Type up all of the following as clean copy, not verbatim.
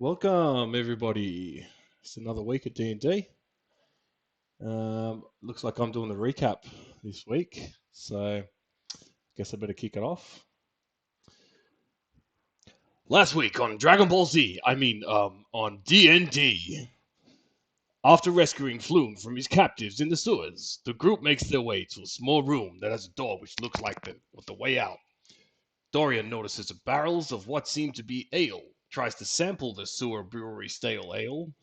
Welcome, everybody. It's another week at D&D. Looks like I'm doing the recap this week, so I guess I better kick it off. Last week on Dragon Ball Z, on D&D. After rescuing Floon from his captives in the sewers, the group makes their way to a small room that has a door which looks like the way out. Dorian notices barrels of what seem to be ale, tries to sample the sewer brewery stale ale,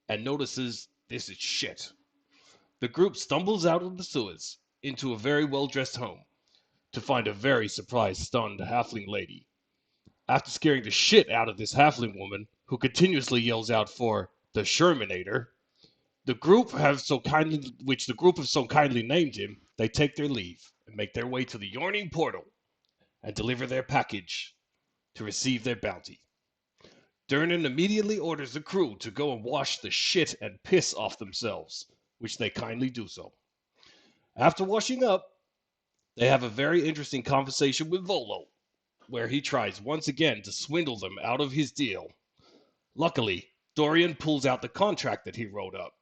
and notices this is shit. The group stumbles out of the sewers into a very well-dressed home to find a very surprised, stunned halfling lady. After scaring the shit out of this halfling woman, who continuously yells out for the Shermanator, the group have so kindly named him, they take their leave and make their way to the Yawning Portal and deliver their package to receive their bounty. Durnan immediately orders the crew to go and wash the shit and piss off themselves, which they kindly do so. After washing up, they have a very interesting conversation with Volo, where he tries once again to swindle them out of his deal. Luckily, Dorian pulls out the contract that he wrote up.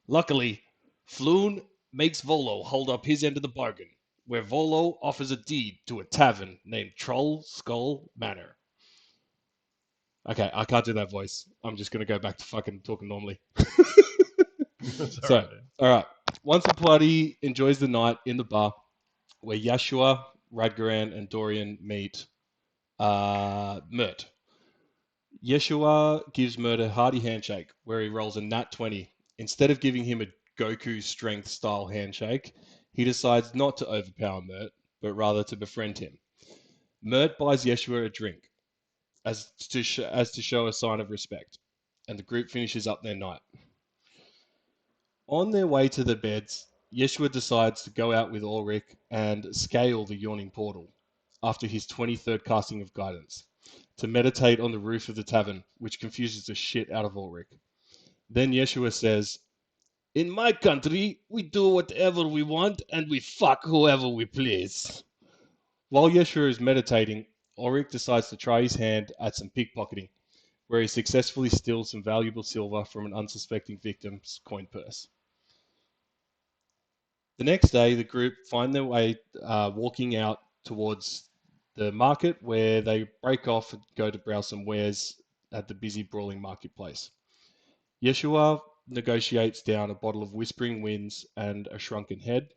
Luckily, Floon makes Volo hold up his end of the bargain, where Volo offers a deed to a tavern named Trollskull Manor. Okay, I can't do that voice. I'm just going to go back to fucking talking normally. All right. Once the party enjoys the night in the bar, where Yeshua, Radgoran, and Dorian meet Mert. Yeshua gives Mert a hearty handshake, where he rolls a nat 20. Instead of giving him a Goku strength style handshake, he decides not to overpower Mert, but rather to befriend him. Mert buys Yeshua a drink, as to show a sign of respect, and the group finishes up their night. On their way to their beds, Yeshua decides to go out with Ulrick and scale the Yawning Portal, after his 23rd casting of Guidance, to meditate on the roof of the tavern, which confuses the shit out of Ulrick. Then Yeshua says, "In my country, we do whatever we want and we fuck whoever we please." While Yeshua is meditating, Ulrick decides to try his hand at some pickpocketing, where he successfully steals some valuable silver from an unsuspecting victim's coin purse. The next day, the group find their way walking out towards the market, where they break off and go to browse some wares at the busy, brawling marketplace. Yeshua negotiates down a bottle of Whispering Winds and a shrunken head,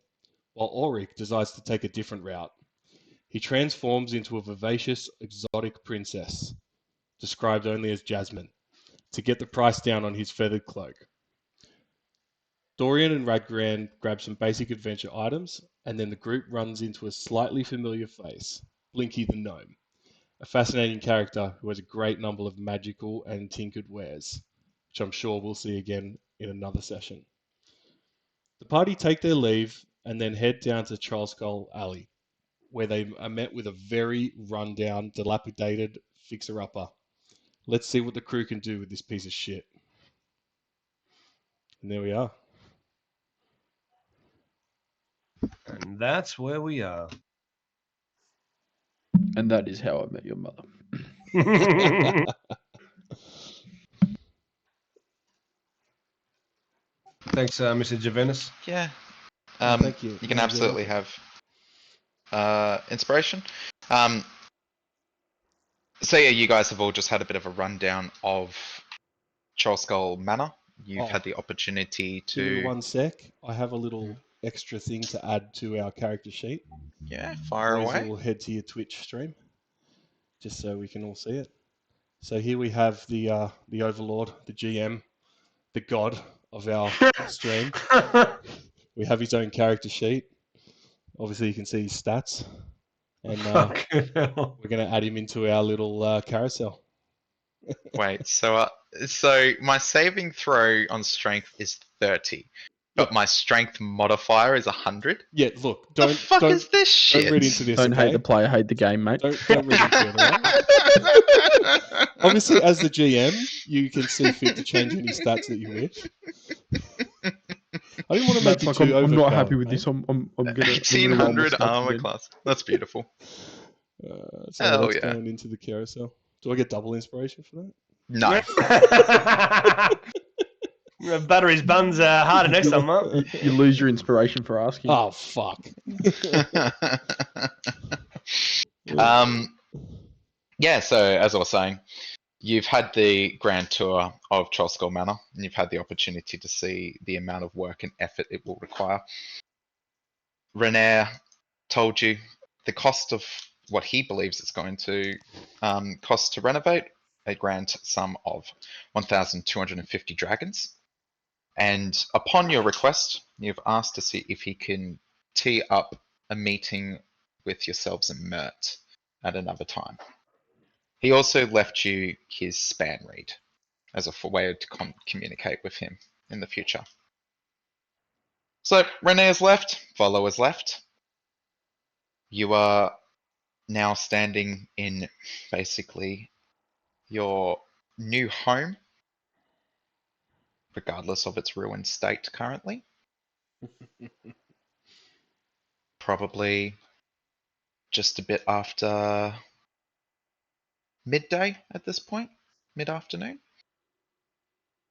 while Ulrick decides to take a different route. He transforms into a vivacious, exotic princess, described only as Jasmine, to get the price down on his feathered cloak. Dorian and Radgoran grab some basic adventure items, and then the group runs into a slightly familiar face, Blinky the Gnome, a fascinating character who has a great number of magical and tinkered wares, which I'm sure we'll see again in another session. The party take their leave and then head down to Trollskill Ally, where they are met with a very rundown, dilapidated fixer-upper. Let's see what the crew can do with this piece of shit. And there we are. And that's where we are. And that is how I met your mother. Thanks, Mr. Javenis. Yeah. Thank you. You can absolutely have inspiration. So yeah, you guys have all just had a bit of a rundown of Trollskull Manor. You've had the opportunity to... Give me 1 sec. I have a little extra thing to add to our character sheet. Yeah, fire away. We'll head to your Twitch stream, just so we can all see it. So here we have the Overlord, the GM, the god of our stream. We have his own character sheet. Obviously, you can see his stats. And we're going to add him into our little carousel. Wait, so my saving throw on strength is 30, but my strength modifier is 100? Yeah, look, the fuck is this shit? Don't read into this, Don't okay? hate the player, hate the game, mate. Don't read into it, alright? Obviously, as the GM, you can see fit to change any stats that you wish. I didn't want to make you too I'm not happy overpowered, with this. I'm gonna 1800 armor class. That's beautiful. So that's going into the carousel. Do I get double inspiration for that? No. Butter his buns harder next time, Mark. You lose your inspiration for asking. Oh fuck. Yeah, so as I was saying, you've had the grand tour of Trollskull Manor, and you've had the opportunity to see the amount of work and effort it will require. Renair told you the cost of what he believes it's going to cost to renovate a grand sum of 1,250 dragons. And upon your request, you've asked to see if he can tee up a meeting with yourselves and Mert at another time. He also left you his span read as a way to communicate with him in the future. So Renee has left, Volo has left. You are now standing in basically your new home, regardless of its ruined state currently. Probably just a bit after midday at this point, mid-afternoon.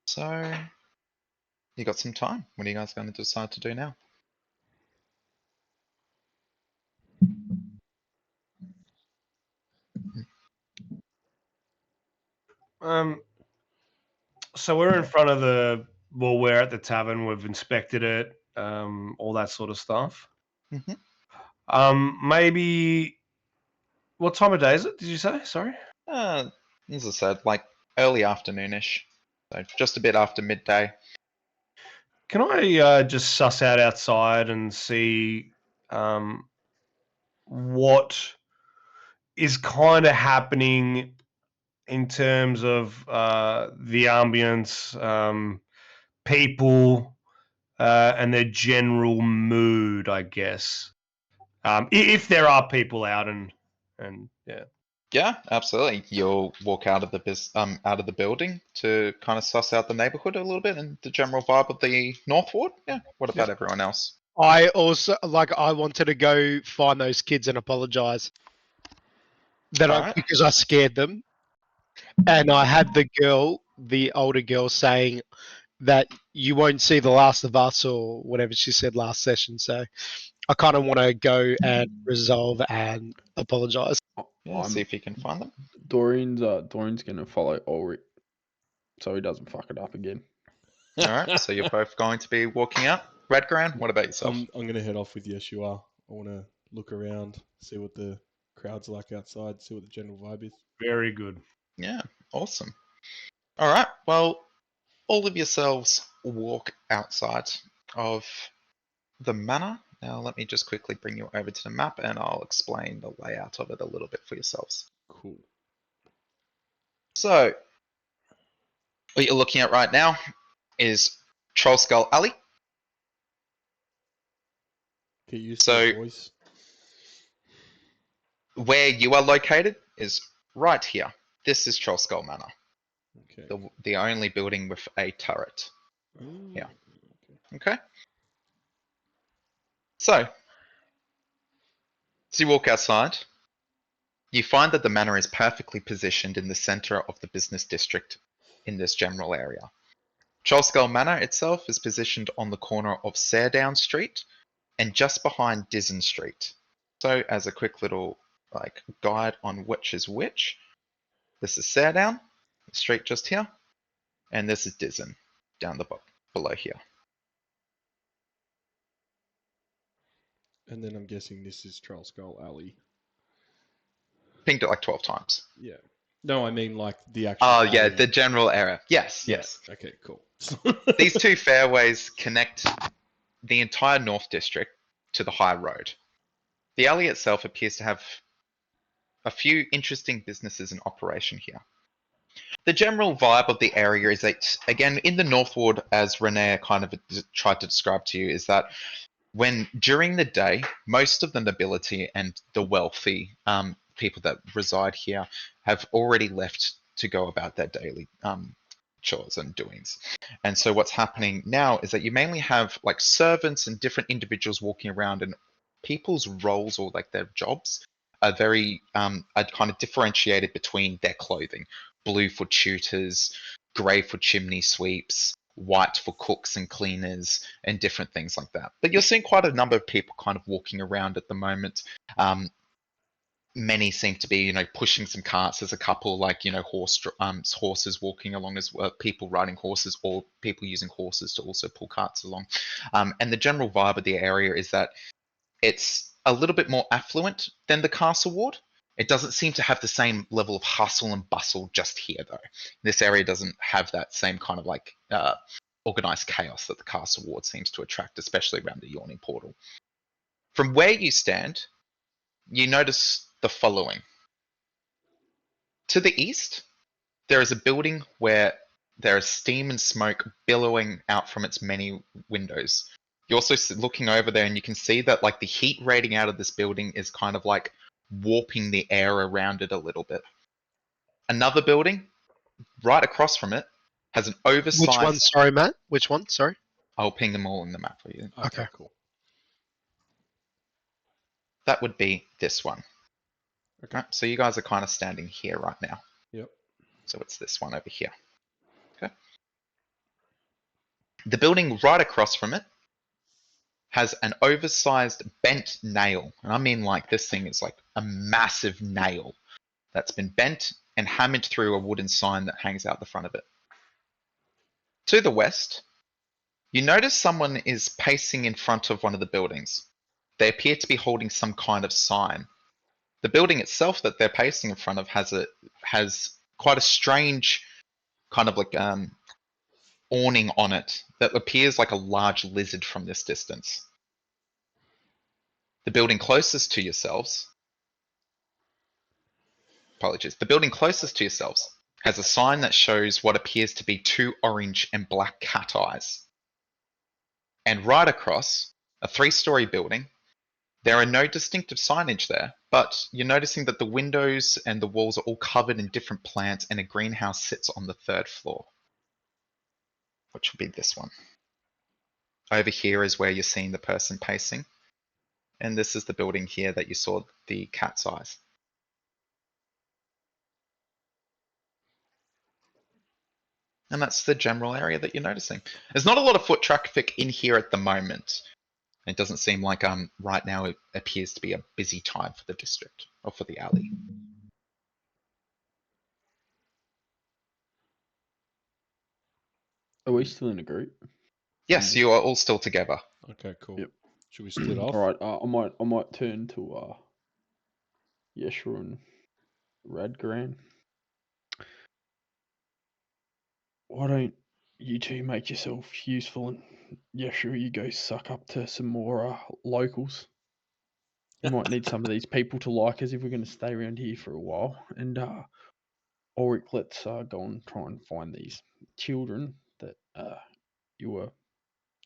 So you got some time. What are you guys going to decide to do now? So we're in front of we're at the tavern. We've inspected it, all that sort of stuff. Maybe, what time of day is it? Did you say? Sorry. As I said, like early afternoonish, so just a bit after midday. Can I just suss out outside and see what is kind of happening in terms of the ambience, people, and their general mood, I guess. If there are people out and yeah. Yeah, absolutely. You'll walk out of the building to kind of suss out the neighborhood a little bit and the general vibe of the North Ward. Yeah. What about everyone else? I also I wanted to go find those kids and apologize Alright. because I scared them, and I had the older girl, saying that you won't see the last of us or whatever she said last session. So I kind of want to go and resolve and apologize. Yeah, see if you can find them. Dorian's gonna follow Ulrick, so he doesn't fuck it up again. Alright, so you're both going to be walking out. Radgoran, what about yourself? I'm gonna head off with Yeshua. I want to look around, see what the crowd's like outside, see what the general vibe is. Very good. Yeah, awesome. Alright, well, all of yourselves walk outside of the manor. Now let me just quickly bring you over to the map and I'll explain the layout of it a little bit for yourselves. Cool. So, what you're looking at right now is Trollskill Ally. Get used So- to the voice. Where you are located is right here. This is Trollskull Manor, Okay. the only building with a turret. Oh, yeah. Okay. Okay? So you walk outside. You find that the manor is perfectly positioned in the center of the business district in this general area. Trollskull Manor itself is positioned on the corner of Saredown Street and just behind Dizen Street. So as a quick little guide on which is which, this is Saredown, the street just here, and this is Dizen down the below here. And then I'm guessing this is Trollskill Ally. Pinged it like 12 times. Yeah. No, I mean like the actual. Oh yeah, alley. the general area. Yes, Yeah. yes. Okay, cool. These two fairways connect the entire North District to the High Road. The alley itself appears to have a few interesting businesses in operation here. The general vibe of the area is that, again, in the North Ward, as Renee kind of tried to describe to you, is that during the day, most of the nobility and the wealthy people that reside here have already left to go about their daily chores and doings. And so what's happening now is that you mainly have like servants and different individuals walking around, and people's roles or like their jobs are very are kind of differentiated between their clothing. blue for tutors, grey for chimney sweeps, white for cooks and cleaners, and different things like that. But you're seeing quite a number of people kind of walking around at the moment. Many seem to be, pushing some carts. There's a couple horses walking along as well, people riding horses or people using horses to also pull carts along. And the general vibe of the area is that it's a little bit more affluent than the castle ward. It doesn't seem to have the same level of hustle and bustle just here, though. This area doesn't have that same kind of organized chaos that the castle ward seems to attract, especially around the Yawning Portal. From where you stand, you notice the following. To the east, there is a building where there is steam and smoke billowing out from its many windows. You're also looking over there and you can see that the heat radiating out of this building is kind of warping the air around it a little bit. Another building right across from it has an oversized... Which one? Sorry, Matt. Which one? Sorry. I'll ping them all in the map for you. Okay. Cool. That would be this one. Okay. So you guys are kind of standing here right now. Yep. So it's this one over here. Okay. The building right across from it has an oversized bent nail. And I mean this thing is a massive nail that's been bent and hammered through a wooden sign that hangs out the front of it. To the west, you notice someone is pacing in front of one of the buildings. They appear to be holding some kind of sign. The building itself that they're pacing in front of has quite a strange kind of awning on it that appears like a large lizard from this distance. The building closest to yourselves, the building closest to yourselves has a sign that shows what appears to be 2 orange and black cat eyes. And right across, a 3-story building, there are no distinctive signage there, but you're noticing that the windows and the walls are all covered in different plants and a greenhouse sits on the 3rd floor, which will be this one. Over here is where you're seeing the person pacing, and this is the building here that you saw the cat's eyes. And that's the general area that you're noticing. There's not a lot of foot traffic in here at the moment. It doesn't seem like right now it appears to be a busy time for the district or for the alley. Are we still in a group? Yes, you are all still together. Okay, cool. Yep. Should we split off? All right. I might turn to Yeshua and Radgoran. Why don't you two make yourself useful, and Yeshua, you go suck up to some more locals. You might need some of these people to like us if we're going to stay around here for a while. And Ulrick, let's go and try and find these children that you were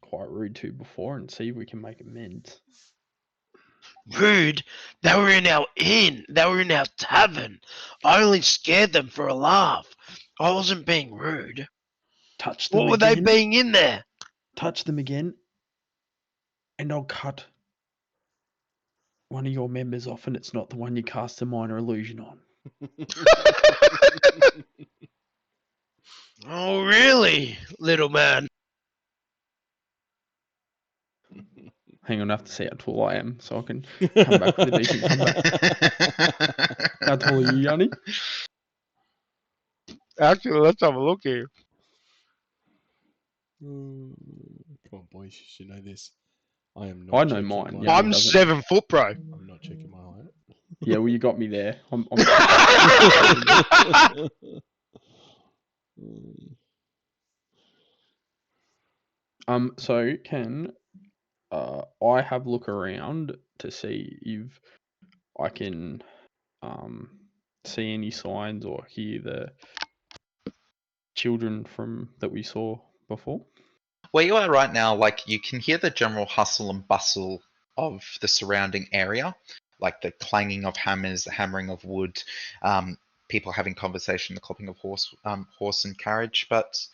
quite rude to before and see if we can make amends. Rude? They were in our inn. They were in our tavern. I only scared them for a laugh. I wasn't being rude. Touch them What were they again. being in there? Touch them again, and I'll cut one of your members off, and it's not the one you cast a minor illusion on. Oh, really, little man? Hang on, I have to see how tall I am so I can come back with a decent comeback. How tall are you, Yanni? Actually, let's have a look here. Come on, boys. You should know this. I am I not. know checking mine, my- yeah. I'm doesn't- 7 foot, bro. I'm not checking my height. Yeah, well, you got me there. So can I have a look around to see if I can see any signs or hear the children from that we saw before? Where you are right now, you can hear the general hustle and bustle of the surrounding area, like the clanging of hammers, the hammering of wood, people having conversation, the clopping of horse and carriage, but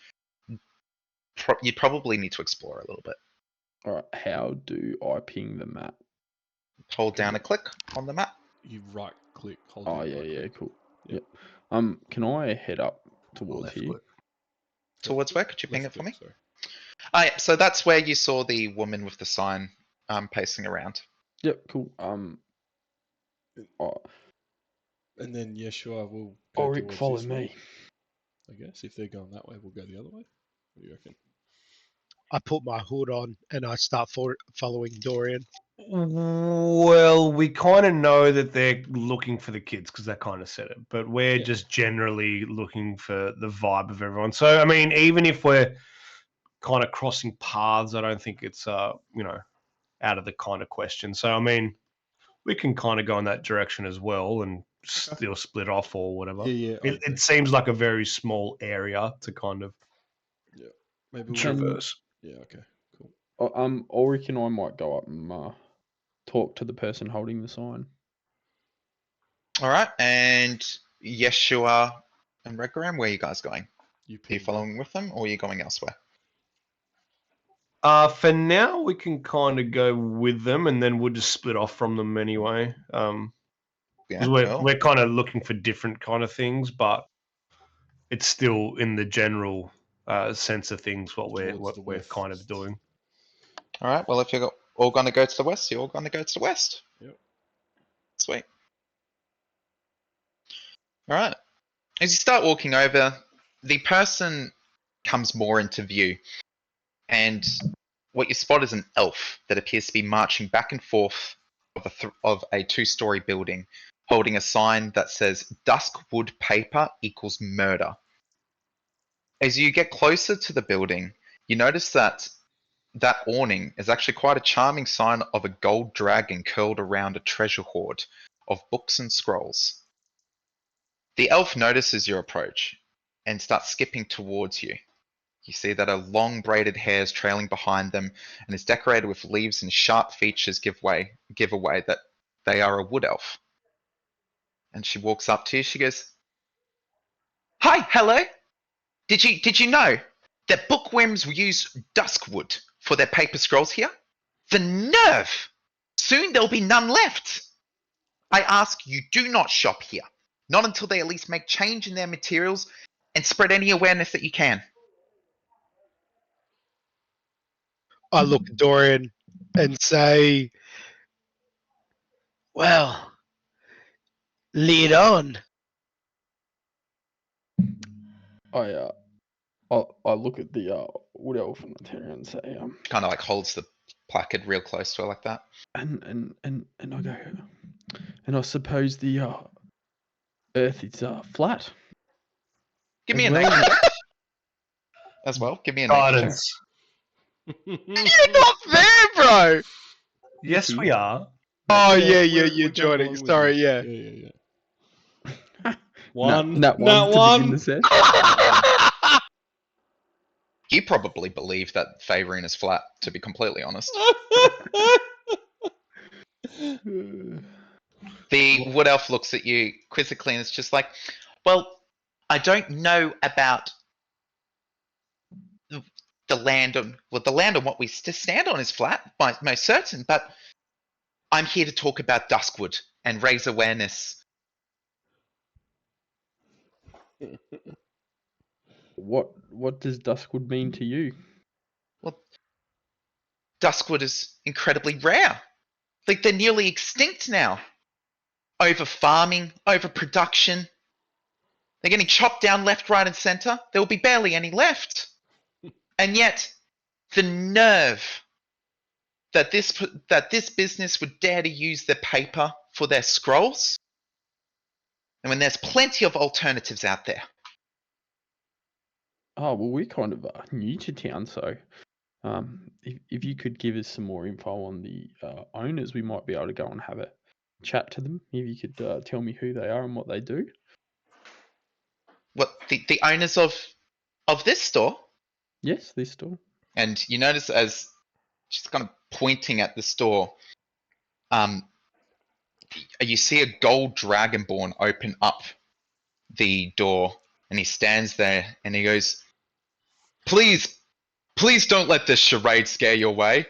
you probably need to explore a little bit. All right, how do I ping the map? Hold down a click on the map. You right click. Hold Oh down yeah, right yeah, click. cool. Yep. Can I head up towards Left here? click. Towards where? Could you ping Left it for me? click, sorry. Yeah, so that's where you saw the woman with the sign pacing around. Yep, cool. And then Yeshua will go Ulrick, towards follow this way, me. I guess. If they're going that way, we'll go the other way. What do you reckon? I put my hood on and I start following Dorian. Well, we kind of know that they're looking for the kids because they kind of said it, but we're Yeah. just generally looking for the vibe of everyone. So, I mean, even if we're kind of crossing paths, I don't think it's out of the kind of question. So, I mean, we can kind of go in that direction as well and still split off or whatever. Yeah, I agree. It seems like a very small area to kind of Maybe we'll traverse. Yeah, okay, cool. Ulrick and I might go up and talk to the person holding the sign. All right, and Yeshua and Radgoran, where are you guys going? You Are you ping following with them, or are you going elsewhere? For now, we can kind of go with them, and then we'll just split off from them anyway. Yeah, We're kind of looking for different kind of things, but it's still in the general sense of things what Towards the we're kind of west. doing. All right, well, if you're all going to go to the west, you're all going to go to the west. Yep. Sweet. All right. As you start walking over, the person comes more into view, and what you spot is an elf that appears to be marching back and forth of a two-story building, holding a sign that says "Duskwood paper equals murder." As you get closer to the building, you notice that awning is actually quite a charming sign of a gold dragon curled around a treasure hoard of books and scrolls. The elf notices your approach and starts skipping towards you. You see that her long braided hair is trailing behind them and is decorated with leaves, and sharp features give away that they are a wood elf. And she walks up to you. She goes, "Hi, hello. Did you know that bookworms use duskwood for their paper scrolls here? The nerve! Soon there'll be none left. I ask you, do not shop here. Not until they at least make change in their materials and spread any awareness that you can." I look at Dorian and say, "Well, lead on." I look at the wood elf and I turn around and say, Kind of like holds the placard real close to her like that. and I go, and I suppose the Earth is flat. Give me a As well. nature check as well. Give me a nature check. Guidance. You're not there, bro. Yes, we are. Oh Yeah, yeah, we're you're going joining. along with Sorry, you. yeah. Yeah. One. Nat Nat one to begin one. the set. You probably believe that Favorine is flat, to be completely honest. The wood elf looks at you quizzically and it's just like, "Well, I don't know about the land on what we stand on is flat, most certain, but I'm here to talk about Duskwood and raise awareness." What does Duskwood mean to you? Well, Duskwood is incredibly rare. Like, they're nearly extinct now. Over farming, over production. They're getting chopped down left, right, and center. There will be barely any left. And yet, the nerve that this business would dare to use their paper for their scrolls, and when there's plenty of alternatives out there. Oh, well, we're kind of new to town, so if you could give us some more info on the owners, we might be able to go and have a chat to them. If you could tell me who they are and what they do. What, the owners of this store? Yes, this store. And you notice as she's kind of pointing at the store, you see a gold Dragonborn open up the door, and he stands there and he goes, Please don't let this charade scare you away.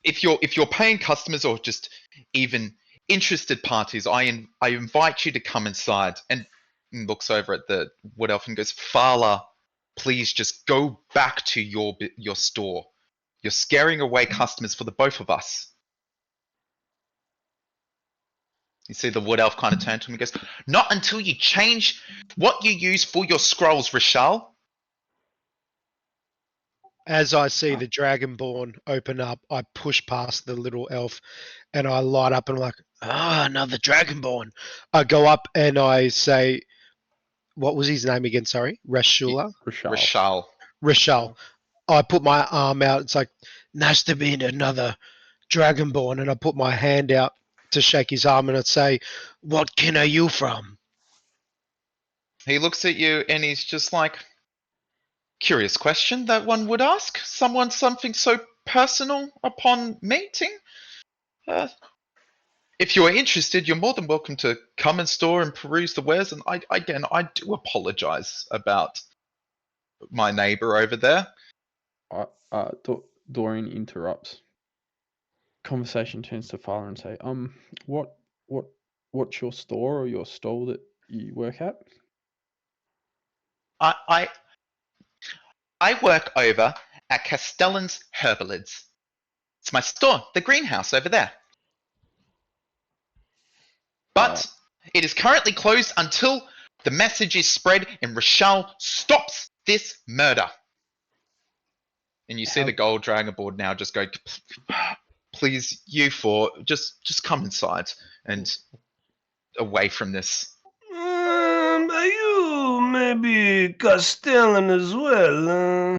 If you're paying customers or just even interested parties, I invite you to come inside. And and looks over at the wood elf and goes, Fala, please just go back to your store. You're scaring away customers for the both of us. You see the wood elf kind of turn to him and goes, not until you change what you use for your scrolls, Rishal. As I see the Dragonborn open up, I push past the little elf and I light up and I'm like, another Dragonborn. I go up and I say, what was his name again? Sorry, Rashula? Rishal. I put my arm out. It's like, nice to meet another Dragonborn. And I put my hand out to shake his arm and I'd say, what kin are you from? He looks at you and he's just like, curious question that one would ask someone something so personal upon meeting. If you are interested, you're more than welcome to come and store and peruse the wares. And I do apologize about my neighbor over there. Dorian interrupts. Conversation turns to Father and say, what's your store or your stall that you work at? I work over at Castellan's Herbalids. It's my store, the greenhouse over there. But it is currently closed until the message is spread and Rishal stops this murder. And you see the gold Dragonborn now just go, please, you four, just come inside and away from this. Are you maybe Castellan as well?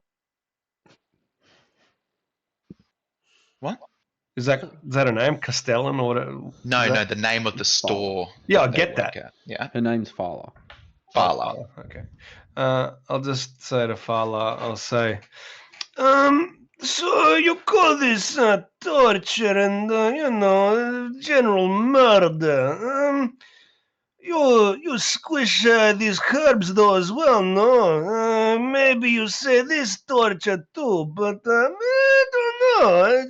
What? Is that a name, Castellan, or what? No, the name of the store. Yeah, I they get work that. at. Yeah, Her name's Fala. Fala. Okay. I'll just say to Fala, I'll say, so you call this torture and general murder? You squish these herbs though as well, no? Maybe you say this torture too, but I don't know.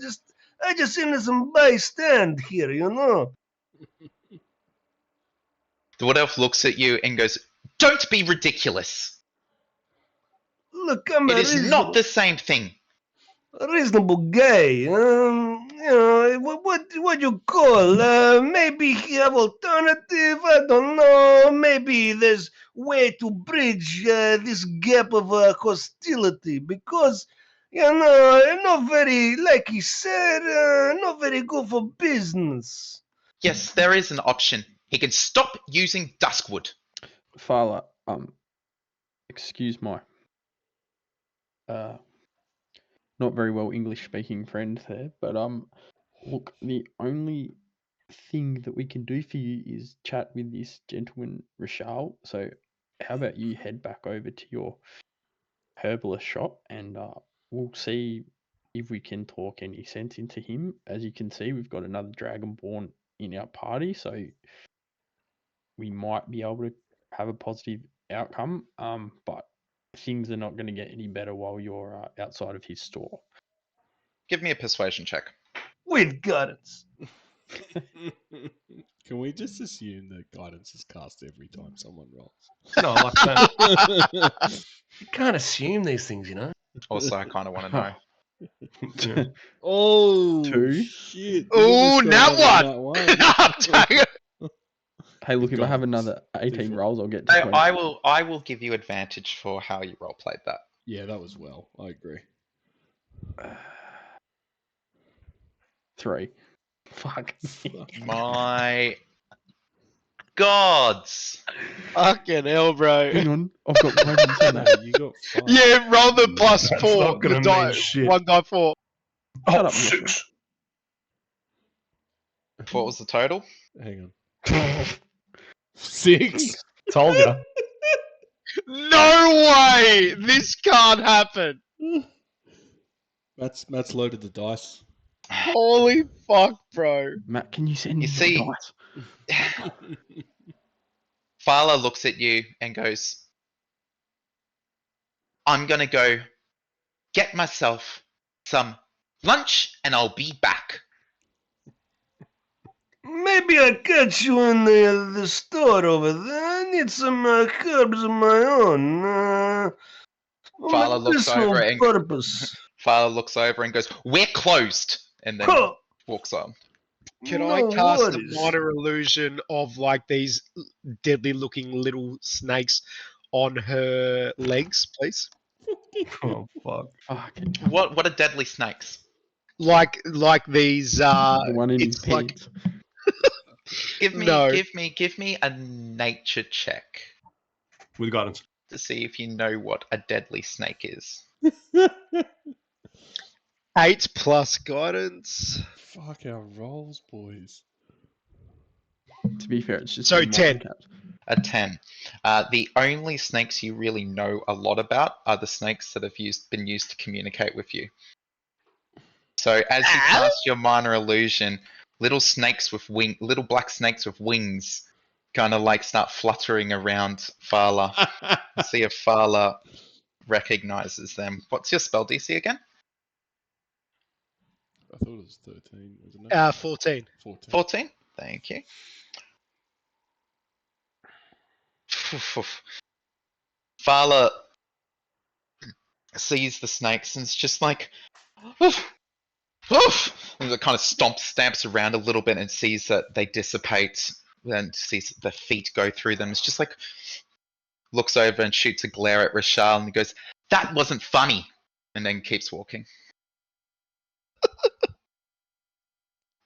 I just seen some bystand here, The wood elf looks at you and goes, don't be ridiculous. Look, I'm It a is not the same thing. reasonable guy. What you call? Maybe you have alternative. I don't know. Maybe there's way to bridge this gap of hostility because not very, like he said, not very good for business. Yes, there is an option. He can stop using duskwood. Fala, excuse my not very well English speaking friend there, but look, the only thing that we can do for you is chat with this gentleman Rishal. So how about you head back over to your herbalist shop and we'll see if we can talk any sense into him. As you can see, we've got another Dragonborn in our party, so we might be able to have a positive outcome. But things are not going to get any better while you're outside of his store. Give me a persuasion check. With guidance. Can we just assume that guidance is cast every time someone rolls? No, like that. You can't assume these things, Also, I kind of want to know. Oh, 2. shit. Oh, You now almost what? got another nat Hey, look, if I have Guidance. another 18 Different. rolls, I'll get to 20. I will give you advantage for how you roleplayed that. Yeah, that was well. I agree. 3. Fuck. My gods. Fucking hell, bro. Hang on, I've got weapons on that. No, you got 5. Yeah, roll the plus That's 4. not gonna The mean shit. 1 die 4. Shut up, 6. What was the total? Hang on. 6. Told you. No way! This can't happen. Matt's loaded the dice. Holy fuck, bro. Matt, can you send me You more see- dice? Fala looks at you and goes, I'm going to go get myself some lunch and I'll be back. Maybe I catch you in the store over there. I need some herbs of my own. For Fala looks medicinal over and purpose. Fala looks over and goes, "We're closed," and then Huh. walks on. Can No I cast worries. a minor illusion of like these deadly looking little snakes on her legs, please? Oh, fuck. Fucking What are deadly snakes? Like these the one in his it's like pants. Give me No. give me a nature check With guidance. to see if you know what a deadly snake is. 8 plus guidance. Fuck our rolls, boys. To be fair, it's just So a 10. caps. A 10. The only snakes you really know a lot about are the snakes that have been used to communicate with you. So as you cast your minor illusion, little black snakes with wings kind of like start fluttering around Fala. See if Fala recognizes them. What's your spell DC again? I thought it was 13, wasn't it? 14. 14. 14? Thank you. Fala sees the snakes and it's just like, "Oof, oof," and it kind of stamps around a little bit and sees that they dissipate and sees the feet go through them. It's just like, looks over and shoots a glare at Rashal and he goes, "That wasn't funny," and then keeps walking.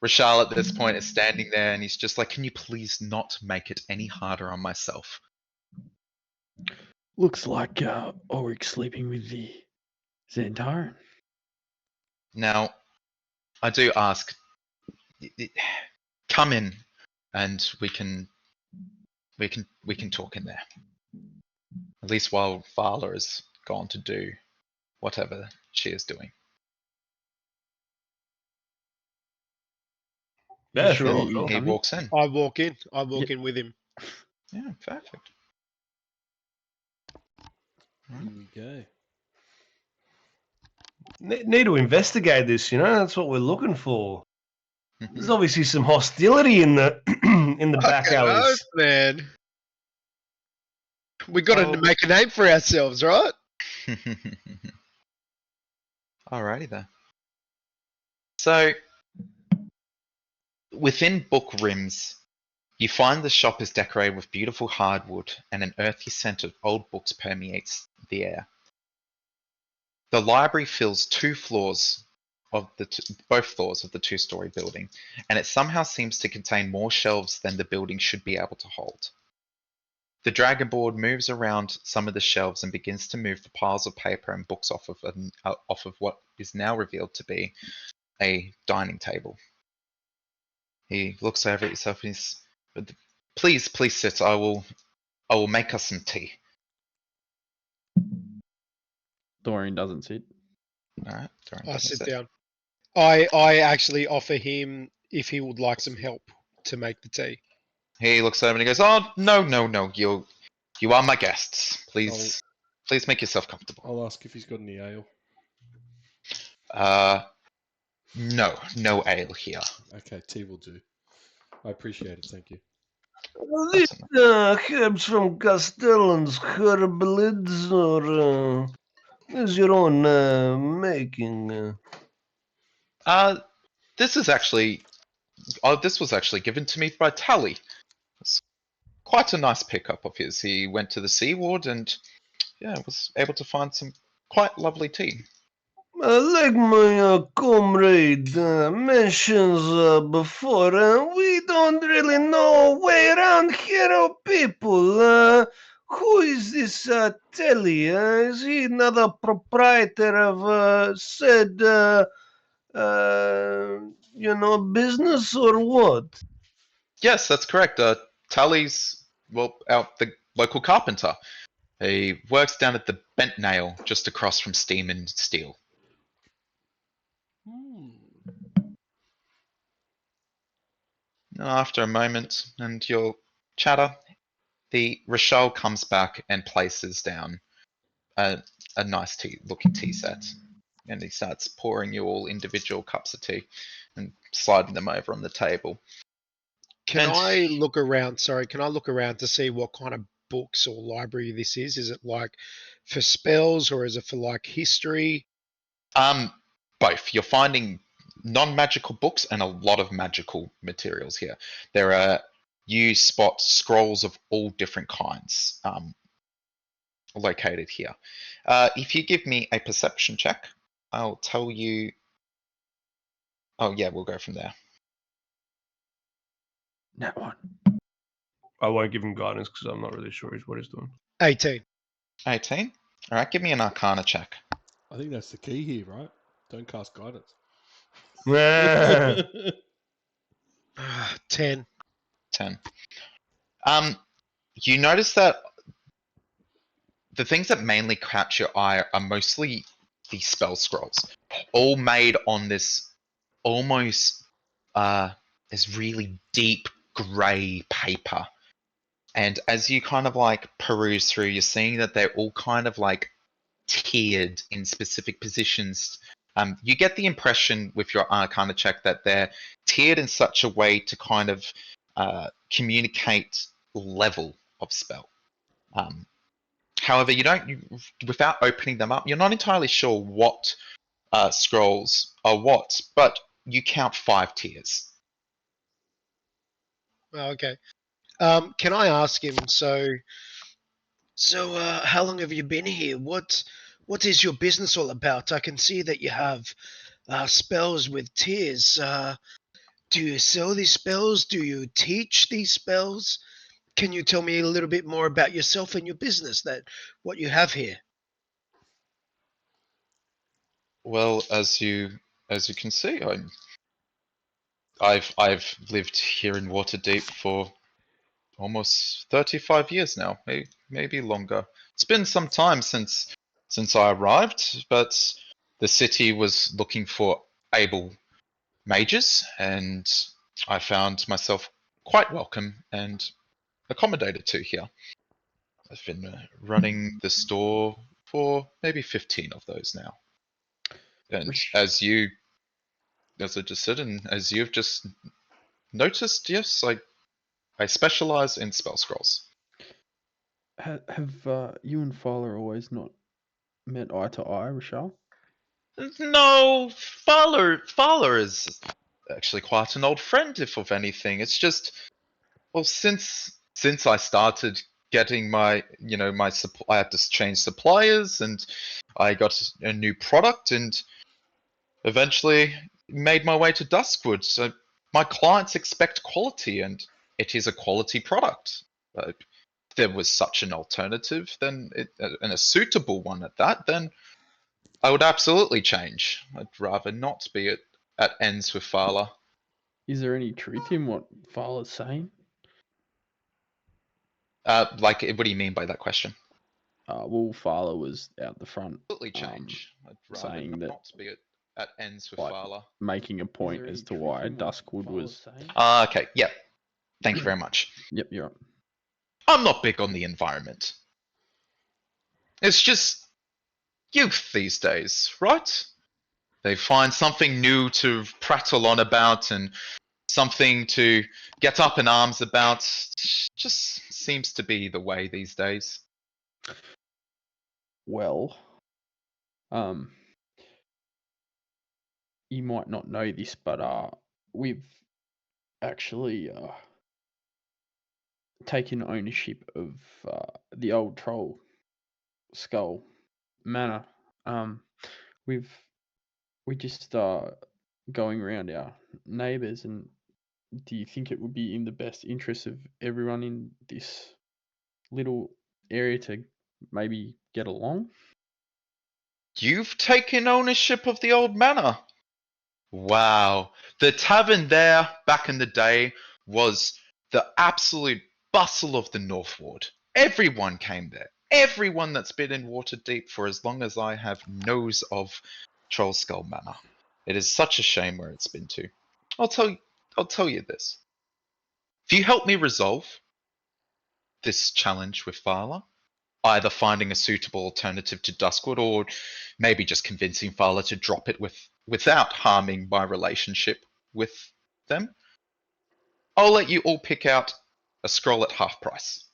Rashal at this point is standing there and he's just like, "Can you please not make it any harder on myself?" Looks like Ulric sleeping with the Xantaran. Now, I do ask, come in and we can talk in there. At least while Fala is gone to do whatever she is doing. Yeah, Sure, sure. you sure. He come in? walks in. I walk in. I walk in with him. Yeah, perfect. Okay. Need to investigate this, you know? That's what we're looking for. There's obviously some hostility in the in the back Fucking oath, alleys. man. We got Oh. to make a name for ourselves, right? Alrighty then. So, within Book Rims, you find the shop is decorated with beautiful hardwood and an earthy scent of old books permeates the air. The library fills both floors of the two-story building, and it somehow seems to contain more shelves than the building should be able to hold. The Dragonborn moves around some of the shelves and begins to move the piles of paper and books off of what is now revealed to be a dining table. He looks over at yourself and he's, "Please sit. I will make us some tea." Dorian doesn't sit. All right. I sit down. I actually offer him if he would like some help to make the tea. He looks over and he goes, "Oh, no. You are my guests. Please make yourself comfortable." I'll ask if he's got any ale. No ale here. Okay, tea will do. I appreciate it, thank you. These herbs from Castellan's herbalids, or is your own making? This was actually given to me by Tally. It's quite a nice pickup of his. He went to the Sea Ward and was able to find some quite lovely tea. Like my comrade mentions before, we don't really know way around here, people. Who is this Telly? Is he another proprietor of said, business or what? Yes, that's correct. Tally's the local carpenter. He works down at the Bent Nail, just across from Steam and Steel. After a moment and your chatter, the Rochelle comes back and places down a nice looking tea set. And he starts pouring you all individual cups of tea and sliding them over on the table. Can And- I look around? Sorry, can I look around to see what kind of books or library this is? Is it like for spells or is it for like history? Both. You're finding non-magical books and a lot of magical materials here. You spot scrolls of all different kinds located here. If you give me a perception check, I'll tell you. Oh yeah, we'll go from there. That one. I won't give him guidance because I'm not really sure what he's doing. 18. 18. All right, give me an Arcana check. I think that's the key here, right? Don't cast guidance. 10. 10. You notice that the things that mainly catch your eye are mostly the spell scrolls, all made on this almost this really deep grey paper. And as you kind of like peruse through, you're seeing that they're all kind of like tiered in specific positions. You get the impression with your Arcana check that they're tiered in such a way to kind of communicate level of spell. However, without opening them up, you're not entirely sure what scrolls are what, but you count 5 tiers. Oh, okay. Can I ask him? So how long have you been here? What is your business all about? I can see that you have spells with tiers. Do you sell these spells? Do you teach these spells? Can you tell me a little bit more about yourself and your business, what you have here? Well, as you can see, I've lived here in Waterdeep for almost 35 years now, maybe longer. It's been some time since I arrived, but the city was looking for able mages, and I found myself quite welcome and accommodated to here. I've been running the store for maybe 15 of those now. And as I just said, and as you've just noticed, yes, I specialize in spell scrolls. Have you and Fowler always not met eye to eye, Rochelle? No, Fowler is actually quite an old friend, if of anything. It's just, well, since I started getting my I had to change suppliers, and I got a new product, and eventually made my way to Duskwood. So my clients expect quality, and it is a quality product. If there was such an alternative, and a suitable one at that, then I would absolutely change. I'd rather not be at ends with Fowler. Is there any truth in what Fowler's saying? What do you mean by that question? Well, Fowler was out the front Absolutely change. I'd rather saying that, not be at ends with like, Fowler. making a point as to why Duskwood was. Okay, yeah. Thank you very much. Yep, you're right. I'm not big on the environment. It's just youth these days, right? They find something new to prattle on about and something to get up in arms about. Just seems to be the way these days. Well, you might not know this, but we've actually taken ownership of the old Trollskull Manor. We just going around our neighbours, and do you think it would be in the best interest of everyone in this little area to maybe get along? You've taken ownership of the old manor. Wow. The tavern there back in the day was the absolute bustle of the Northward. Everyone came there. Everyone that's been in Waterdeep for as long as I have knows of Trollskull Manor. It is such a shame where it's been to. I'll tell you this. If you help me resolve this challenge with Fowler, either finding a suitable alternative to Duskwood, or maybe just convincing Fowler to drop it without harming my relationship with them, I'll let you all pick out a scroll at half price.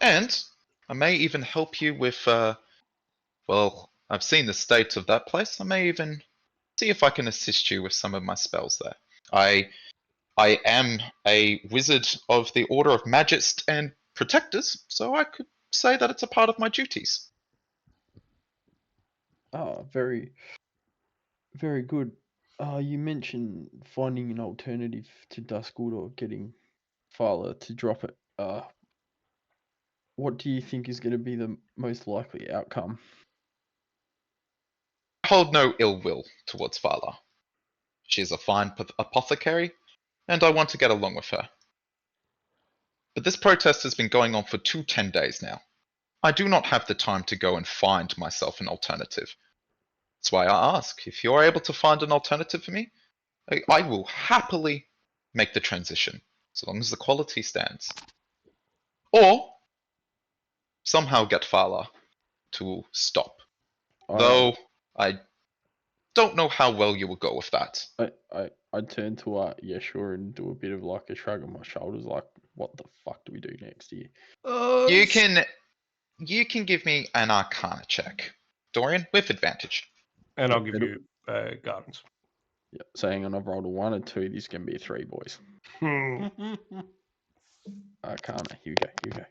And I may even help you with, well, I've seen the state of that place. I may even see if I can assist you with some of my spells there. I am a wizard of the Order of Magists and Protectors, so I could say that it's a part of my duties. Oh, very, very good. You mentioned finding an alternative to Duskwood or getting Fowler to drop it. What do you think is going to be the most likely outcome? I hold no ill will towards Vala. She is a fine apothecary, and I want to get along with her. But this protest has been going on for 10 days now. I do not have the time to go and find myself an alternative. That's why I ask, if you're able to find an alternative for me, I will happily make the transition, so long as the quality stands. Or somehow get Fala to stop. Though I don't know how well you will go with that. I turn to Yeshua and do a bit of like a shrug on my shoulders, like, what the fuck do we do next here? You can give me an Arcana check, Dorian, with advantage. And I'll give you guidance. Yeah, saying on I've rolled a 1 and 2, this can be a 3, boys. Arcana, here we go.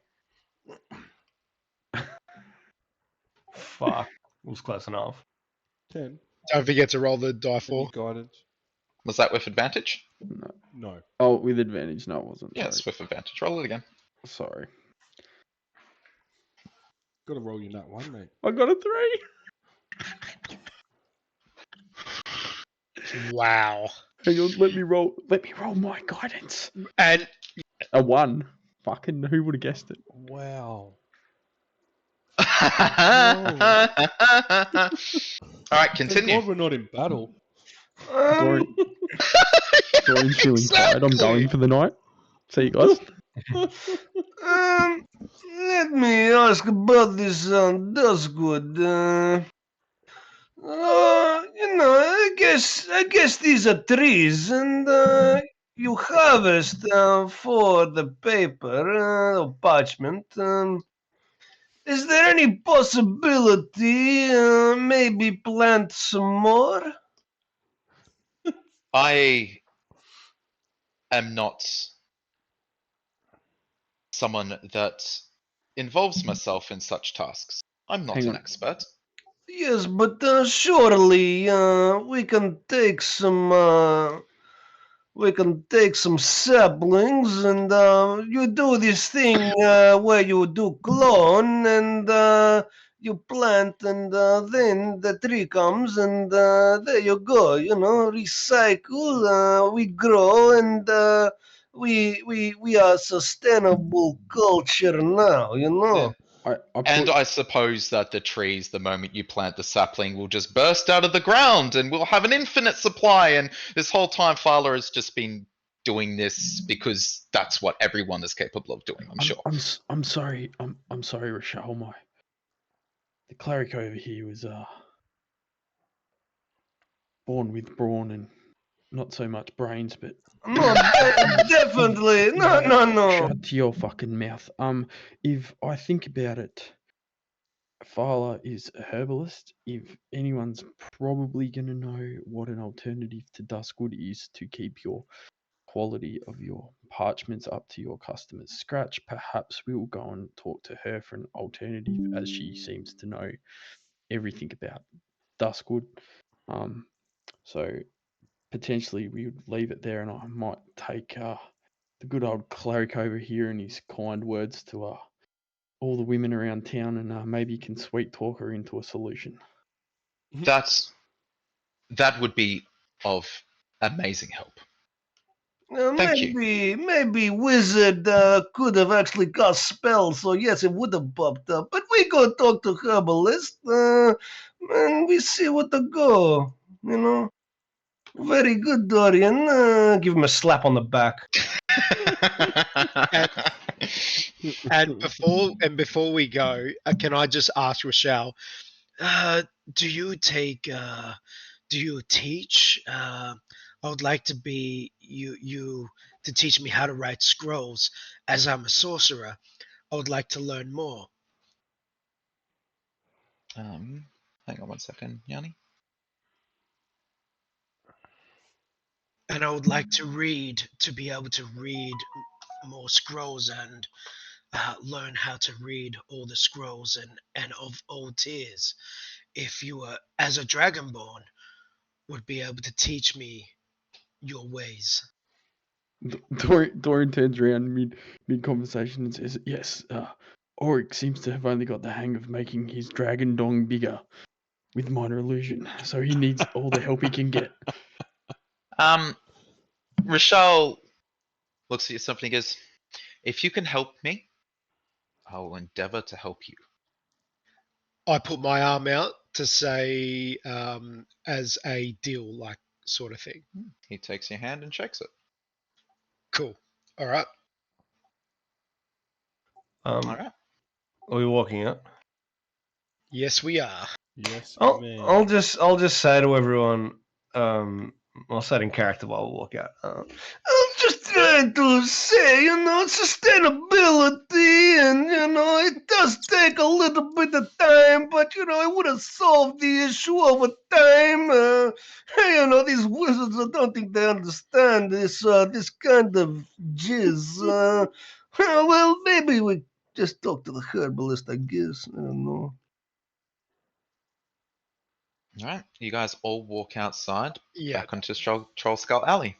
Fuck. It was close enough. 10. Don't forget to roll the die Any for. guidance? Was that with advantage? No. No. Oh, with advantage. No, it wasn't. Yeah, it's with advantage. Roll it again. Sorry. Got to roll you that one, mate. I got a 3. Wow. Hang on, let me roll my guidance. And A 1. Fucking who would have guessed it? Wow. Alright, Thank continue. God we're not in battle. Dorian's feeling tired. I'm going for the night. See you guys. Let me ask about this Duskwood. I guess these are trees, and you harvest for the paper or parchment. Is there any possibility maybe plant some more? I am not someone that involves myself in such tasks. I'm not Hang an on. expert. Yes, but surely we can take some saplings and you do this thing where you do clone and you plant and then the tree comes and there you go, recycle, we grow and we are sustainable culture now, Yeah. And put, I suppose that the trees, the moment you plant the sapling, will just burst out of the ground and we'll have an infinite supply. And this whole time, Fowler has just been doing this because that's what everyone is capable of doing, I'm sure. I'm sorry. I'm sorry, Rochelle. The cleric over here was born with brawn and not so much brains, but No, definitely. No. Shut your fucking mouth. If I think about it, Fowler is a herbalist. If anyone's probably going to know what an alternative to Duskwood is to keep your quality of your parchments up to your customers' scratch, perhaps we'll go and talk to her for an alternative, as she seems to know everything about Duskwood. So potentially we would leave it there, and I might take the good old cleric over here and his kind words to all the women around town, and maybe can sweet talk her into a solution. That would be of amazing help. Thank you. Maybe wizard could have actually cast spells, so yes, it would have popped up. But we go talk to herbalist, and we see what to go. Very good, Dorian. Give him a slap on the back. and before we go, can I just ask Rochelle, do you take do you teach? I would like to be you to teach me how to write scrolls. As I'm a sorcerer, I would like to learn more. Hang on one second, Yanni. And I would like to read, to be able to read more scrolls and learn how to read all the scrolls and of all tiers. If you were, as a Dragonborn, would be able to teach me your ways. Dorian turns around mid conversation and says, "Yes, Ulrick seems to have only got the hang of making his dragon dong bigger with minor illusion, so he needs all the help he can get." Rochelle looks at yourself and he goes, "If you can help me, I will endeavor to help you." I put my arm out to say, as a deal, like sort of thing. He takes your hand and shakes it. Cool. All right. All right. Are we walking out? Yes, we are. Yes, man. I'll just say to everyone, I'll say it in character while we walk out. I'm just trying to say, sustainability, and it does take a little bit of time, but it would have solved the issue over time. These wizards, I don't think they understand this kind of jizz. Well, maybe we just talk to the herbalist, I guess. I don't know. All right. You guys all walk outside Yeah. back onto Trollskull Alley.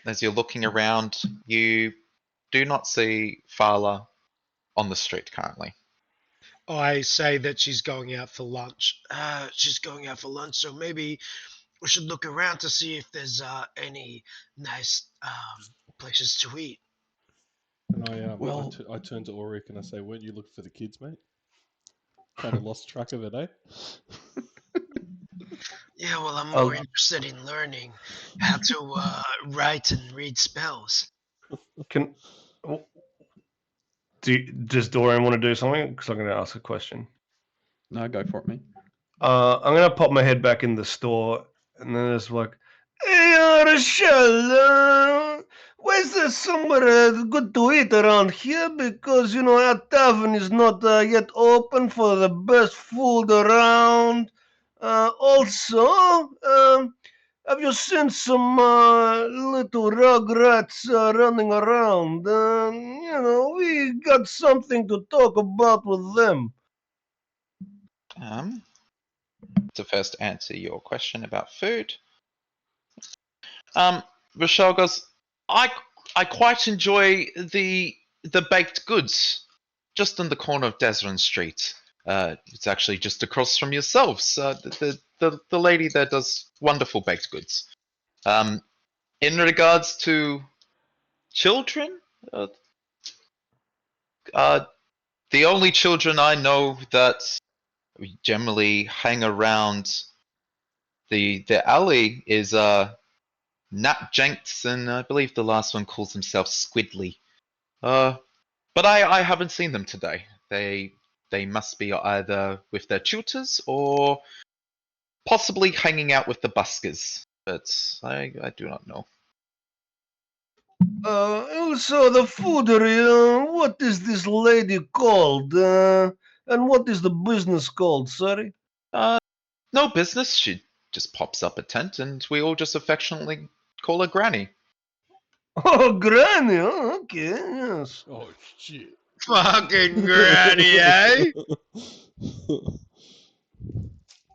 As you're looking around, you do not see Fala on the street currently. I say that she's going out for lunch. She's going out for lunch, so maybe we should look around to see if there's any nice places to eat. And I turn to Ulrick and I say, "Weren't you looking for the kids, mate? Kind of lost track of it, eh?" Yeah, well, I'm more interested in learning how to write and read spells. Does Dorian want to do something? Because I'm going to ask a question. No, go for it, mate. I'm going to pop my head back in the store, and then it's like, "Hey, Rochelle, where's there somewhere good to eat around here? Because, our tavern is not yet open for the best food around. Also, have you seen some little rugrats running around? We got something to talk about with them." To first answer your question about food, Rochelle goes, I quite enjoy the baked goods just in the corner of Desron Street. It's actually just across from yourselves. The lady there does wonderful baked goods. In regards to children, the only children I know that we generally hang around the alley is Nat Jenks, and I believe the last one calls himself Squidly. But I haven't seen them today. They must be either with their tutors or possibly hanging out with the buskers. But I do not know. Also, the foodery, what is this lady called? And what is the business called, sorry? No business. She just pops up a tent, and we all just affectionately call her Granny. Oh, Granny, okay, yes. Oh shit! Fucking granny, eh?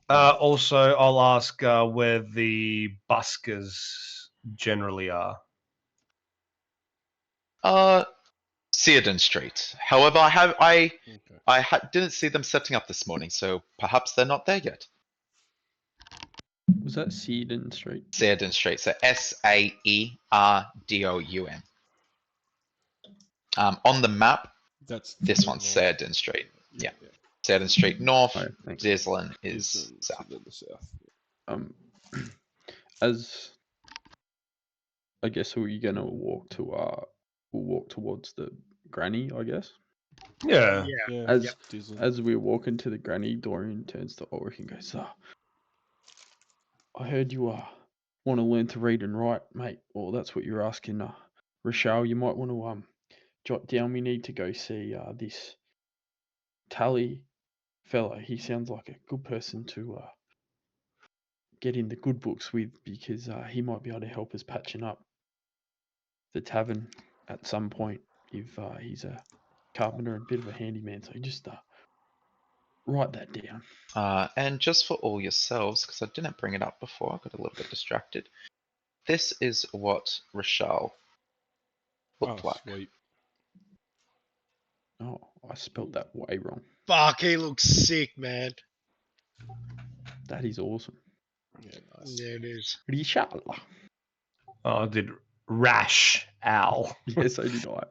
Also, I'll ask where the buskers generally are. Searden Street. However, I didn't see them setting up this morning, so perhaps they're not there yet. Was that Searden Street? Searden Street. So Saerdon. On the map, That's this one's Searden Street. Yeah. Searden Street north. Alright, thanks. Dislin is south. The south. As I guess, are you gonna walk to we'll walk towards the granny, I guess. Yeah. Yeah. As Dislin. as we walk into the granny, Dorian turns to Ulrick and goes, I heard you want to learn to read and write, mate. Or that's what you're asking, Rochelle. You might want to jot down. We need to go see this Tally fella. He sounds like a good person to get in the good books with, because he might be able to help us patching up the tavern at some point if he's a carpenter and a bit of a handyman. So just write that down. And just for all yourselves, because I didn't bring it up before, I got a little bit distracted. This is what Rochelle looked like. Sweet. Oh, I spelt that way wrong. Fuck, he looks sick, man. That is awesome. Yeah, nice. Yeah, it is. Richard. Oh, I did rash owl. Yeah, so did I.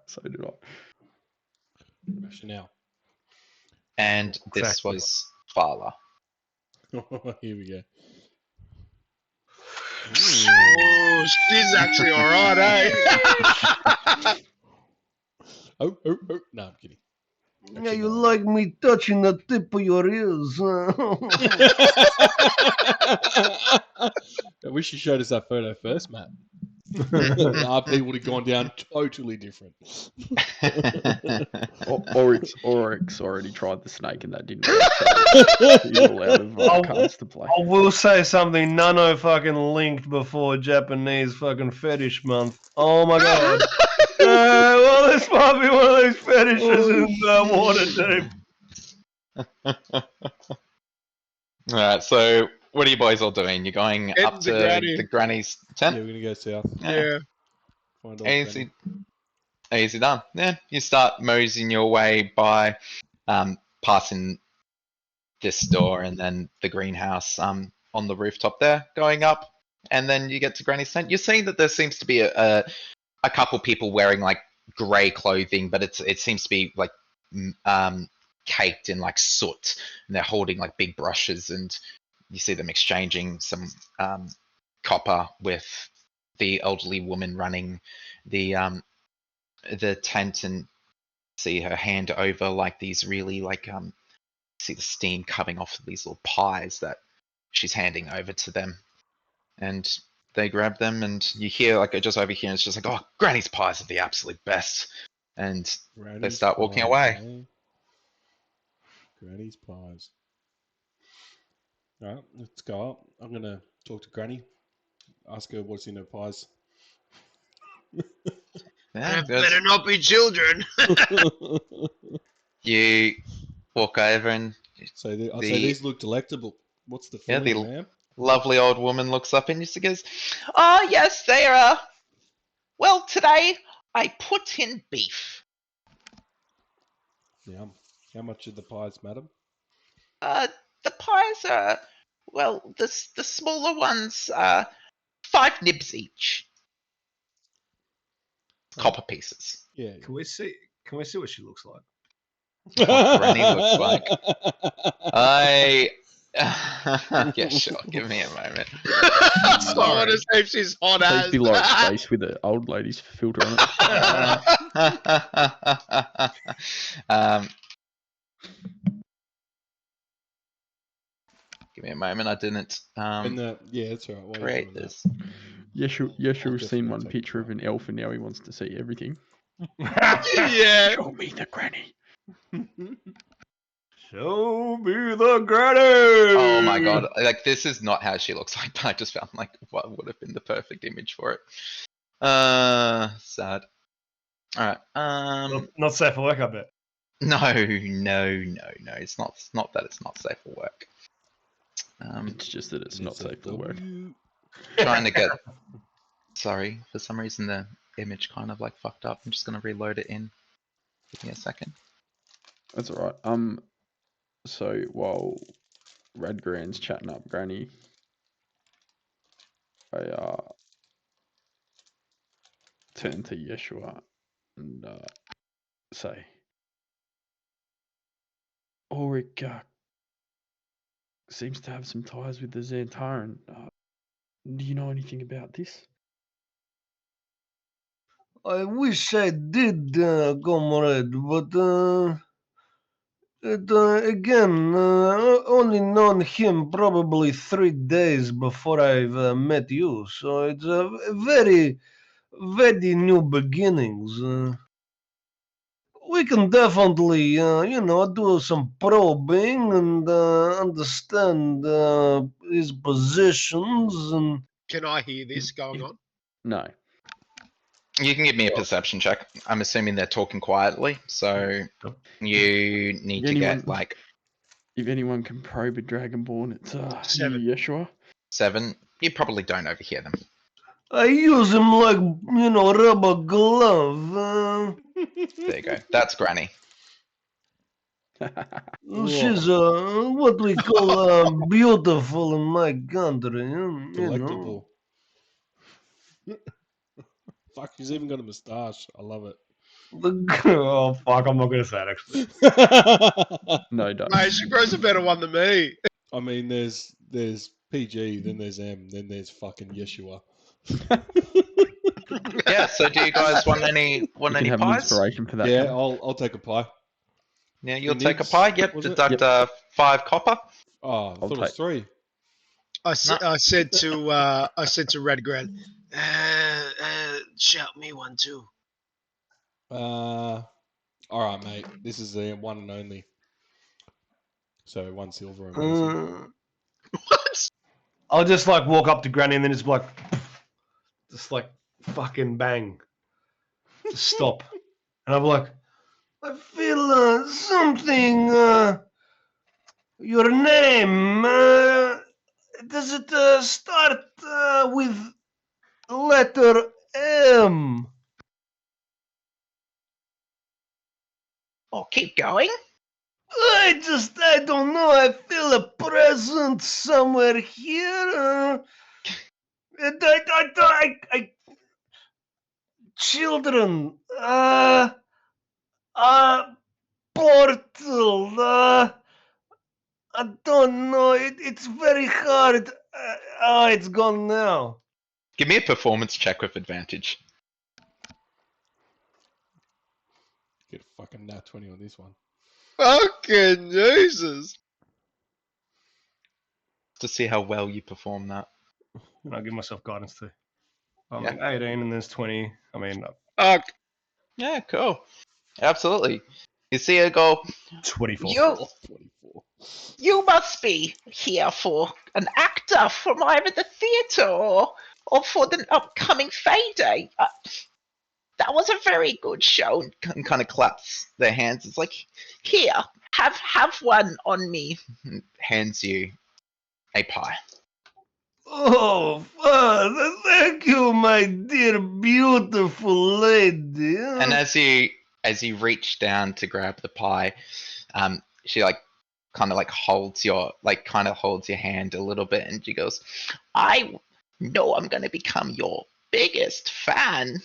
Rationale. And this Exactly. was Fala. Here we go. Oh, she's actually alright, eh? Oh. No, I'm kidding. Yeah, you like me touching the tip of your ears. I wish you showed us that photo first, Matt. Our people would have gone down totally different. Ulrick's already tried the snake and that didn't work. So he's all out of cards to play. I will say something. Nano fucking linked before Japanese fucking fetish month. Oh my god. Well, this might be one of those fetishes in Waterdeep. Alright, so what are you boys all doing? You're going Heading up to to Granny. the granny's Yeah, tent? we're gonna go south. Yeah. Find old Easy. Granny. Easy done. Yeah, you start moseying your way by passing this door and then the greenhouse on the rooftop there, going up, and then you get to Granny's tent. You're seeing that there seems to be a couple people wearing like grey clothing, but it seems to be like caked in like soot, and they're holding like big brushes, and you see them exchanging some copper with the elderly woman running the tent, and see her hand over like these really like see the steam coming off of these little pies that she's handing over to them, and they grab them, and you hear like just over here, and it's just like, oh, Granny's pies are the absolute best, and Granny's start walking pies, away. eh? Granny's pies. Alright, let's go up. I'm gonna talk to Granny. Ask her what's in her pies. Yeah, There better not be children. you walk over, and So I say these look delectable. What's the Yeah, filling, the- ma'am? lovely old woman looks up and just goes, "Oh yes, they are. Well, today I put in beef. Yum. How much are the pies, madam? The pies are, well, the smaller ones are 5 nibs each. Copper pieces. Yeah. Can we see what she looks like? What Granny looks like. Yeah, sure. Give me a moment. So I want to say if she's hot Please as. be Lorik's face with the old lady's filter on it. Give me a moment. I didn't Yeah, that's alright. While you're create doing this. Yeshua's seen definitely one take picture a of an elf and now he wants to see everything. Yeah. Show me the granny. Show me the granny. Oh my god! Like this is not how she looks like. But I just found like what would have been the perfect image for it. Sad. All right. Not safe for work, I bet. No. It's not that it's not safe for work. It's just that it's not It's a safe for work. W. Trying to get. Sorry, for some reason the image kind of like fucked up. I'm just gonna reload it in. Give me a second. That's all right. So while Radgoran's chatting up Granny, I turn to Yeshua and say, Ulrick seems to have some ties with the Xantaran. Do you know anything about this? I wish I did, comrade, but Again, only known him probably 3 days before I've met you, so it's a very, very new beginnings. We can definitely, do some probing and understand his positions and. Can I hear this going on? No. You can give me a perception check. I'm assuming they're talking quietly, so you need to anyone- get like If anyone can probe a Dragonborn, it's Seven. Yeshua. 7. You probably don't overhear them. I use him like, rubber glove. There you go. That's Granny. She's what we call beautiful in my country. Delectable. Fuck, he's even got a moustache. I love it. Oh fuck! I'm not gonna say it actually. No, don't. Mate, she grows a better one than me. I mean, there's PG, then there's M, then there's fucking Yeshua. Yeah. So do you guys want any You can any have an pies? inspiration for that. Yeah, Cam. I'll take a pie. Yeah, you'll Who take a needs- pie. Yep. was it? Deduct 5 copper. Oh, I thought it was take- 3. I said to Radgoran, shout me one too. All right, mate. This is the one and only. So 1 silver. I'm guessing. What? I'll just like walk up to Granny and then it's like, just like fucking bang, just stop, and I'm like, I feel something. Your name. Does it start with letter M? Oh, keep going. I don't know. I feel a presence somewhere here. Children. Portal. I don't know. It's very hard. It's gone now. Give me a performance check with advantage Get a fucking nat 20 on this one. Fucking Jesus. to see how well you perform that. And I'll give myself guidance too. Yeah. 18 and there's 20. I mean, Fuck. Yeah, cool. Absolutely. You see her go, 24. You must be here for an actor from either the theatre or for the upcoming Fey Day. That was a very good show. and kind of claps their hands. It's like, Here, have one on me. hands you a pie. Oh, Father, thank you, my dear, beautiful lady. And as you reach down to grab the pie, she kind of holds your hand a little bit, and she goes, I know I'm going to become your biggest fan.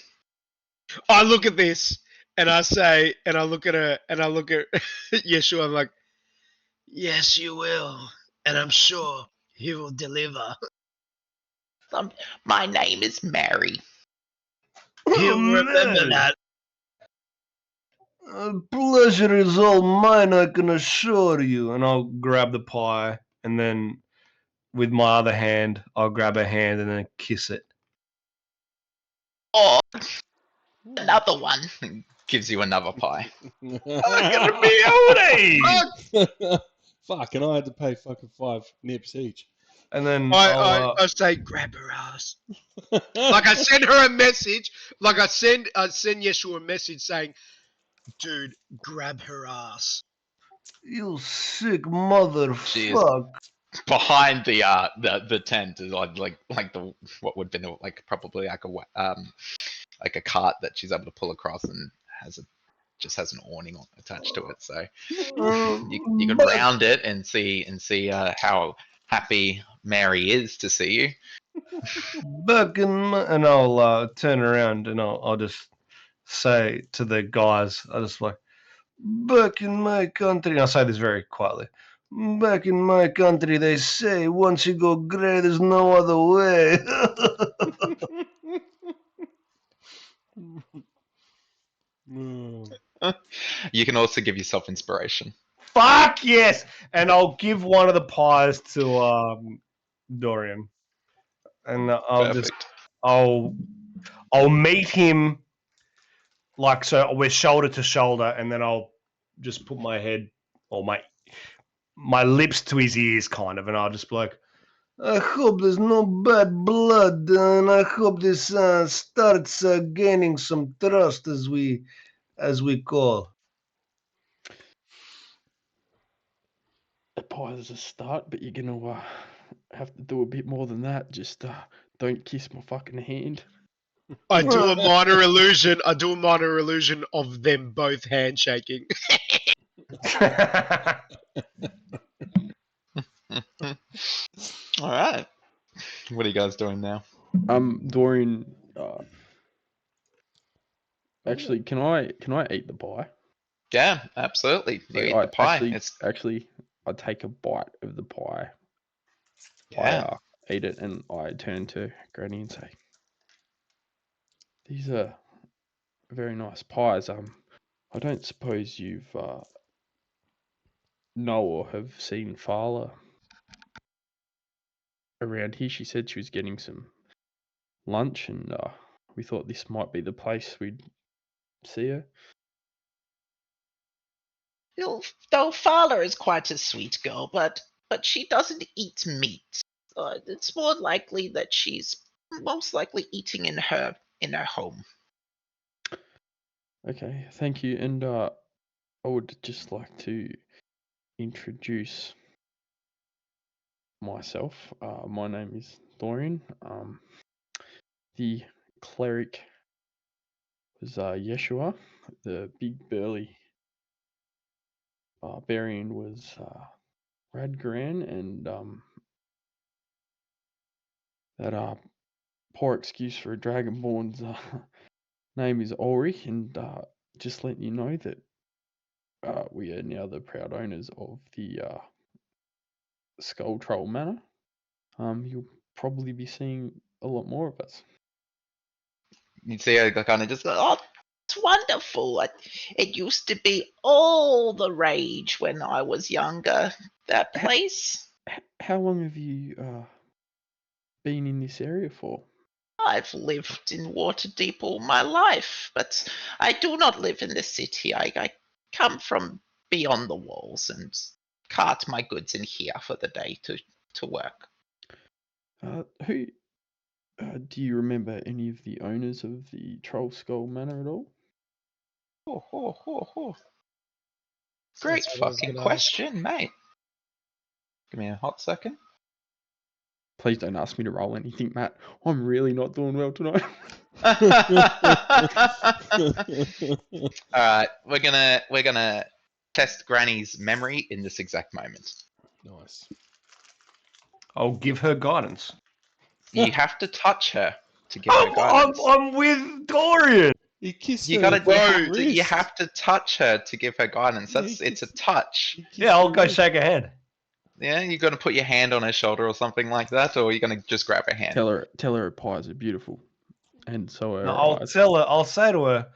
I look at this and I say, and I look at her and I look at Yeshua. I'm like, yes, you will. And I'm sure he will deliver. My name is Mary. He'll remember man. that. Pleasure is all mine, I can assure you. And I'll grab the pie, and then with my other hand, I'll grab her hand and then kiss it. Or another one. gives you another pie. Gonna be Fuck, and I had to pay fucking 5 nips each. And then I say, grab her ass. Like I send her a message. Like I send Yeshua a message saying, dude, grab her ass. you sick motherfucker. Behind the tent is like the what would have been probably like a cart that she's able to pull across, and just has an awning attached to it. So you can round it and see how happy Mary is to see you. Back in my, and I'll turn around and I'll just say to the guys, I just like, back in my country, and I'll say this very quietly. Back in my country, they say once you go grey, there's no other way. Mm. You can also give yourself inspiration. Fuck yes! And I'll give one of the pies to Dorian, and Perfect. I'll meet him like so. We're shoulder to shoulder, and then I'll just put my head or my lips to his ears, kind of, and I'll just be like, I hope there's no bad blood, and I hope this starts gaining some trust as we call. A pie is a start, but you're gonna have to do a bit more than that. Just don't kiss my fucking hand. I do a minor illusion. I do a minor illusion of them both handshaking. All right. What are you guys doing now? Dorian. Actually, can I eat the pie? Yeah, absolutely. You So eat I the pie. actually I take a bite of the pie. Yeah. I eat it and I turn to Granny and say, "These are very nice pies. I don't suppose you've know or have seen Fala around here." She said she was getting some lunch, and we thought this might be the place we'd see her. Though Fala is quite a sweet girl, but she doesn't eat meat. It's more likely that she's most likely eating in her home. Okay, thank you. And I would just like to introduce myself. My name is Dorian. The cleric was Yeshua. The big burly barbarian was Radgoran, and that poor excuse for a Dragonborn's name is Ulrick. And just letting you know that we are now the proud owners of the Skull Troll Manor. You'll probably be seeing a lot more of us. You see her kind of just go, Oh, it's wonderful. It used to be all the rage when I was younger. That place. How long have you been in this area for? I've lived in Waterdeep all my life, but I do not live in the city. I come from beyond the walls and cart my goods in here for the day to work. Who do you remember any of the owners of the Trollskull Manor at all? Great That's what I was fucking gonna ask. question, mate. give me a hot second. Please don't ask me to roll anything, Matt. I'm really not doing well tonight. All right, we're gonna test Granny's memory in this exact moment. Nice. I'll give her guidance. You have to touch her to give her guidance. I'm with Dorian. He kissed You her gotta above the do. You wrist. have to touch her to give her guidance. Yeah, It's a touch. He kissed Yeah, I'll her go wrist. shake her hand. Yeah, you're gonna put your hand on her shoulder or something like that, or you're gonna just grab her hand. Tell her her pies are beautiful, and so are No, her I'll eyes. tell her. I'll say to her,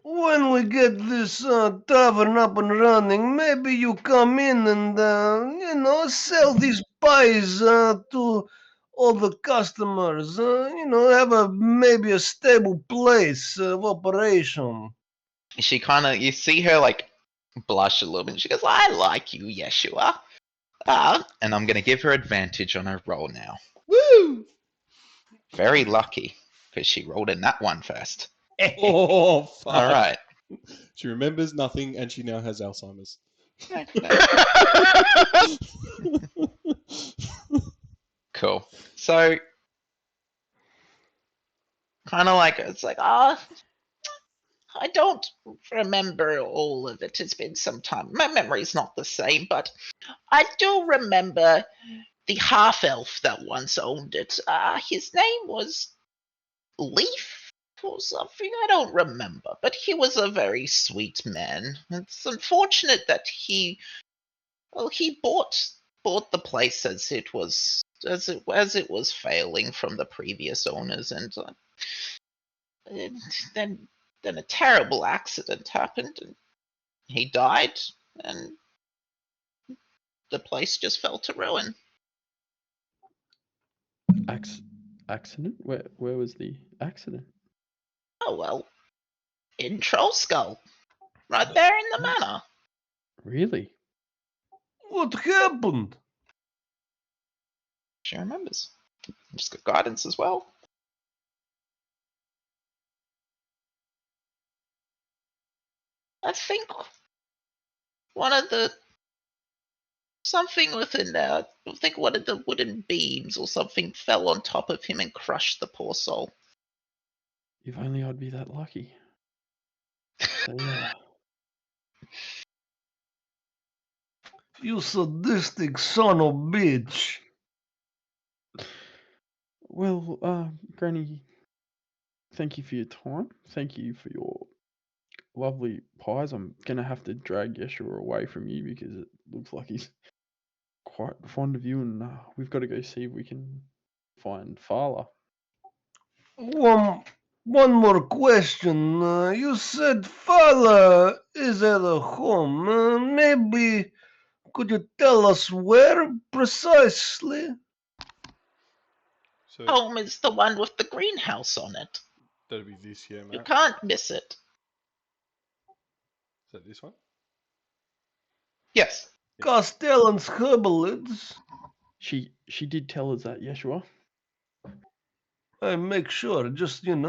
when we get this tavern up and running, maybe you come in and sell these pies to all the customers. Have maybe a stable place of operation. She kind of, you see her like blush a little bit. And she goes, "I like you, Yeshua." And I'm gonna give her advantage on her roll now. Woo! Very lucky because she rolled in that one first. Oh, fuck. All right. She remembers nothing and she now has Alzheimer's. Cool. So, kind of like, it's like, I don't remember all of it. It's been some time. My memory's not the same, but I do remember the half-elf that once owned it. His name was Leaf or something. I don't remember, but he was a very sweet man. It's unfortunate that he bought the place as it was failing from the previous owners, and then a terrible accident happened, and he died, and the place just fell to ruin. Accident? Where was the accident? Oh well, in Trollskull, right there in the manor. Really? What happened? She remembers. Just got guidance as well. I think something within there, I think one of the wooden beams or something fell on top of him and crushed the poor soul. If only I'd be that lucky. So yeah. You sadistic son of bitch. Well, Granny, thank you for your time. Thank you for your lovely pies. I'm gonna have to drag Yeshua away from you because it looks like he's quite fond of you, and we've got to go see if we can find Fala. One more question. You said Fala is at a home. Maybe could you tell us where precisely? So Home is the one with the greenhouse on it. that'll be this here, You map. can't miss it. Is that this one? Yes. Castellan's Herbalids. She did tell us that, Yeshua. I make sure, just maybe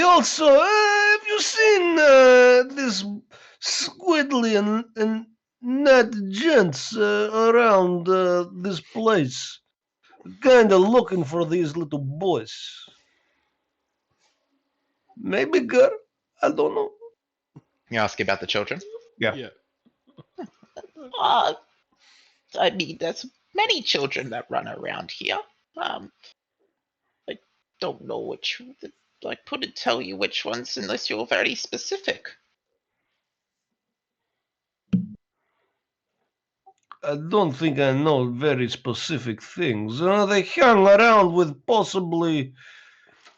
also, have you seen this squiddly and nut gents around this place? Kinda looking for these little boys. Maybe girl, I don't know. You ask about the children? Yeah. I mean, there's many children that run around here. I don't know which. I couldn't tell you which ones unless you're very specific. I don't think I know very specific things. They hang around with possibly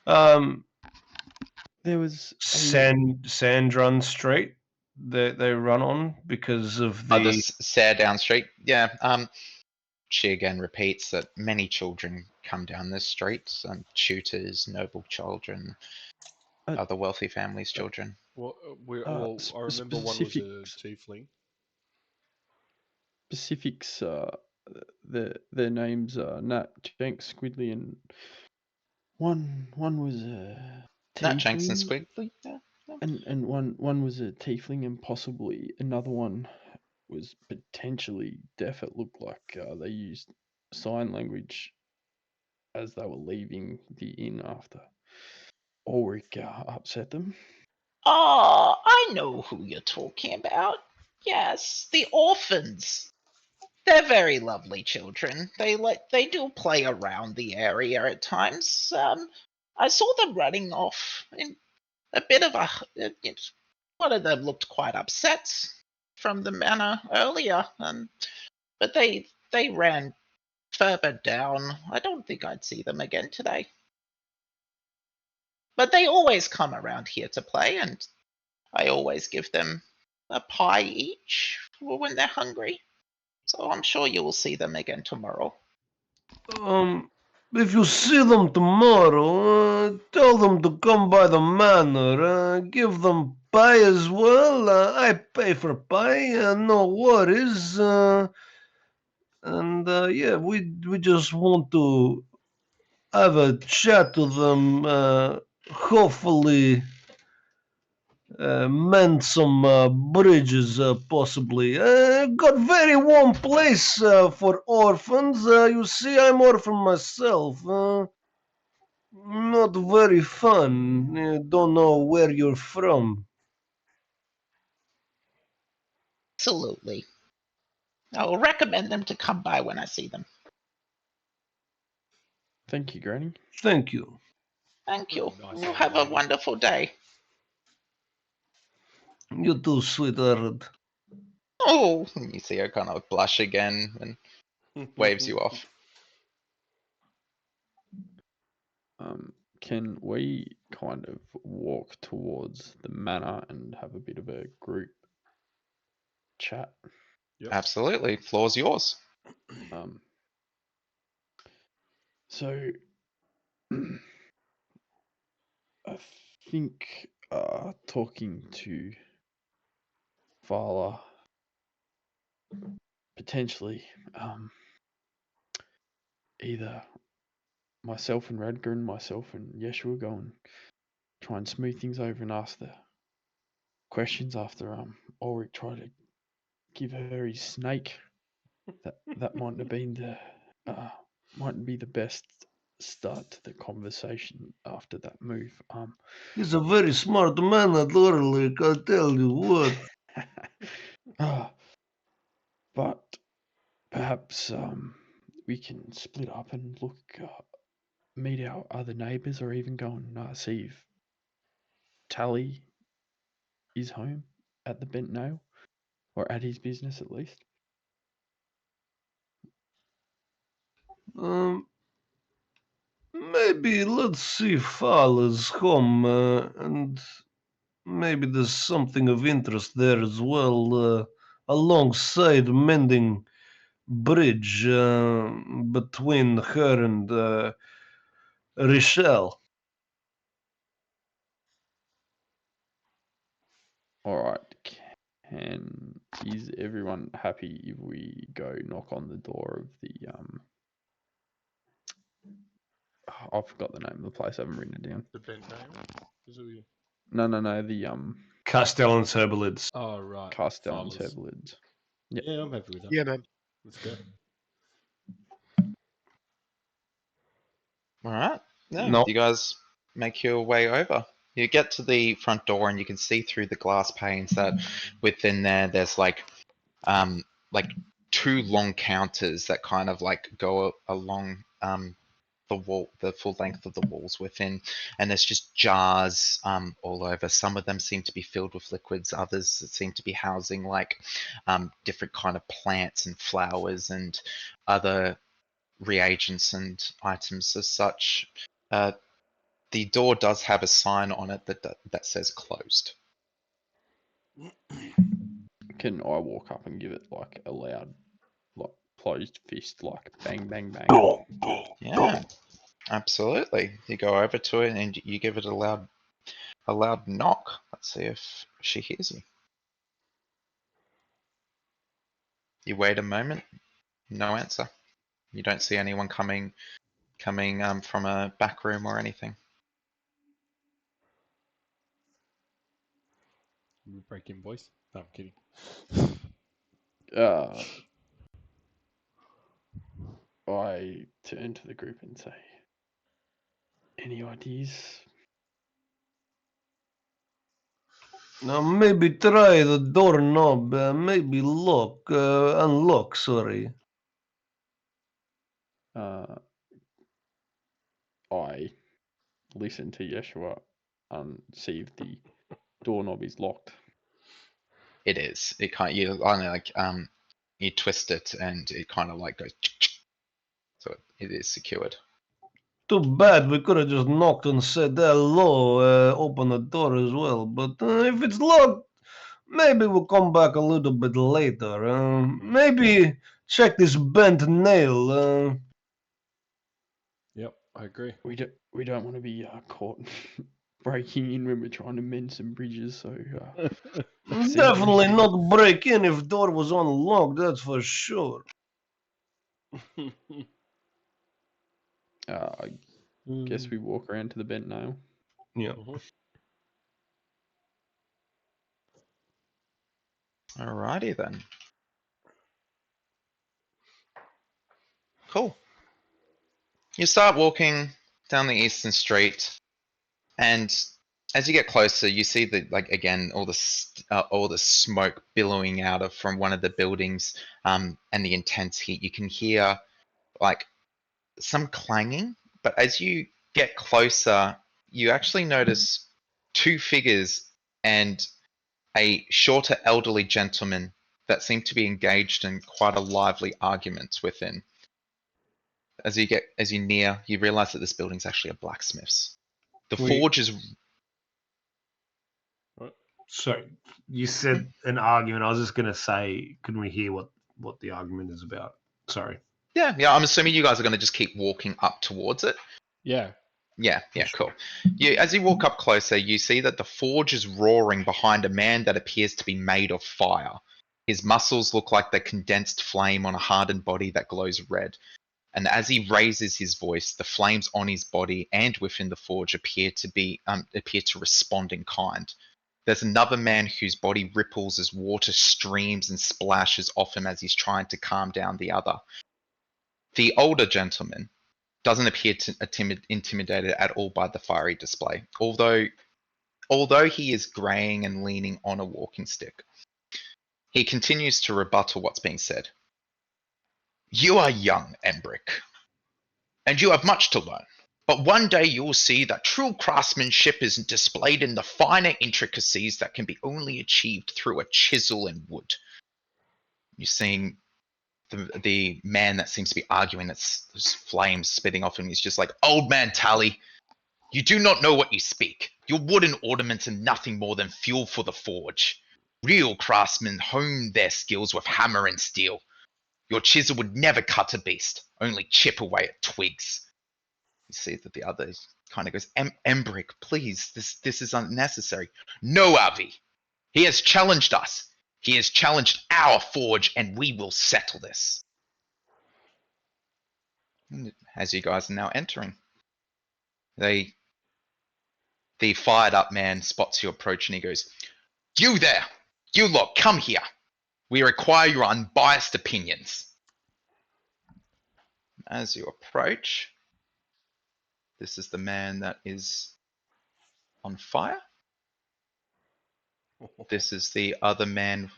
There was Sandrun Strait that they run on because of the This Sayre down street. Yeah. She again repeats that many children come down this street. Tutors, noble children, Uh, other wealthy families' children. Well, I remember one was a specifics. tiefling. Specifics. Their names are Nat, Jenks, Squidly, and one was a Nat Jenks and tiefling, Squiggly. Yeah. and one was a tiefling, and possibly another one was potentially deaf. It looked like they used sign language as they were leaving the inn after Ulrick upset them. Oh, I know who you're talking about. Yes, the orphans. They're very lovely children. They do play around the area at times. I saw them running off in a bit of a. One of them looked quite upset from the manor earlier, but they ran further down. I don't think I'd see them again today. But they always come around here to play, and I always give them a pie each for when they're hungry. So I'm sure you will see them again tomorrow. if you see them tomorrow, tell them to come by the manor. Give them pie as well. I pay for pie, no worries. And yeah, we just want to have a chat to them. Hopefully, mend some bridges, possibly. Got very warm place for orphans. You see, I'm orphan myself. Not very fun. Don't know where you're from. Absolutely. I will recommend them to come by when I see them. Thank you, Granny. Thank you. Thank you. Nice You old have a lady. wonderful day. You too, sweetheart. Oh, You see her kind of blush again and waves you off. Can we kind of walk towards the manor and have a bit of a group chat? Yep. Absolutely. Floor's yours. So I think talking to Vala, potentially either myself and Radgoran, myself and Yeshua go and try and smooth things over and ask the questions after Ulrick tried to give her his snake. That mightn't have been mightn't be the best start to the conversation after that move. He's a very smart man at Ulrick, I'll tell you what. But perhaps we can split up and look, meet our other neighbours, or even go and see if Tally is home at the Bent Nail, or at his business at least. Maybe let's see if Fala's home, and maybe there's something of interest there as well, alongside mending bridge between her and Richelle. All right. Is everyone happy if we go knock on the door of the I forgot the name of the place. I haven't written it down. The bent nail? Is it we... No. The Castellan's Herbalids. Oh, right. Castellan's Farmers. Herbalids. Yeah, I'm happy with that. Yeah, man. Let's go. All right. No, No. you guys make your way over. You get to the front door and you can see through the glass panes that within there's like two long counters that kind of like go along the wall, the full length of the walls within, and there's just jars all over. Some of them seem to be filled with liquids, others seem to be housing like different kind of plants and flowers and other reagents and items as such. The door does have a sign on it that says closed. Can I walk up and give it like a loud, like closed fist, like bang, bang, bang? Yeah, absolutely. You go over to it and you give it a loud knock. Let's see if she hears you. You wait a moment. No answer. You don't see anyone coming from a back room or anything. We break in, boys. No, I'm kidding. I turn to the group and say, any ideas? Now maybe try the doorknob, maybe unlock, sorry. I listen to Yeshua and see if the doorknob is locked. It is. It can't. You only like you twist it and it kind of like goes. So it is secured. Too bad, we could have just knocked and said hello, open the door as well. But if it's locked, maybe we'll come back a little bit later. Maybe check this bent nail. Yep, I agree. We don't want to be caught breaking in when we're trying to mend some bridges. So Definitely not break in if door was unlocked, that's for sure. I guess we walk around to the bent nail. Yeah. Alrighty then. Cool. You start walking down the eastern street, and as you get closer, you see all the smoke billowing out of from one of the buildings, and the intense heat. You can hear like some clanging, but as you get closer, you actually notice two figures and a shorter elderly gentleman that seem to be engaged in quite a lively argument within. As you near, you realize that this building's actually a blacksmith's. The forge is. What? So you said an argument. I was just going to say, can we hear what the argument is about? Sorry. Yeah. I'm assuming you guys are going to just keep walking up towards it. Yeah. Yeah, cool. As you walk up closer, you see that the forge is roaring behind a man that appears to be made of fire. His muscles look like the condensed flame on a hardened body that glows red. And as he raises his voice, the flames on his body and within the forge appear to respond in kind. There's another man whose body ripples as water streams and splashes off him as he's trying to calm down the other. The older gentleman doesn't appear intimidated at all by the fiery display, although he is graying and leaning on a walking stick. He continues to rebuttal what's being said. You are young, Embrick, and you have much to learn. But one day you will see that true craftsmanship is displayed in the finer intricacies that can be only achieved through a chisel and wood. You're seeing the man that seems to be arguing, that's there's flames spitting off him. He's just like, old man Tally, you do not know what you speak. Your wooden ornaments are nothing more than fuel for the forge. Real craftsmen hone their skills with hammer and steel. Your chisel would never cut a beast, only chip away at twigs. You see that the other kind of goes, Embrick, please, this is unnecessary. No, Avi. He has challenged us. He has challenged our forge, and we will settle this. And as you guys are now entering, the fired up man spots you approach and he goes, You there! You lot, come here! We require your unbiased opinions. As you approach, this is the man that is on fire. This is the other man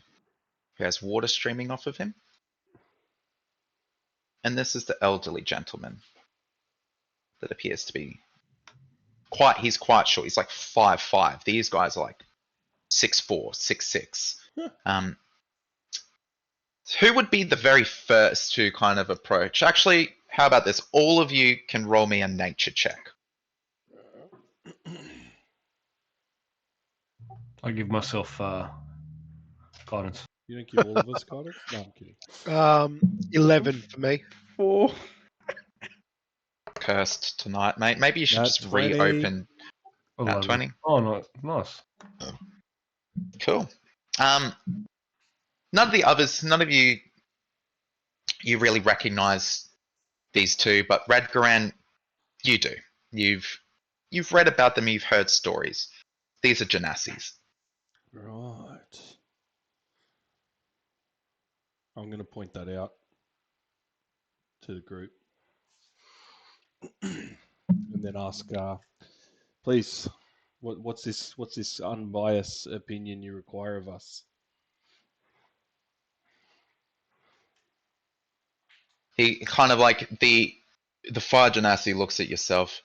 who has water streaming off of him. And this is the elderly gentleman that appears to be he's quite short. He's like 5'5". These guys are like 6'4", 6'6". Who would be the very first to kind of approach? Actually, how about this? All of you can roll me a nature check. I give myself guidance. You don't give all of us guidance? No, I'm kidding. 11 for me. 4. Cursed tonight, mate. Maybe you should Nat just 20. reopen that 11. 20. Oh, no, nice. Cool. None of you really recognize these two, but Radgoran, you do. You've read about them, you've heard stories. These are Genassis. Right. I'm going to point that out to the group. And then ask, please, what's this unbiased opinion you require of us? He kind of like the fire genasi looks at yourself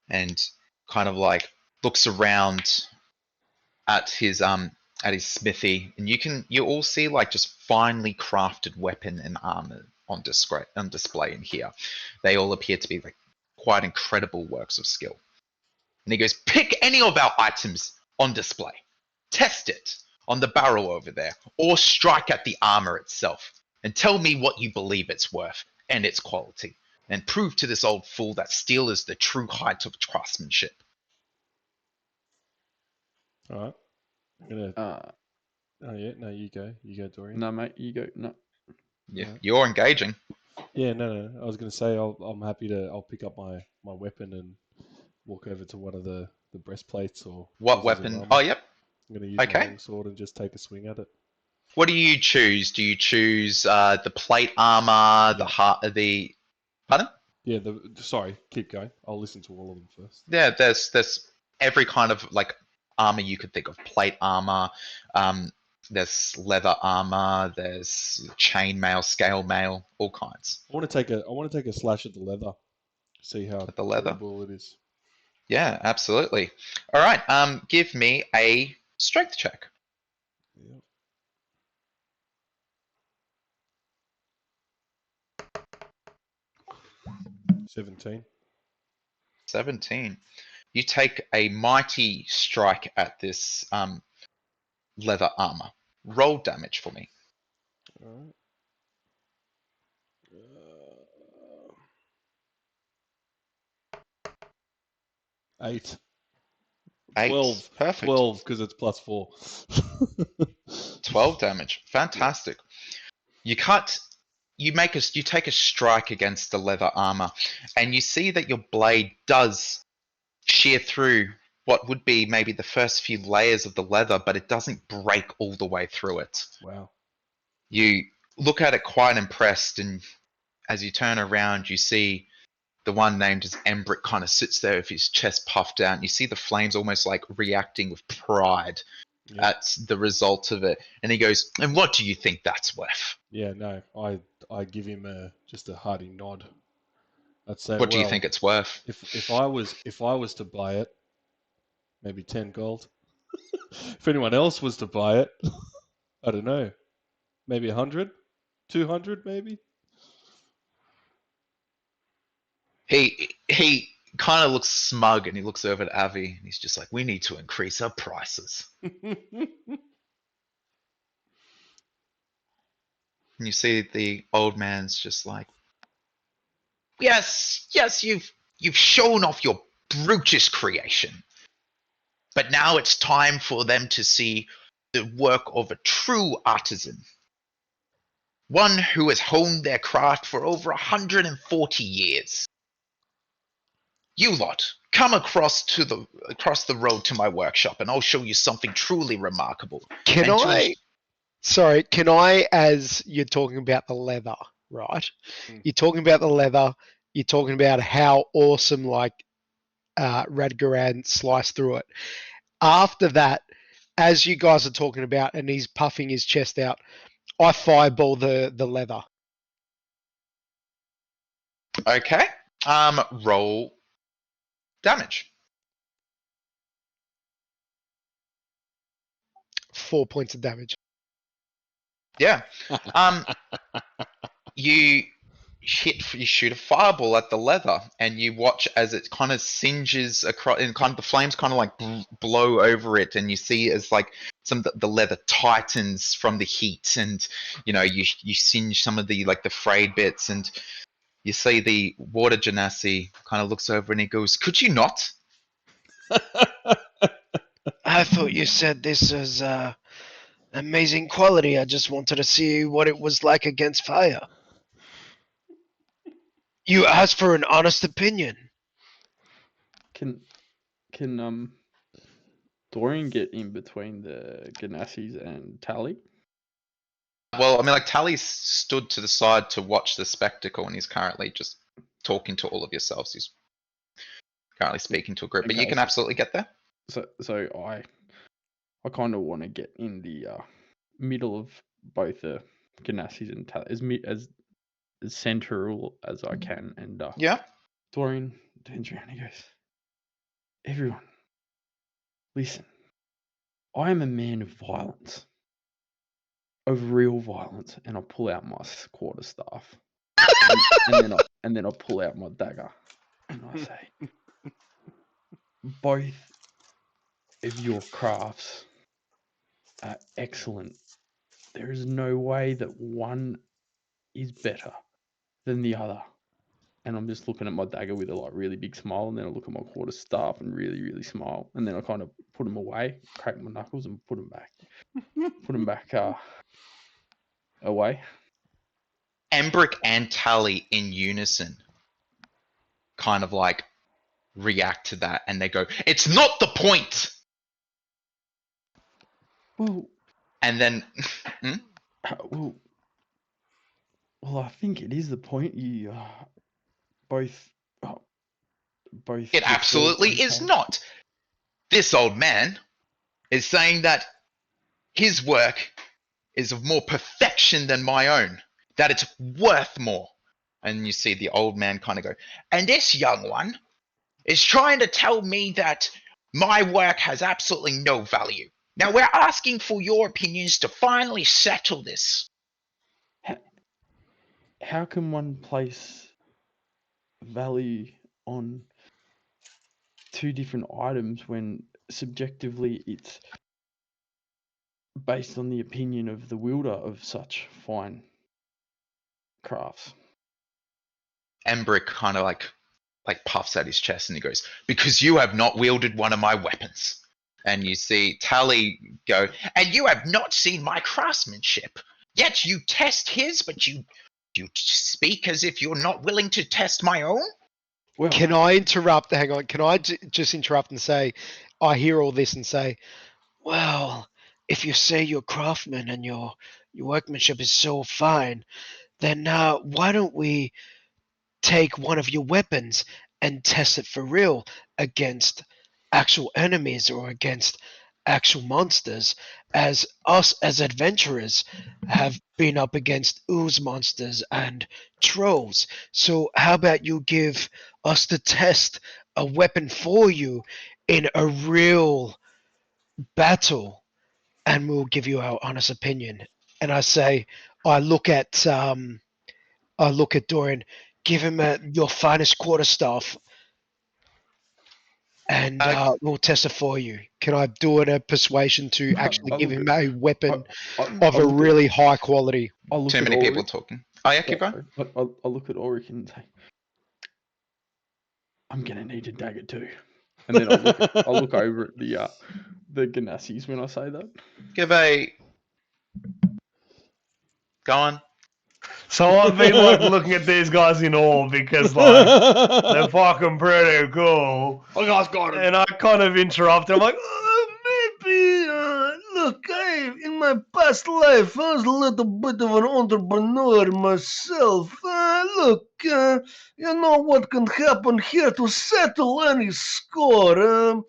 and kind of like looks around at his smithy, and you all see like just finely crafted weapon and armor on display in here. They all appear to be like quite incredible works of skill. And he goes, pick any of our items on display, test it on the barrel over there, or strike at the armor itself, and tell me what you believe it's worth and its quality, and prove to this old fool that steel is the true height of craftsmanship. All right. I'm gonna. Oh yeah, no, you go, Dorian. No, mate, you go. No. Yeah, Right. you're engaging. Yeah, no. I was gonna say I'm happy to. I'll pick up my weapon and walk over to one of the breastplates or What pieces of weapon? armor. Oh, yep. I'm gonna use Okay. my long sword and just take a swing at it. What do you choose? Do you choose the plate armor, the pardon? Yeah. Sorry. Keep going. I'll listen to all of them first. Yeah, there's every kind of like armor you could think of. Plate armor, there's leather armor, there's chainmail, scale mail, all kinds. I want to take a slash at the leather. See how At the leather? durable it is. Yeah, absolutely. All right, give me a strength check. Yep. $17. 17. You take a mighty strike at this leather armor. Roll damage for me. Alright. 8. 8. 12. Perfect. 12 because it's +4. 12 damage. Fantastic. You take a strike against the leather armor, and you see that your blade does shear through what would be maybe the first few layers of the leather, but it doesn't break all the way through it. Wow. You look at it quite impressed, and as you turn around, you see the one named as Embrick kind of sits there with his chest puffed out, and you see the flames almost like reacting with pride at the result of it. And he goes, "And what do you think that's worth?" Yeah, no, I give him just a hearty nod. I'd say, What do you well, think it's worth? if I was to buy it, maybe 10 gold. If anyone else was to buy it, I don't know, maybe 100, 200, maybe. He kind of looks smug, and he looks over at Avi, and he's just like, "We need to increase our prices." And you see the old man's just like, "Yes, you've shown off your brutish creation, but now it's time for them to see the work of a true artisan, one who has honed their craft for over 140 years. You lot, come across the road to my workshop, and I'll show you something truly remarkable." Can And to- I? Sorry, can I? As you're talking about the leather, right? You're talking about the leather. You're talking about how awesome, like Radgoran sliced through it. After that, as you guys are talking about, and he's puffing his chest out, I fireball the leather. Okay. Roll damage. 4 points of damage. Yeah. You shoot a fireball at the leather, and you watch as it kind of singes across, and kind of the flames kind of like blow over it, and you see as like some of the leather tightens from the heat, and you singe some of the like the frayed bits, and you see the water genasi kind of looks over and he goes, "Could you not?" I thought you said this was amazing quality. I just wanted to see what it was like against fire. You asked for an honest opinion. Can Dorian get in between the Ganassis and Tally? Well, I mean, like Tally's stood to the side to watch the spectacle, and he's currently just talking to all of yourselves. He's currently speaking to a group, but you Okay, can absolutely get there. So I kind of want to get in the middle of both the Ganassis and Tally, as central as I can, and Yeah. Dorian turns around and he goes, "Everyone, listen. I am a man of violence, of real violence," and I pull out my quarterstaff, and then I pull out my dagger, and I say, "Both of your crafts are excellent. There is no way that one is better than the other." And I'm just looking at my dagger with a like really big smile, and then I look at my quarterstaff and really, really smile, and then I kind of put them away, crack my knuckles, and put them back away. Embrick and Tally in unison kind of like react to that, and they go, "It's not the point!" Well, And then, well, I think it is the point. You both. it absolutely is not. This old man is saying that his work is of more perfection than my own, that it's worth more. And you see the old man kind of go, "And this young one is trying to tell me that my work has absolutely no value. Now we're asking for your opinions to finally settle this." How can one place value on two different items when subjectively it's based on the opinion of the wielder of such fine crafts. Embrick kind of like puffs at his chest and he goes, "Because you have not wielded one of my weapons." And you see Tally go, "And you have not seen my craftsmanship. Yet you test his, but you speak as if you're not willing to test my own." Well, Can I interrupt? Hang on. Can I just interrupt and say, I hear all this and say, well, if you say you're craftsman and your workmanship is so fine, then why don't we take one of your weapons and test it for real against actual enemies or against actual monsters, as us as adventurers have been up against ooze monsters and trolls. So how about you give us to test a weapon for you in a real battle, and we'll give you our honest opinion. And I say, I look at Dorian, give him your finest quarterstaff, and we'll test it for you. Can I do it a persuasion to actually give him a weapon of a really high quality? Too many people talking. Oh yeah, keep going. I'll look at Ulrick and say, I'm gonna need a dagger too. And then I'll look over at the Ganassis when I say that. Give a. Go on. So I've been like looking at these guys in awe because like they're fucking pretty cool. Oh, guys, got him. And I kind of interrupt. I'm like, maybe look, in my past life I was a little bit of an entrepreneur myself. Look, you know what can happen here to settle any score.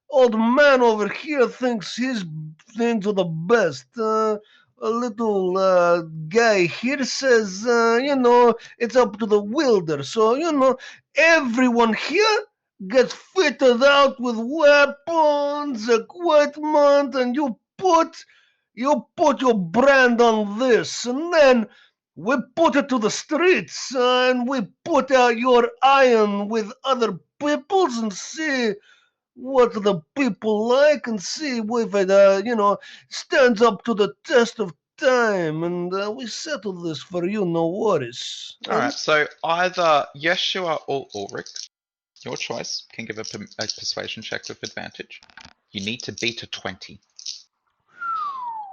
Old man over here thinks his things are the best. A little guy here says, it's up to the wielder. So, everyone here gets fitted out with weapons, equipment, and you put your brand on this, and then we put it to the streets, and we put out your iron with other people's and see what the people like and see if it, stands up to the test of time, and we settle this for you, no worries. All right. So either Yeshua or Ulrick, your choice, can give a persuasion check with advantage. You need to beat a 20.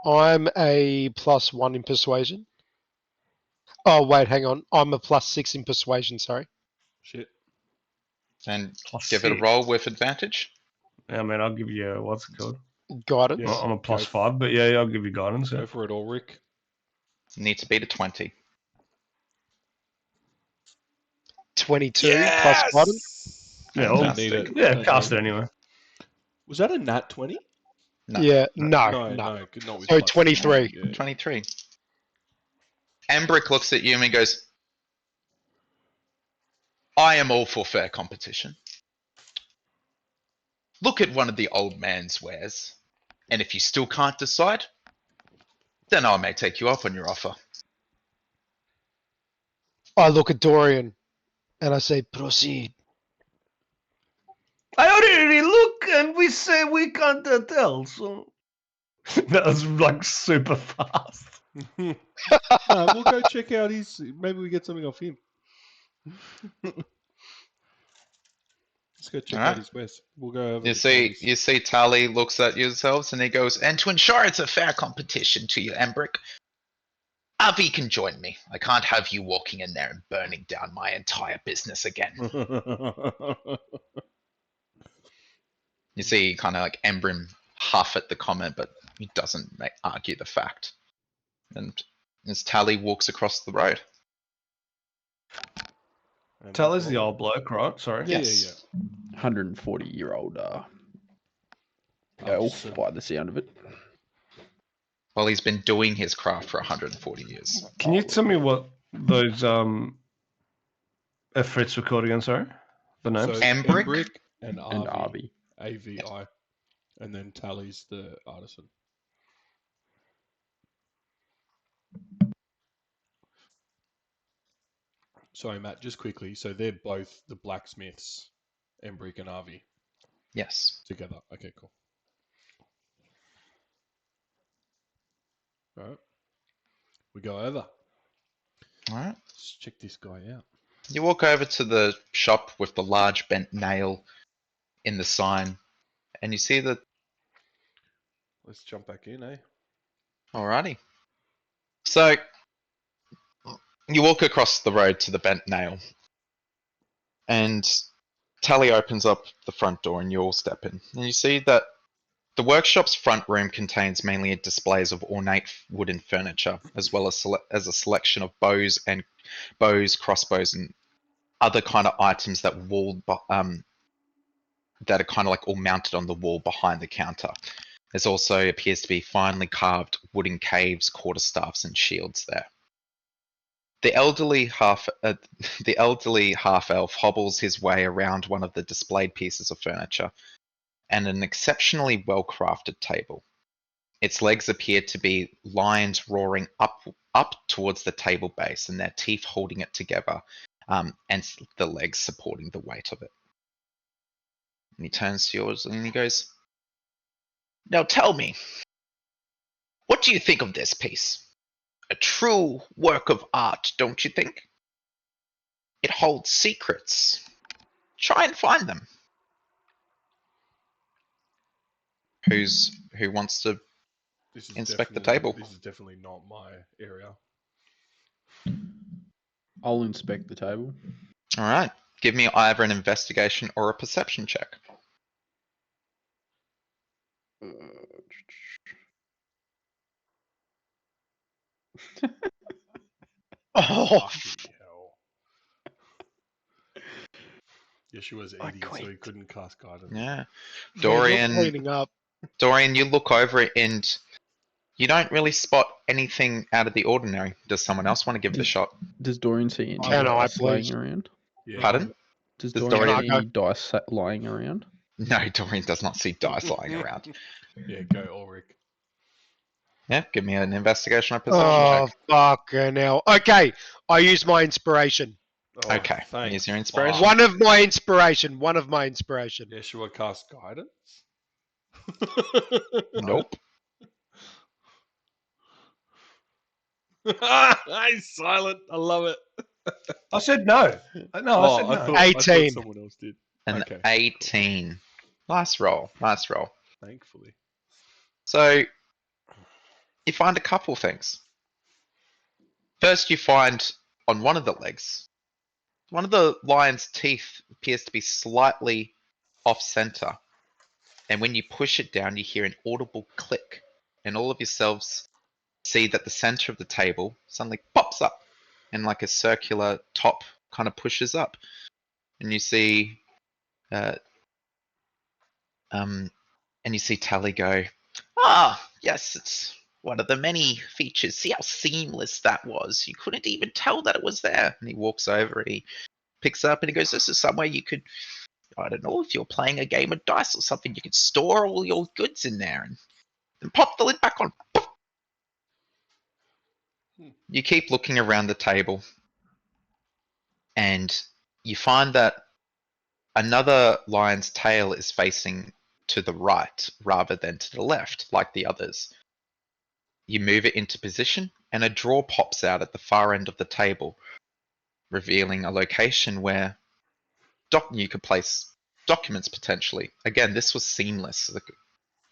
I'm a +1 in persuasion. Oh wait, hang on. I'm a +6 in persuasion. Sorry. Shit. And Plus give it a six. roll with advantage. Yeah, I mean, I'll give you what's it called? Guidance. Yeah. I'm a +5, but yeah, I'll give you guidance. Go Yeah. for it, Ulrick. You need to beat a 20. 22 plus guidance. Yeah, Don't Fantastic. need it. Yeah, Don't cast need it anyway. Was that a nat 20? No. Yeah. No. No, not with So plus 23. Yeah. 23. Embrick looks at you and he goes, I am all for fair competition. Look at one of the old man's wares, and if you still can't decide, then I may take you up on your offer. I look at Dorian and I say, proceed. I already look, and we say we can't tell. So that was like super fast. We'll go check out his. Maybe we get something off him. Let's go check out his wares. We'll go over. You see Tally looks at yourselves and he goes, and to ensure it's a fair competition to you, Embrick, Avi can join me. I can't have you walking in there and burning down my entire business again. You see kind of like Embrim huff at the comment, but he doesn't argue the fact. And as Tally walks across the road. Tally's the old bloke, right? Sorry. Yeah, Yes. 140-year-old elf by the sound of it. Well, he's been doing his craft for 140 years. Can you tell me what those efforts were called again? Sorry, the names. So Embrick and And Arvi. Arvi. AVI. And then Tally's the artisan. Sorry, Matt, just quickly. So they're both the blacksmiths, Embrick and Arvi, Yes. together. Okay, cool. All right. We go over. All right. Let's check this guy out. You walk over to the shop with the large bent nail in the sign, and you see that. Let's jump back in, eh? Alrighty. So you walk across the road to the bent nail, and Tally opens up the front door, and you all step in, and you see that the workshop's front room contains mainly displays of ornate wooden furniture, as well as a selection of bows, crossbows, and other kind of items that that are kind of like all mounted on the wall behind the counter. There's also appears to be finely carved wooden caves, quarterstaffs, and shields there. The elderly half elf hobbles his way around one of the displayed pieces of furniture and an exceptionally well-crafted table. Its legs appear to be lions roaring up towards the table base, and their teeth holding it together, and the legs supporting the weight of it. And he turns to yours and he goes, Now tell me, what do you think of this piece? A true work of art, don't you think? It holds secrets. Try and find them. who wants to This is inspect the definitely- table? This is definitely not my area. I'll inspect the table. All right. Give me either an investigation or a perception check. Oh, Fucking hell. Yeshua's I 80, so he quit. couldn't cast guidance. Yeah. you're cleaning up. Dorian, you look over it and you don't really spot anything out of the ordinary. Does someone else want to give it a shot? Does Dorian see any Can I, dice lying please? around? Yeah. Pardon? Does Does Dorian Dorian- see any dice lying around? No, Dorian does not see dice lying around. Yeah, go Ulrick. Yeah, give me an investigation or perception Oh, check. fucking hell. Okay, I use my inspiration. Oh, Okay, thank use your inspiration. fuck. One of my inspiration. Yeshua cast guidance? Nope. He's silent. I love it. I said no. No, I said no. I thought 18. someone else did. An Okay, cool. 18. Nice roll. Nice roll. Thankfully. So you find a couple things. First, you find on one of the legs, one of the lion's teeth appears to be slightly off center. And when you push it down, you hear an audible click. And all of yourselves see that the center of the table suddenly pops up and like a circular top kind of pushes up. And you see and you see Tally go, Ah, yes, it's one of the many features. See how seamless that was. You couldn't even tell that it was there. and he walks over and he picks up and he goes, This is somewhere you could, I don't know, if you're playing a game of dice or something, you could store all your goods in there and then pop the lid back on. you keep looking around the table and you find that another lion's tail is facing to the right rather than to the left like the others. You move it into position and a drawer pops out at the far end of the table, revealing a location where you could place documents potentially. Again, this was seamless. Like,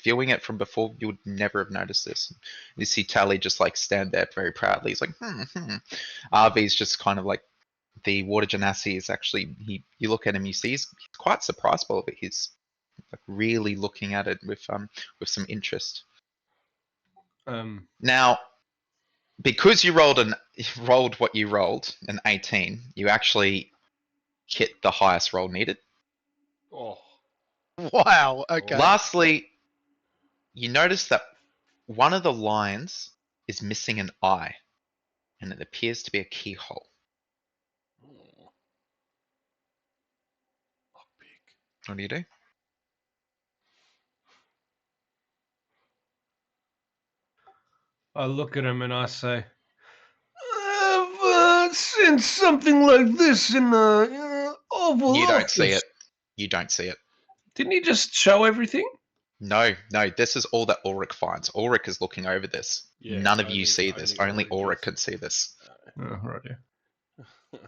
viewing it from before, you would never have noticed this. You see Tally just like stand there very proudly. He's like, RV's just kind of like, the water genasi is actually, you look at him, you see he's quite surprised by it. He's like really looking at it with some interest. Now, because you rolled what you rolled, an 18, you actually hit the highest roll needed. Oh. Wow. Okay. Lastly, you notice that one of the lions is missing an eye, and it appears to be a keyhole. Lockpick. What do you do? I look at him and I say, I've seen something like this in the Oval You don't see Office." it. You don't see it. Didn't he just show everything? No, this is all that Ulrick finds. Ulrick is looking over this. Yeah, None of you see this. Only Ulrick gets- can see this. Oh, right, yeah.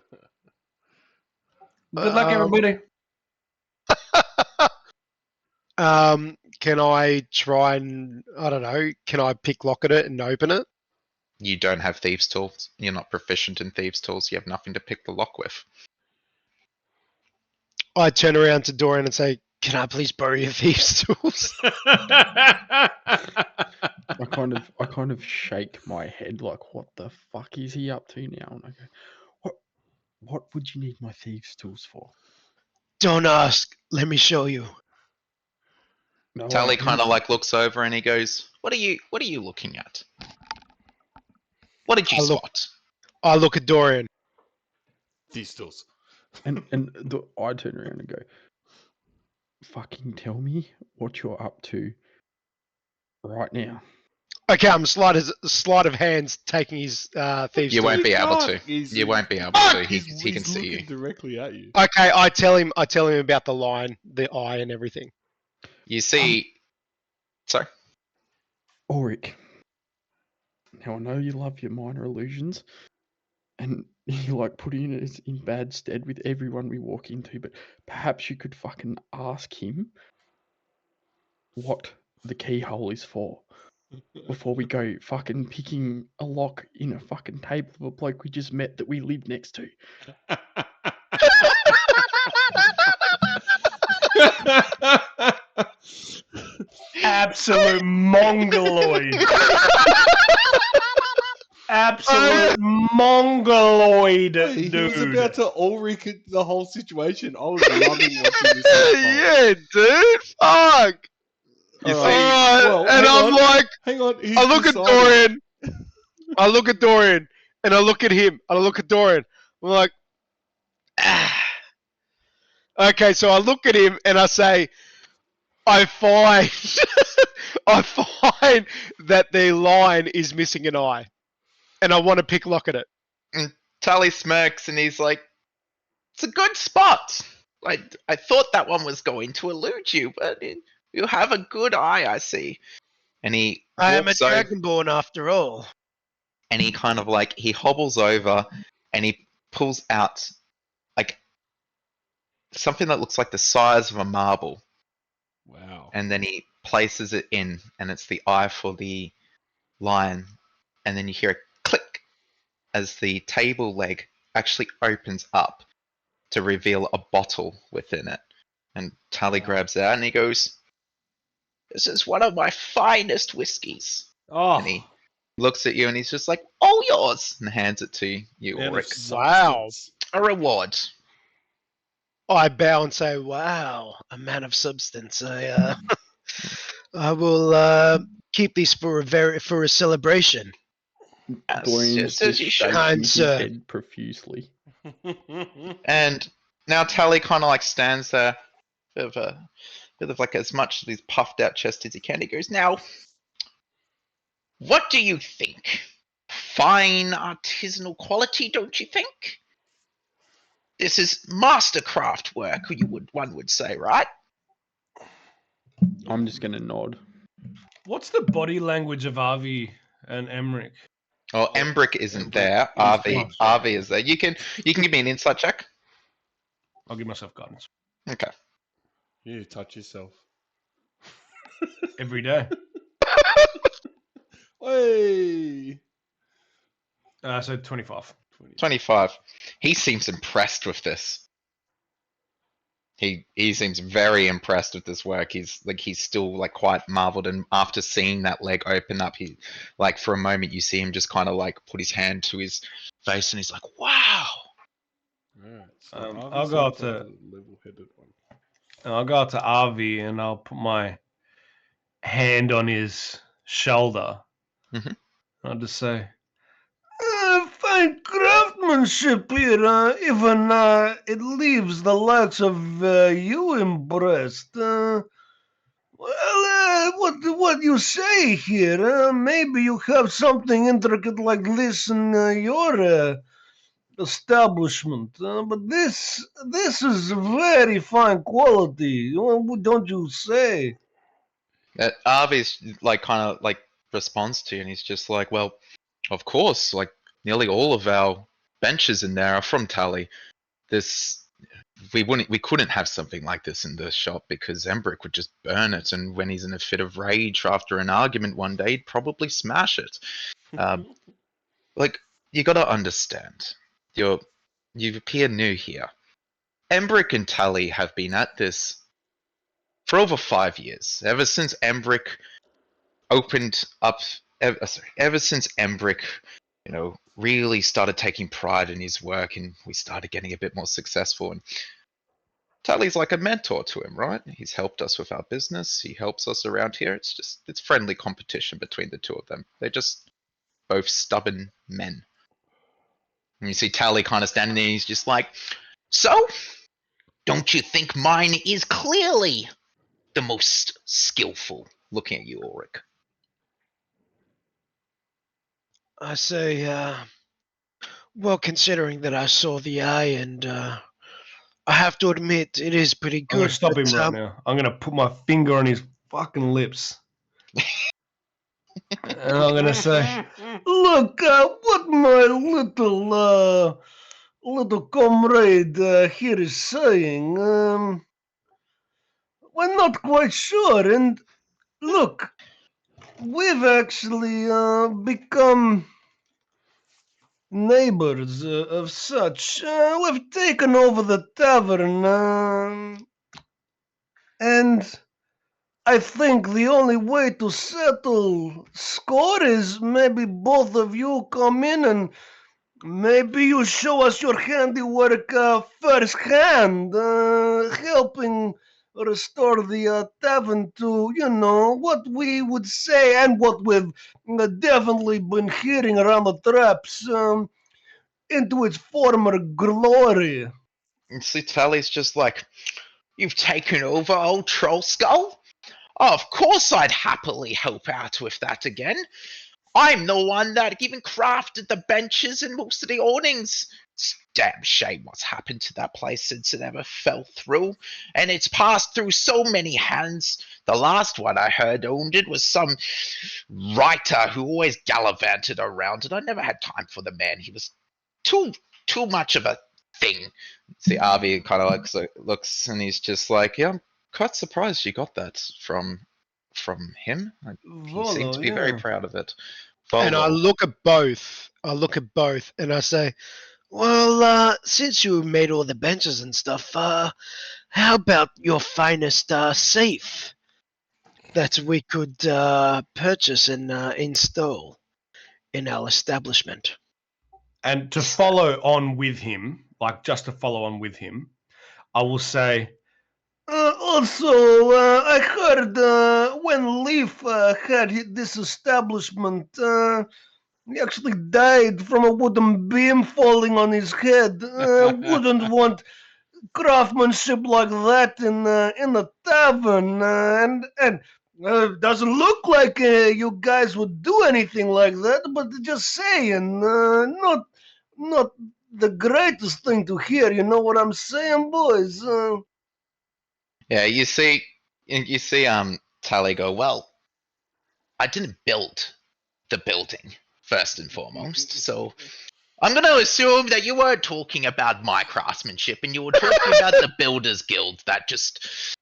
Good luck, everybody. Can I try and, I don't know, can I pick lock at it and open it? You don't have thieves' tools. You're not proficient in thieves' tools. You have nothing to pick the lock with. I turn around to Dorian and say, can I please borrow your thieves' tools? I kind of shake my head like, what the fuck is he up to now? And I go, what would you need my thieves' tools for? Don't ask. Let me show you. No, Tally I kind of do. like looks over and he goes, "What are you looking at? What did you I look- spot?" I look at Dorian. These tools. And I turn around and go, fucking tell me what you're up to right now. Okay, I'm sleight of hands taking his thieves' You tools. won't be He's able not. to. He's- You won't be able Fuck! to. He He's can see looking you. directly at you. Okay, I tell him about the line, the eye, and everything. You see. Sorry. Ulrick, now I know you love your minor illusions, and you like putting us in bad stead with everyone we walk into, but perhaps you could fucking ask him what the keyhole is for before we go fucking picking a lock in a fucking table of a bloke we just met that we live next to. Absolute mongoloid. Absolute mongoloid, He dude. was about to Ulrick the whole situation. I was loving watching this. unfold. Yeah, dude. Fuck. You All see. right. Well, and hang I'm on. like, Hang on. He's I look at decided. Dorian. I look at Dorian, and I look at him, and I look at Dorian. I'm like, ah. Okay, so I look at him and I say, I find that the line is missing an eye, and I want to pick lock at it. Tally smirks and he's like, "It's a good spot. I thought that one was going to elude you, but you have a good eye, I see." And he I am a walks over, Dragonborn after all. and he kind of like he hobbles over and he pulls out like something that looks like the size of a marble, Wow. and then he places it in, and it's the eye for the lion. And then you hear a click as the table leg actually opens up to reveal a bottle within it. And Tally Wow. grabs it out and he goes, "This is one of my finest whiskies." Oh. And he looks at you and he's just like, "All yours," and hands it to you, man of Ulrick. Wow. substance. A reward. I bow and say, "Wow, a man of substance. I will keep this for a celebration." Yes, Dorian's just as just you should. shaking Kind his sir. head profusely. And now Tally kind of like stands there with like as much of his puffed out chest as he can. He goes, "Now, what do you think? Fine artisanal quality, don't you think? This is mastercraft work, one would say, right?" I'm just gonna nod. What's the body language of Avi and Emmerich? Well, Embrick isn't Embrick there. is RV is there. You can give me an insight check. I'll give myself guidance Okay. You touch yourself. every day. Hey. So 25. 25. He seems impressed with this. He seems very impressed with this work. He's still like quite marveled, and after seeing that leg open up, he like for a moment you see him just kind of like put his hand to his face and he's like, "Wow." Alright, so I'll go up to- the level-headed one. And I'll go out to Avi and I'll put my hand on his shoulder. Mhm. I'll just say, fine craftsmanship here. Even it leaves the likes of you impressed. What you say here? Maybe you have something intricate like this in your establishment, but this is very fine quality, don't you say? Arby's like kind of like responds to you, and he's just like, "Well, of course, like nearly all of our benches in there are from Tally. This we couldn't have something like this in the shop because Embrick would just burn it, and when he's in a fit of rage after an argument one day, he'd probably smash it. Like you got to understand, you appear new here. Embrick and Tally have been at this for over 5 years, ever since Embrick opened up. Ever since Embrick, really started taking pride in his work, and we started getting a bit more successful. And Tully's like a mentor to him, right? He's helped us with our business. He helps us around here. It's friendly competition between the two of them. They're just both stubborn men. And you see Tally kind of standing there. He's just like, So, don't you think mine is clearly the most skillful? looking at you, Ulrick. I say, well, considering that I saw the eye, and I have to admit, it is pretty I'm going good. to stop but, him right now. I'm going to put my finger on his fucking lips. And I'm going to say, look, what my little comrade here is saying, we're not quite sure. And look, we've actually become neighbors of such. We've taken over the tavern, and I think the only way to settle score is maybe both of you come in and maybe you show us your handiwork firsthand, helping restore the tavern to, what we would say and what we've definitely been hearing around the traps, into its former glory. You see Tally's just like, you've taken over old Trollskull? Oh, of course I'd happily help out with that again. I'm the one that even crafted the benches and most of the awnings. It's a damn shame what's happened to that place since it ever fell through, and it's passed through so many hands. The last one I heard owned it was some writer who always gallivanted around it. I never had time for the man. He was too much of a thing. See, Avi kind of looks, and he's just like, "Yeah, I'm quite surprised you got that from him. He seemed to be very proud of it." and I Volo. look at both. And I say, well, since you made all the benches and stuff, how about your finest safe that we could purchase and install in our establishment? And to follow on with him, just to follow on with him, I will say, also, I heard when Leaf had this establishment, he actually died from a wooden beam falling on his head. Wouldn't want craftsmanship like that in the tavern, and doesn't look like you guys would do anything like that. But just saying, not the greatest thing to hear. You know what I'm saying, boys? Yeah, you see, Tally go, "Well, I didn't build the building first and foremost, so I'm going to assume that you weren't talking about my craftsmanship, and you were talking about the Builders Guild that just,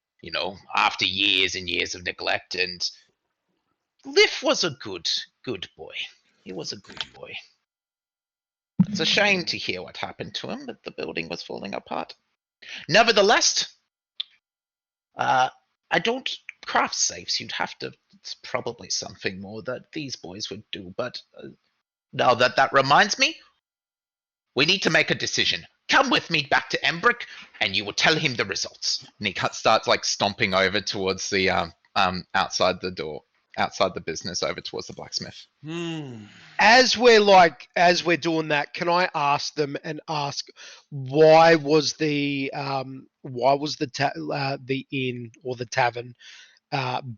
after years and years of neglect, and Liff was a good boy. He was a good boy. It's a shame to hear what happened to him, but the building was falling apart. Nevertheless, I don't craft safes. You'd have to. It's probably something more that these boys would do. But now that reminds me, we need to make a decision. Come with me back to Embrick, and you will tell him the results." And he starts stomping over towards the outside the door, outside the business, over towards the blacksmith. As we're doing that, can I ask them why was the inn or the tavern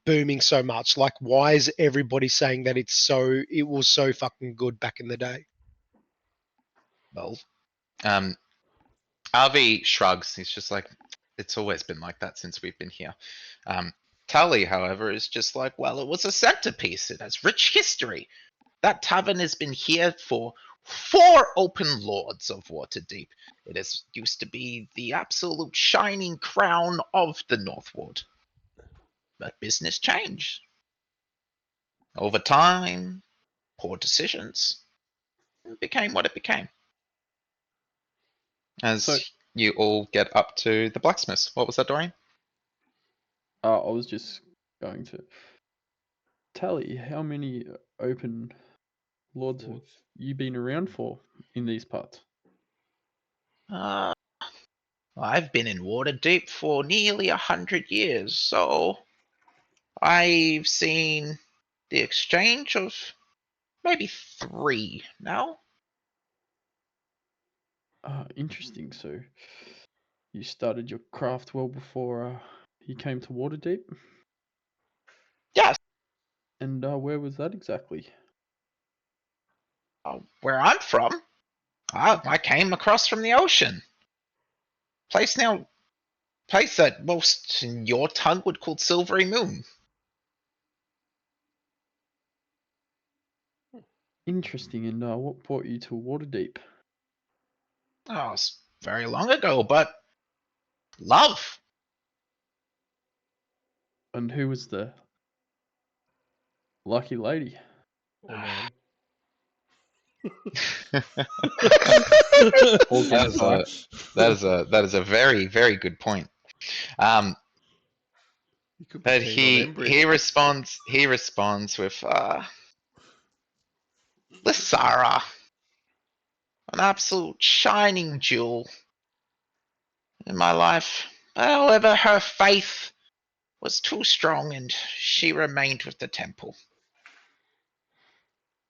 booming so much? Like, why is everybody saying that it was so fucking good back in the day? Well, RV shrugs. He's just like, "It's always been like that since we've been here." Tally, however, is just like, well, it was a centerpiece. It has rich history. That tavern has been here for 4 open lords of Waterdeep. It has used to be the absolute shining crown of the Northward. But business changed. Over time, poor decisions, it became what it became. As So- you all get up to the blacksmiths. What was that, Dorian? I was just going to tally how many open lords have you been around for in these parts? I've been in Waterdeep for nearly 100 years, so I've seen the exchange of maybe 3 now. Interesting. So you started your craft well before you came to Waterdeep? Yes, And where was that exactly? where I'm from, I came across from the ocean. Place that most in your tongue would call Silvery Moon. Interesting. And what brought you to Waterdeep? Oh, it's very long ago, but love. And who was the lucky lady? Oh man. All That is gunfire. that is a very, very good point. You could be But keen on he responds with Lysara, an absolute shining jewel in my life. However, her faith was too strong and she remained with the temple.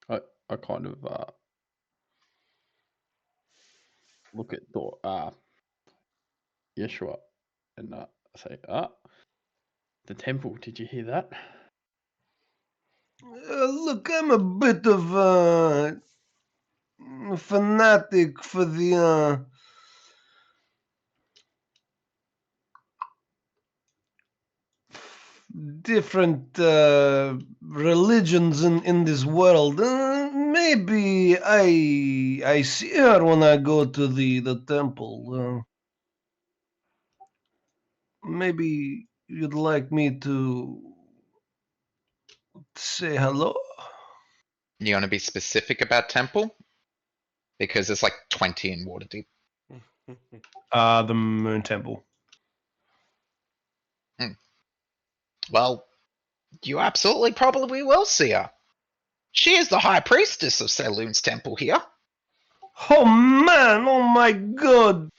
I kind of look at Yeshua and say, the temple. Did you hear that? Look, I'm a bit of a fanatic for the different religions in this world. Maybe I see her when I go to the temple. Maybe you'd like me to say hello? You want to be specific about temple? Because there's like 20 in Waterdeep. The Moon Temple. Well, you absolutely probably will see her. She is the high priestess of Saloon's temple here. Oh man, oh my god.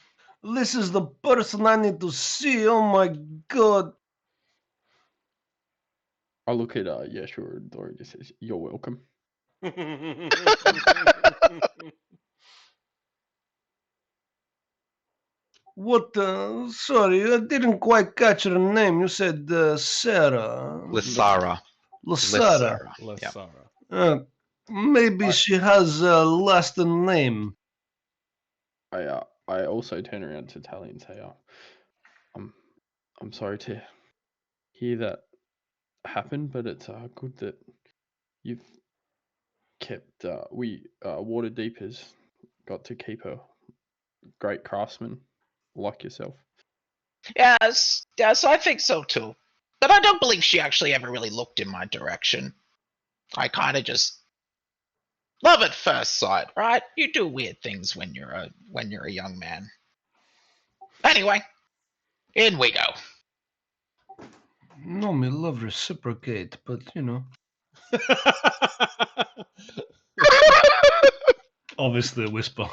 This is the person I need to see. Oh my god. I look at Yeshua and Dorian just says, "You're welcome." What? Sorry, I didn't quite catch her name. You said Sarah. Lysara. Lysara. Less Yeah. Sarah. Maybe she has a last name. I also turn around to Tally and say, I'm sorry to hear that happen, but it's good that you've kept Waterdeep has got to keep a great craftsman like yourself. Yes, I think so too. But I don't believe she actually ever really looked in my direction. I kind of just love at first sight, right? You do weird things when you're a young man. Anyway, in we go. No, me love reciprocate, but you know. Obviously a whisper.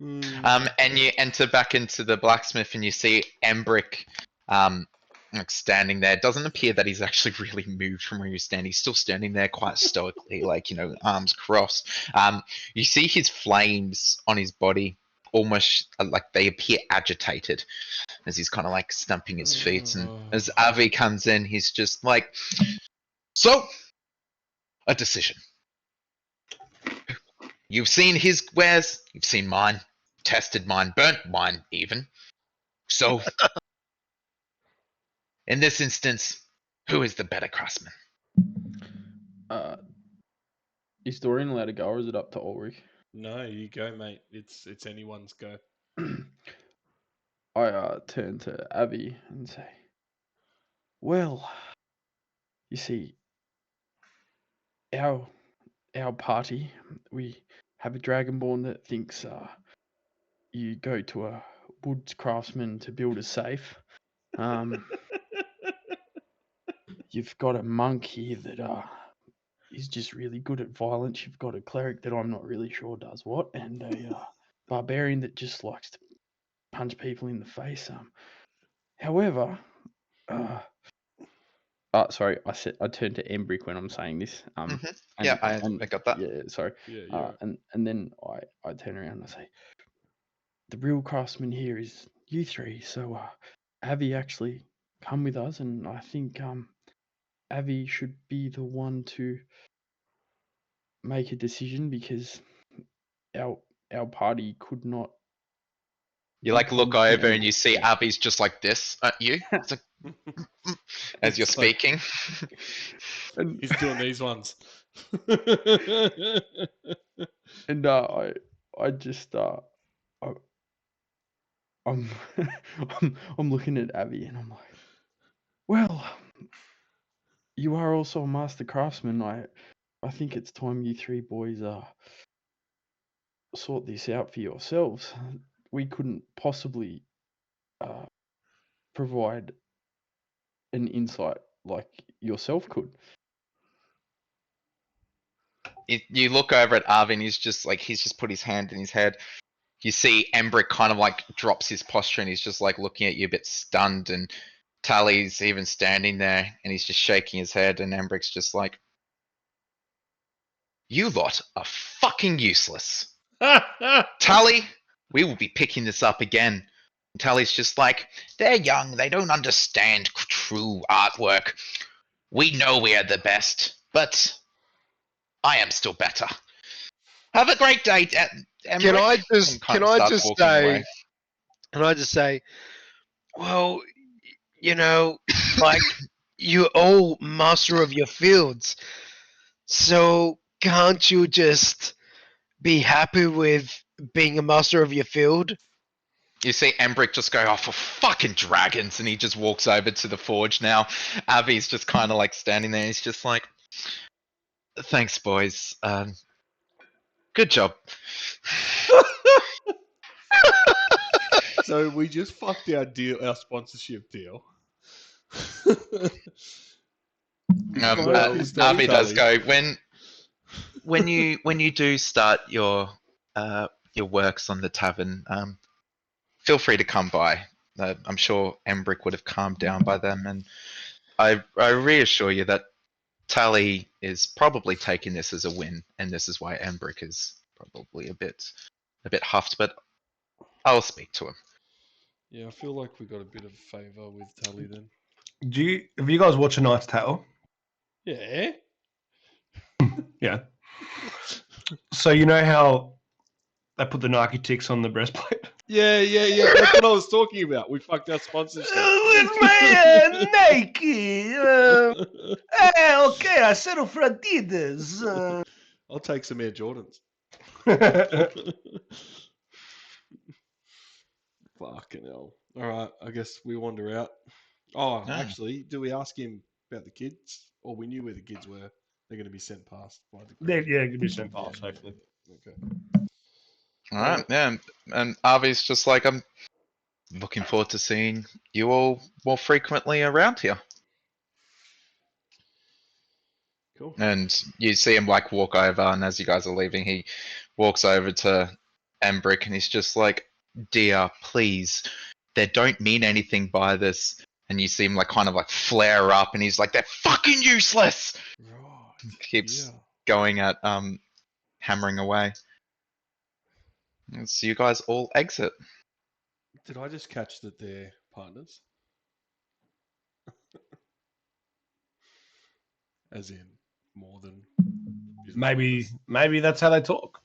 And you enter back into the blacksmith and you see Embrick like standing there. It doesn't appear that he's actually really moved from where he's standing. He's still standing there quite stoically, like, arms crossed. You see his flames on his body almost like they appear agitated as he's kind of like stumping his feet. And as Avi comes in, he's just like, so, a decision. You've seen his wares, you've seen mine, tested mine, burnt mine even. So, In this instance, who is the better craftsman? Is Dorian allowed to go, or is it up to Ulrick? No, you go, mate. It's anyone's go. I turn to Avi and say, "Well, you see, our party, we have a Dragonborn that thinks you go to a woods craftsman to build a safe. You've got a monk here that is just really good at violence. You've got a cleric that I'm not really sure does what, and a barbarian that just likes to punch people in the face. However, sorry, I turn to Embrick when I'm saying this. Yeah, I got that. Yeah, sorry. Yeah, and then I turn around and I say, the real craftsman here is you three. So Avi actually come with us, and I think Avi should be the one to make a decision because our party could not. You like look over and you see Abby's just like this at you. It's like, as you're It's like- speaking. And, He's doing these ones. and I just I'm I'm looking at Abby and I'm like, well, you are also a master craftsman. I think it's time you three boys sort this out for yourselves. We couldn't possibly provide an insight like yourself could. You look over at Arvin, he's just put his hand in his head. You see Embrick kind of like drops his posture and he's just like looking at you a bit stunned, and Tally's even standing there and he's just shaking his head, and Embrick's just like, you lot are fucking useless. Tally, we will be picking this up again. And Tally's just like, they're young, they don't understand true artwork. We know we are the best, but I am still better. Have a great day, Embrick. Can I just away. say, well, you know, like you're all master of your fields, so can't you just be happy with being a master of your field? You see Embrick just go, oh, for fucking dragons, and he just walks over to the forge now. Avi's just kind of like standing there, he's just like, thanks, boys. Good job. So we just fucked our sponsorship deal. Avi does go, when you do start your works on the tavern, feel free to come by. I'm sure Embrick would have calmed down by then, and I reassure you that Tally is probably taking this as a win, and this is why Embrick is probably a bit huffed, but I'll speak to him. Yeah, I feel like we got a bit of favour with Tully then. Have you guys watched A Knight's Tale? Yeah. Yeah. So you know how they put the Nike ticks on the breastplate? Yeah. That's what I was talking about. We fucked our sponsorship. With my Nike. Okay, I settle for Adidas. I'll take some Air Jordans. Fucking hell. Alright, I guess we wander out. Oh, Yeah. actually, do we ask him about the kids? Or we knew where the kids were? They're going to be sent past. By the Yeah, give me sent past, hopefully. Okay. Alright, yeah, and Avi's just like, I'm looking forward to seeing you all more frequently around here. Cool. And you see him like walk over, and as you guys are leaving, he walks over to Embrick and he's just like, dear, please, they don't mean anything by this. And you see him like kind of like flare up, and he's like, they're fucking useless. Right. Keeps Yeah. going at hammering away. And so you guys all exit. Did I just catch that they're partners? As in more than business Maybe partners? that's how they talk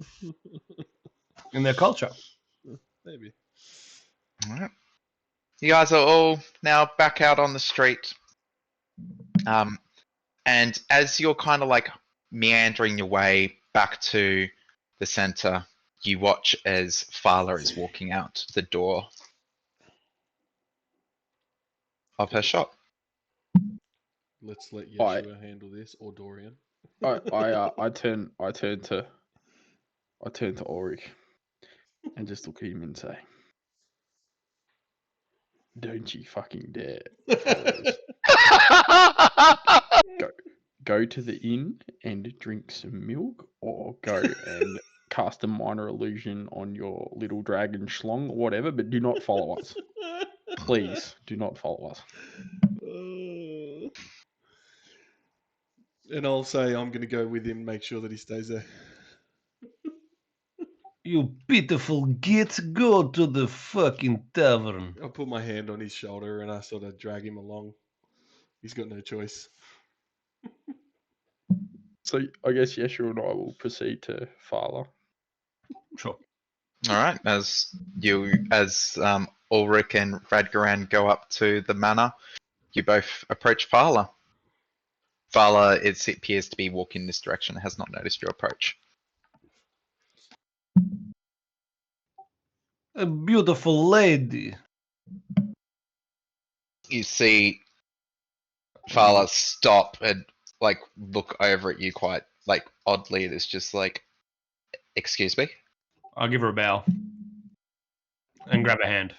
in their culture. Maybe. Alright. You guys are all now back out on the street. And as you're kind of like meandering your way back to the center, you watch as Fala is walking out the door of her shop. Let's let I- Yeshua handle this, or Dorian. I turn to Ulrick and just look at him and say, "Don't you fucking dare follow us. Go to the inn and drink some milk, or go and cast a minor illusion on your little dragon schlong or whatever, but do not follow us. Please, do not follow us." And I'll say I'm going to go with him, make sure that he stays there. You pitiful git, go to the fucking tavern. I'll put my hand on his shoulder and I sort of drag him along. He's got no choice. So I guess Yeshua and I will proceed to Fala. Sure. All right, as Ulrick and Radgoran go up to the manor, you both approach Fala. Fala, it appears to be walking in this direction, has not noticed your approach. A beautiful lady. You see Fala stop and like look over at you quite like oddly. It's just like, excuse me. I'll give her a bow and grab a hand.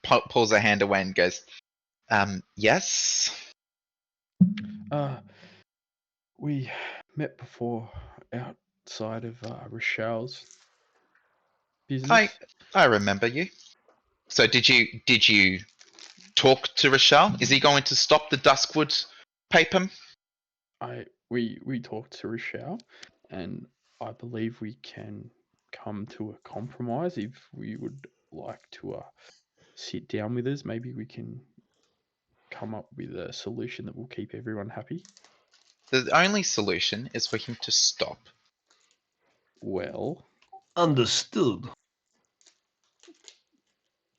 Pulls her hand away and goes, yes. We met before outside of Rochelle's business. I remember you. So did you talk to Rochelle? Is he going to stop the Duskwood paper? We talked to Rochelle, and I believe we can come to a compromise if we would like to sit down with us. Maybe we can come up with a solution that will keep everyone happy. The only solution is for him to stop. Well, Understood.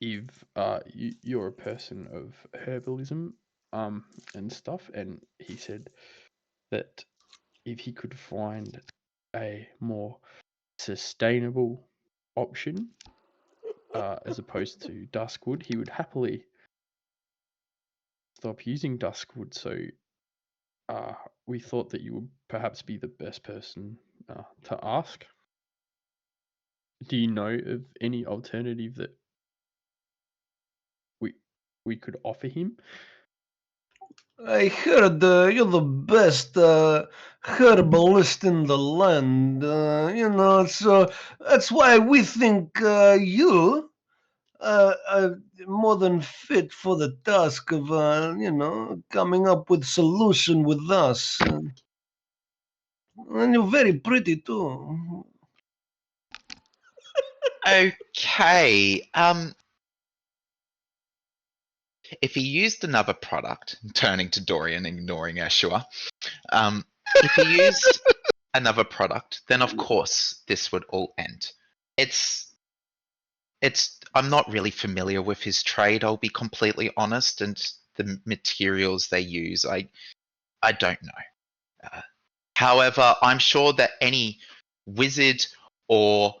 if you're a person of herbalism and stuff, and he said that if he could find a more sustainable option as opposed to Duskwood, he would happily stop using Duskwood. So we thought that you would perhaps be the best person to ask. Do you know of any alternative that we could offer him? I heard you're the best herbalist in the land, so that's why we think you are more than fit for the task of, coming up with solution with us. And you're very pretty too. Okay. If he used another product, turning to Dorian, ignoring Yeshua, if he used another product, then of course this would all end. I'm not really familiar with his trade, I'll be completely honest, and the materials they use, I don't know. However, I'm sure that any wizard or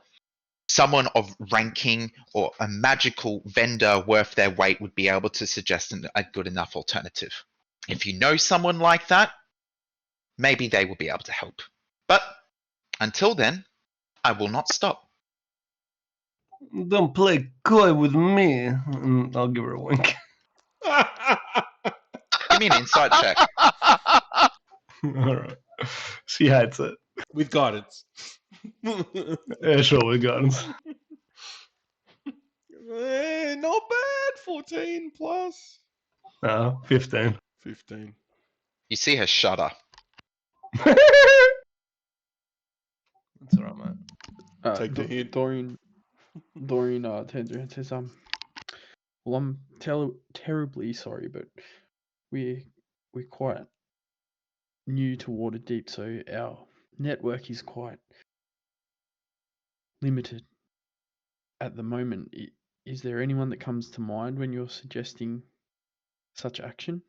someone of ranking or a magical vendor worth their weight would be able to suggest a good enough alternative. If you know someone like that, maybe they will be able to help. But until then, I will not stop. Don't play coy with me. I'll give her a wink. Give me an insight check. All right. She hates it. With guidance. Yeah, sure, we got it. Not bad. 14 plus. 15. 15. You see her shudder. That's all right, mate. Take the hint. Dorian turns around and says, well, I'm terribly sorry, but we're quite new to Waterdeep, so our network is quite limited. at the moment, is there anyone that comes to mind when you're suggesting such action?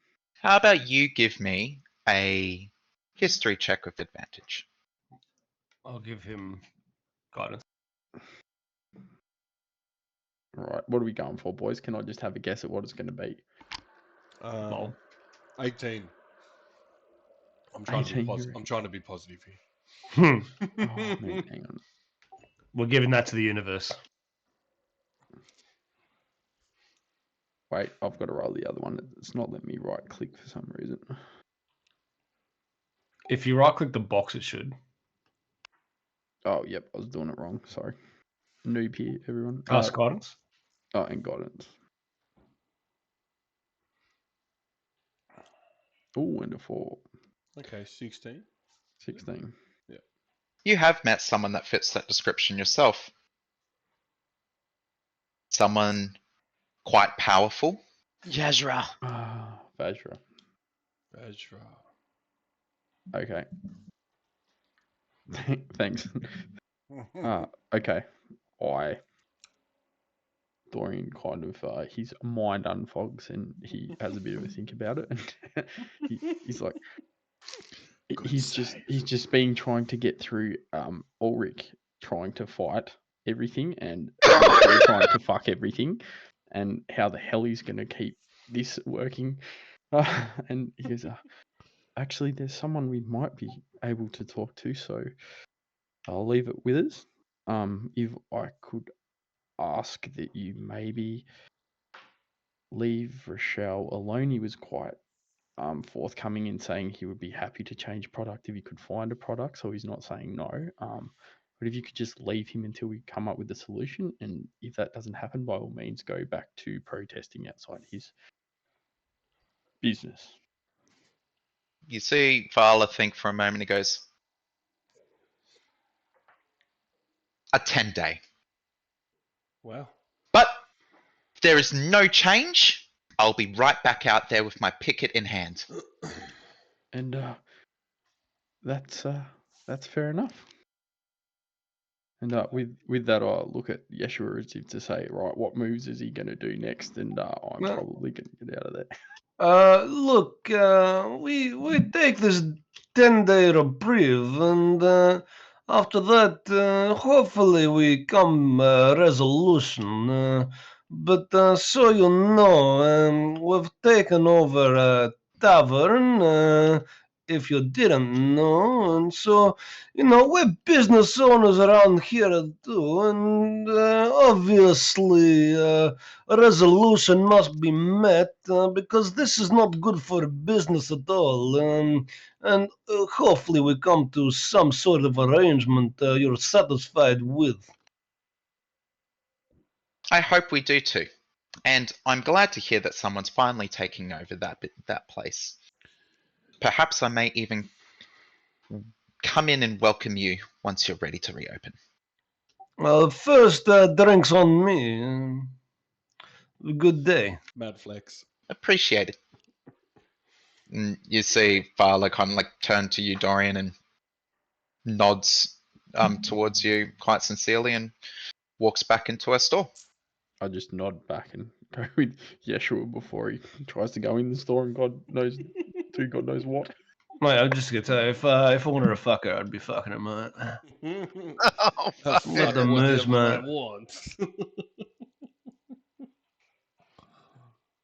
How about you give me a history check with advantage? I'll give him guidance. Right, what are we going for, boys? Can I just have a guess at what it's going to be? 18. I'm trying to be 18, positive. I'm trying to be positive here. Oh, man, hang on. We're giving that to the universe. Wait, I've got to roll the other one. It's not letting me right click for some reason. If you right click the box, it should. Oh, yep, I was doing it wrong. Sorry. Noob here, everyone. Cast guidance. Oh, and guidance. Oh, and a 4. Okay, 16. 16. You have met someone that fits that description yourself. Someone quite powerful. Yazra. Ah, Vajra. Vajra. Okay. Thanks. Okay. Dorian kind of, his mind unfogs and he has a bit of a think about it. And he's like, he's just been trying to get through Ulrick trying to fight everything and we're trying to fuck everything, and how the hell he's going to keep this working. And he goes, actually, there's someone we might be able to talk to, so I'll leave it with us. If I could ask that you maybe leave Rochelle alone. He was quite forthcoming in saying he would be happy to change product if he could find a product, so he's not saying no. But if you could just leave him until we come up with a solution, and if that doesn't happen, by all means, go back to protesting outside his business. You see Vala think for a moment. He goes, a 10-day. Wow. But if there is no change, I'll be right back out there with my picket in hand. And that's fair enough. And with that, I look at Yeshua as if to say, right, what moves is he going to do next? And I'm Well- probably going to get out of there. Look, we take this 10-day reprieve, and after that, hopefully we come resolution. But so you know, we've taken over a tavern. If you didn't know, and so we're business owners around here too, and obviously. A resolution must be met because this is not good for business at all. And hopefully we come to some sort of arrangement you're satisfied with. I hope we do too. And I'm glad to hear that someone's finally taking over that place. Perhaps I may even come in and welcome you once you're ready to reopen. First, drinks on me. Good day. Mad flex. Appreciate it. And you see Vala kind of like turn to you, Dorian, and nods towards you quite sincerely and walks back into her store. I just nod back and go with Yeshua before he tries to go in the store and God knows what. Mate, I'm just gonna tell you, if I wanted to fuck her, I'd be fucking her, mate. Oh, fuck. Let the Fuck moves, whatever mate. they want.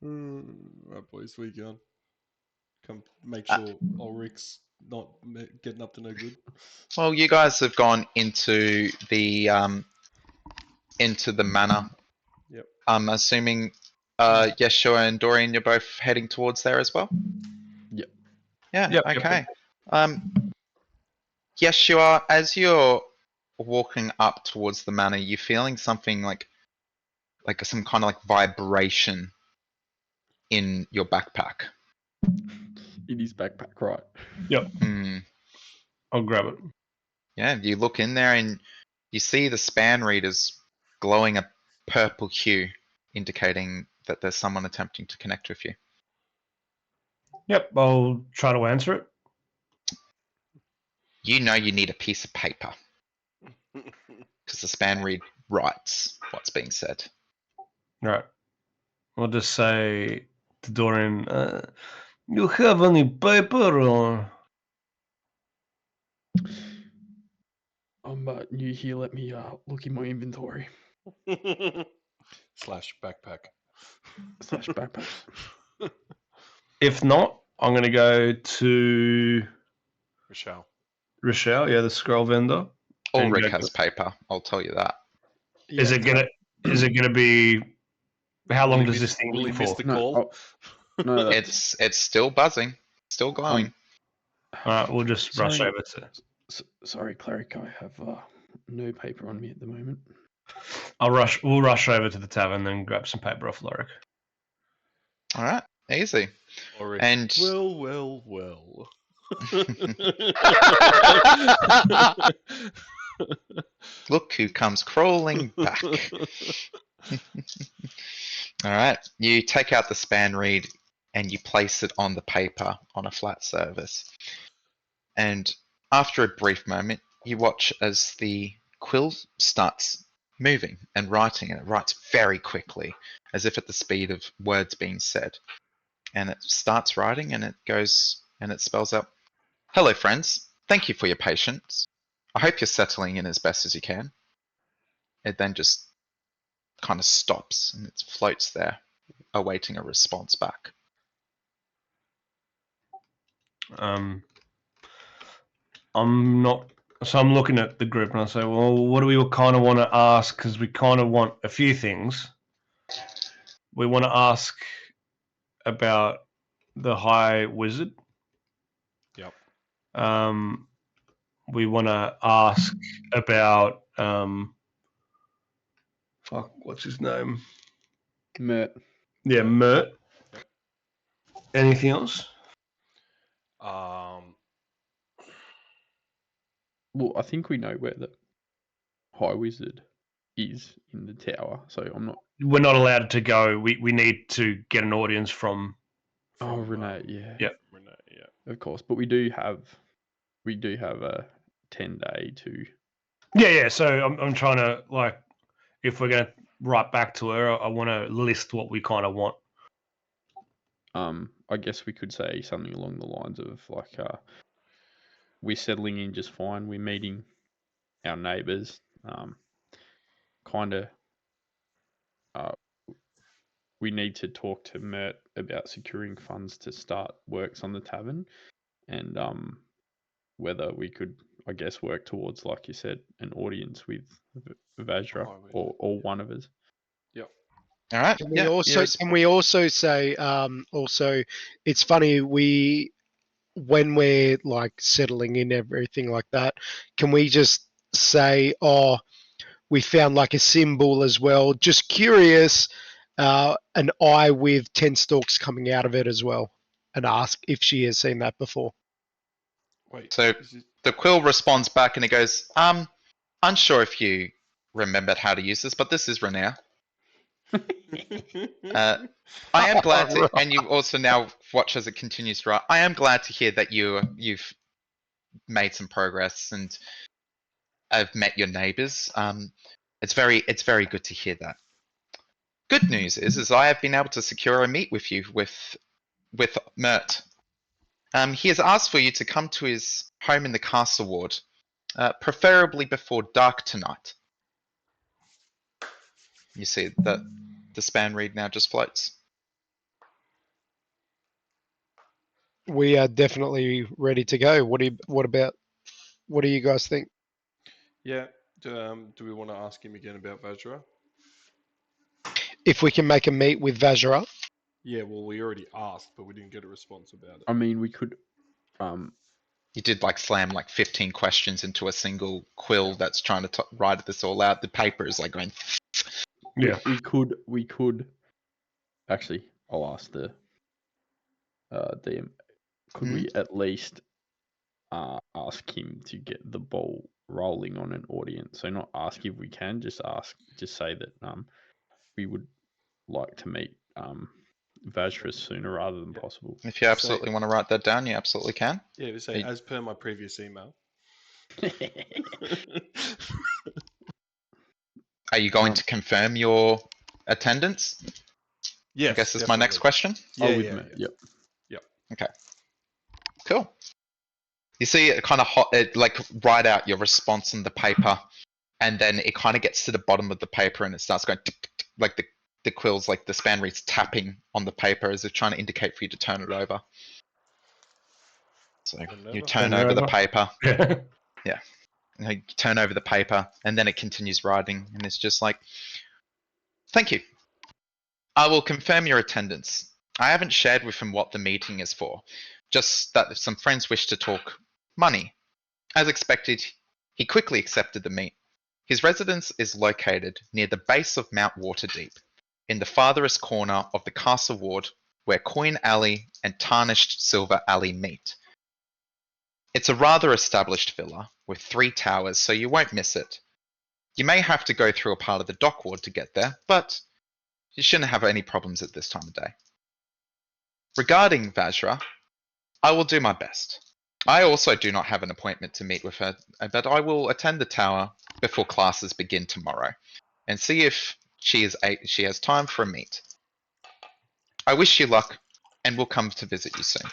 Right, boys, we going. Come make sure Ulrich's not getting up to no good. Well, you guys have gone into the manor. Yep. I'm assuming Yeshua and Dorian, you're both heading towards there as well? Yep. Yeah, Yep, okay. Yeshua, as you're walking up towards the manor, you're feeling something like some kind of like vibration in your backpack. In his backpack, right? Yep, Hmm. I'll grab it. Yeah, you look in there and you see the span readers glowing a purple hue, indicating that there's someone attempting to connect with you. Yep, I'll try to answer it. You know you need a piece of paper. because the span reed writes what's being said. Right. We'll just say to Dorian, you have any paper or? I'm new here. Let me look in my inventory Slash backpack. / backpacks. If not, I'm going to go to Rochelle. Rochelle, the scroll vendor. and Ulrick go- has paper, I'll tell you that. Is it gonna be? How long does this thing will he live miss for? the call? No, that's, It's still buzzing, still glowing. Alright, we'll just rush Sorry. over to. sorry, Cleric. I have no paper on me at the moment. We'll rush over to the tavern and grab some paper off Lorik. All right, easy. Or And well. look who comes crawling back. All right, you take out the span reed and you place it on the paper on a flat surface. And after a brief moment, you watch as the quill starts moving and writing, and it writes very quickly, as if at the speed of words being said. And it starts writing, and it goes, and it spells out, "Hello, friends. Thank you for your patience. I hope you're settling in as best as you can." It then just kind of stops, and it floats there, awaiting a response back. I'm not. So I'm looking at the group and I say, well, what do we kind of want to ask? Because we kind of want a few things. We want to ask about the High Wizard. Yep. We want to ask about what's his name? Mert. Yeah, Mert. Yep. Anything else? Well, I think we know where the High Wizard is in the tower, so I'm not. We're not allowed to go. We need to get an audience from. Oh, Renee, yeah. Yep. Renee, yeah. Of course, but we do have a 10-day to. Yeah. So I'm trying to, like, if we're gonna write back to her, I want to list what we kind of want. I guess we could say something along the lines of like, we're settling in just fine. We're meeting our neighbours. We need to talk to Mert about securing funds to start works on the tavern, and whether we could, I guess, work towards, like you said, an audience with Vajra or one of us. Yep. All right. Can we also say also it's funny when we're like settling in everything like that, can we just say, oh, we found like a symbol as well, just curious, an eye with 10 stalks coming out of it as well, and ask if she has seen that before. Wait. So the quill responds back and it goes, unsure if you remembered how to use this, but this is Renee. I am glad to, and you also now watch as it continues to write. I am glad to hear that you've made some progress and have met your neighbours. It's very good to hear that. Good news is I have been able to secure a meet with you with Mert. He has asked for you to come to his home in the Castle Ward, preferably before dark tonight. You see that the span reed now just floats. We are definitely ready to go. What do you guys think? Yeah. Do we want to ask him again about Vajra? If we can make a meet with Vajra? Yeah, well, we already asked, but we didn't get a response about it. I mean, we could. You did like slam like 15 questions into a single quill that's trying to write this all out. The paper is like going. Yeah. We could. Actually, I'll ask the DM. Could we at least ask him to get the ball rolling on an audience? So not ask if we can, just say that we would like to meet Vajra sooner rather than possible. If you absolutely want to write that down, you absolutely can. Yeah, we say, as per my previous email. Are you going to confirm your attendance? Yes, I guess is my next definitely. question. Yeah, with yeah, me. yeah. Yep. Cool. You see it kind of hot, like write out your response on the paper, and then it kind of gets to the bottom of the paper and it starts going tick, tick, tick, like the quills, like the span reads tapping on the paper as if trying to indicate for you to turn it over. So you turn over the paper. Yeah. You turn over the paper, and then it continues writing, and it's just like, thank you. I will confirm your attendance. I haven't shared with him what the meeting is for, just that some friends wish to talk money. As expected, he quickly accepted the meet. His residence is located near the base of Mount Waterdeep, in the farthest corner of the Castle Ward, where Coin Alley and Tarnished Silver Alley meet. It's a rather established villa with 3 towers, so you won't miss it. You may have to go through a part of the dock ward to get there, but you shouldn't have any problems at this time of day. Regarding Vajra, I will do my best. I also do not have an appointment to meet with her, but I will attend the tower before classes begin tomorrow and see if she has time for a meet. I wish you luck and will come to visit you soon.